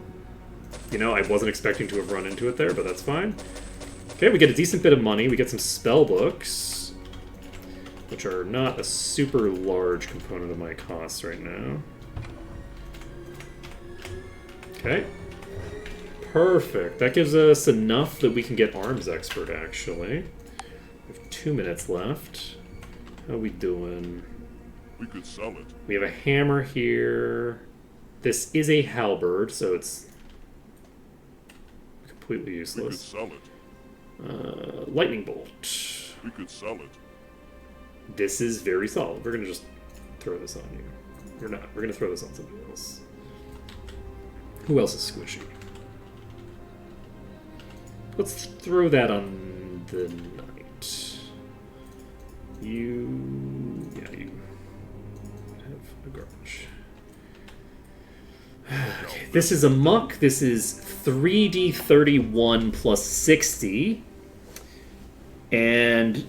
You know, I wasn't expecting to have run into it there, but that's fine. Okay, we get a decent bit of money. We get some spell books. which are not a super large component of my costs right now. Okay. Perfect. That gives us enough that we can get Arms Expert, actually. We have 2 minutes left. How we doing? We could sell it. We have a hammer here. This is a halberd, so it's completely We could useless. sell it. Lightning bolt. We could sell it. This is very solid. We're gonna just throw this on you. We're not. We're gonna throw this on somebody else. Who else is squishy? Let's throw that on the knight. You... yeah, you have a garbage. Okay, this is a muck. This is 3d31 plus 60. And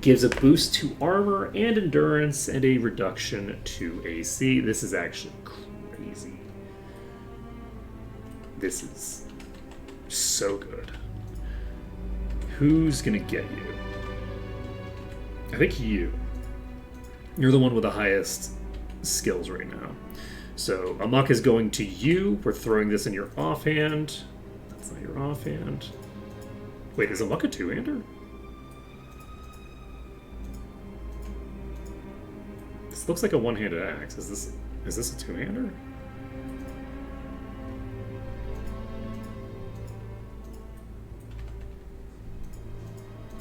gives a boost to armor and endurance and a reduction to AC. This is actually crazy. This is so good. Who's gonna get you? I think you. You're the one with the highest skills right now. So Amok is going to you. We're throwing this in your offhand. That's not your offhand. Wait, is Amok a two-hander? This looks like a one-handed axe. Is this a two-hander?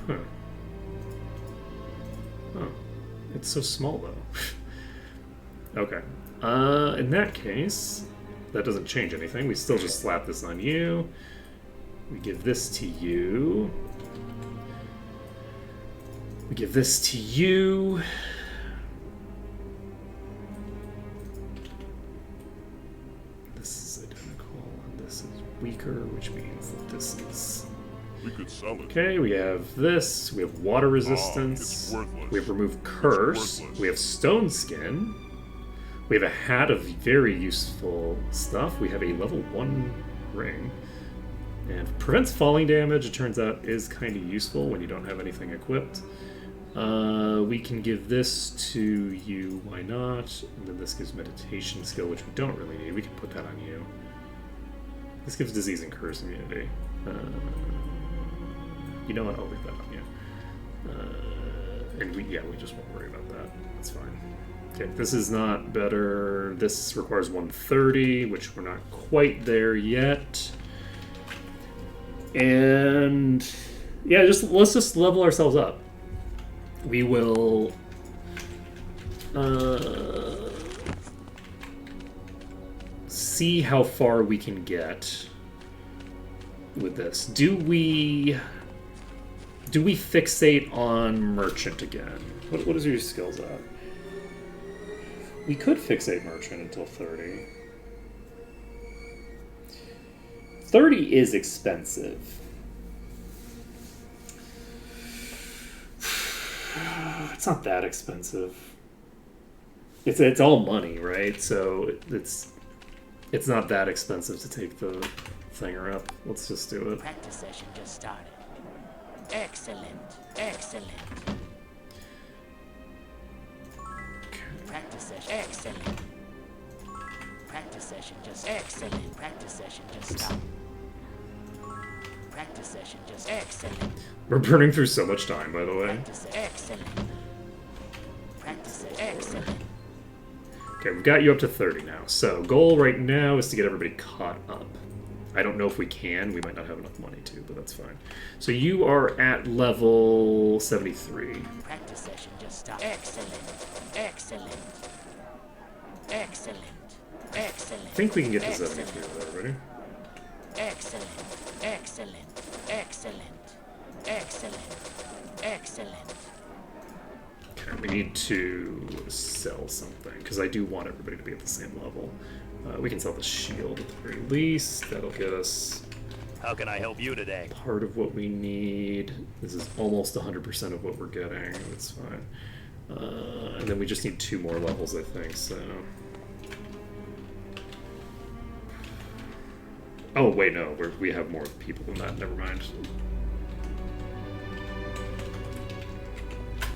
Huh. Oh. It's so small, though. Okay. In that case, that doesn't change anything. We still just slap this on you. We give this to you. We give this to you. This is identical, and this is weaker, which means that this is... We could sell it. Okay, we have this. We have water resistance. it's worthless. We have remove curse. worthless. We have stone skin. We have a hat of very useful stuff. We have a level 1 ring. And prevents falling damage, it turns out, is kind of useful when you don't have anything equipped. We can give this to you, why not? And then this gives meditation skill, which we don't really need. We can put that on you. This gives disease and curse immunity. You know what? I'll leave that on you. And we just won't worry about that. That's fine. Okay, this is not better. This requires 130, which we're not quite there yet. And yeah, let's just level ourselves up. We will see how far we can get with this. Do we fixate on merchant again? What is your skills at? We could fixate merchant until 30. 30 is expensive. It's not that expensive. It's all money, right? So it's not that expensive to take the thinger up. Let's just do it. Practice session just started. Excellent. Excellent. Practice session. Excellent. Practice session just excellent. Practice session just stopped. Practice session just excellent. We're burning through so much time, by the way. Practice excellent. Practice excellent. Okay, we've got you up to 30 now. So, goal right now is to get everybody caught up. I don't know if we can. We might not have enough money to, but that's fine. So you are at level 73. Practice session just stopped. Excellent. Excellent. Excellent. Excellent. I think we can get to 73 with everybody. Excellent. Excellent. Excellent. Excellent. Excellent. Okay, we need to sell something, because I do want everybody to be at the same level. We can sell the shield at the very least. That'll get us How can I help you today? part of what we need. This is almost 100% of what we're getting. That's fine. And then we just need 2 more levels, I think, so... Oh, wait, no. We have more people than that. Never mind.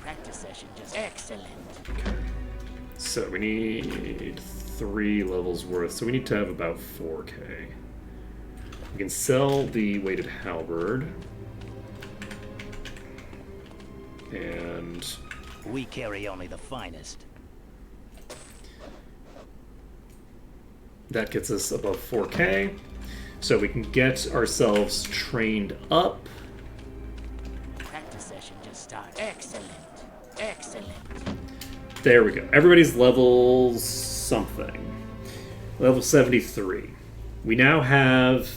Practice session session just excellent. So we need 3 levels worth. So we need to have about 4K. We can sell the weighted halberd. And We carry only the finest. that gets us above 4K. So we can get ourselves trained up. Practice session just started. Excellent. Excellent. There we go. Everybody's level something. Level 73. We now have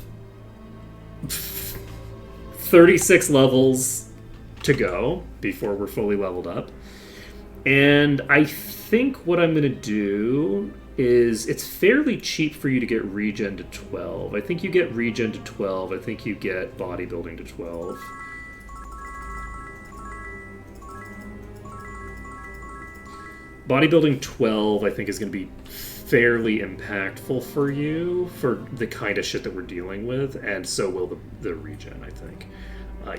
36 levels to go before we're fully leveled up. And I think what I'm going to do is it's fairly cheap for you to get regen to 12. I think you get regen to 12. I think you get bodybuilding to 12. Bodybuilding 12, I think, is going to be fairly impactful for you for the kind of shit that we're dealing with, and so will the regen, I think.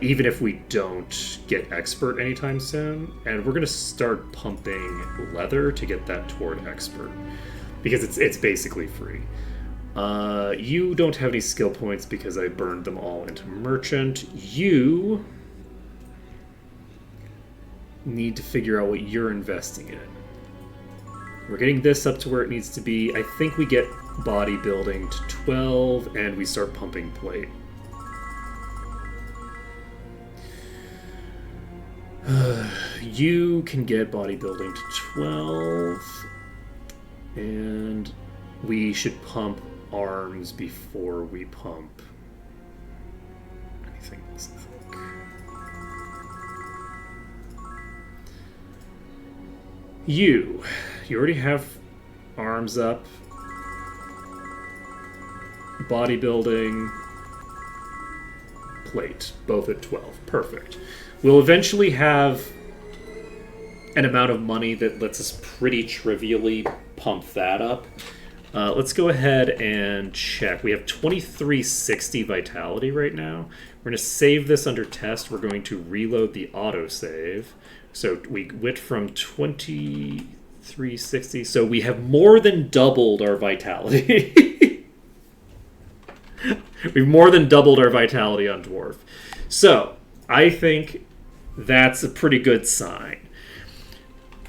Even if we don't get expert anytime soon, and we're going to start pumping leather to get that toward expert, because it's basically free. You don't have any skill points because I burned them all into merchant. You need to figure out what you're investing in. We're getting this up to where it needs to be. I think we get bodybuilding to 12, and we start pumping plate. You can get bodybuilding to 12, and we should pump arms before we pump anything else, I think. You already have arms up, bodybuilding, plate, both at 12. Perfect. We'll eventually have an amount of money that lets us pretty trivially pump that up. Let's go ahead and check. We have 2360 vitality right now. We're going to save this under test. We're going to reload the autosave. So we went from 2360. So we have more than doubled our vitality. We've more than doubled our vitality on Dwarf. So I think that's a pretty good sign.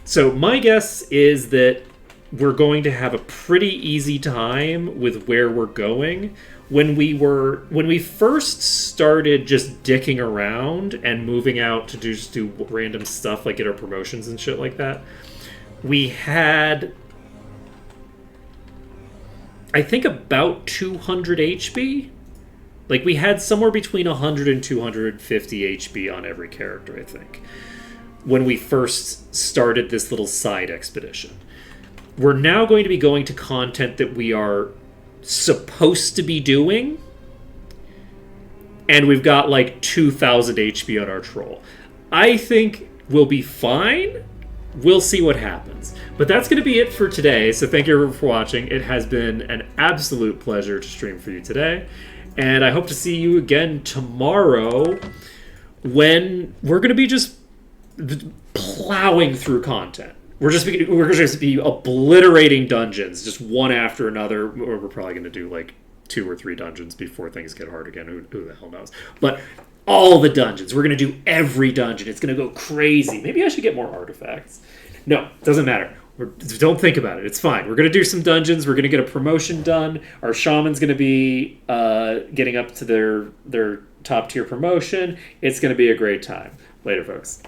So my guess is that we're going to have a pretty easy time with where we're going. When we first started just dicking around and moving out to just do random stuff like get our promotions and shit like that, we had, I think, about 200 HP. Like, we had somewhere between 100 and 250 HP on every character, I think, when we first started this little side expedition. We're now going to be going to content that we are supposed to be doing, and we've got like 2,000 HP on our troll. I think we'll be fine. We'll see what happens. But that's going to be it for today, so thank you for watching. It has been an absolute pleasure to stream for you today, and I hope to see you again tomorrow when we're going to be just plowing through content. We're just going to be obliterating dungeons, just one after another. Or we're probably going to do like 2 or 3 dungeons before things get hard again. Who the hell knows? But all the dungeons. We're going to do every dungeon. It's going to go crazy. Maybe I should get more artifacts. No, doesn't matter. Don't think about it. It's fine. We're going to do some dungeons. We're going to get a promotion done. Our shaman's going to be getting up to their top tier promotion. It's going to be a great time. Later, folks.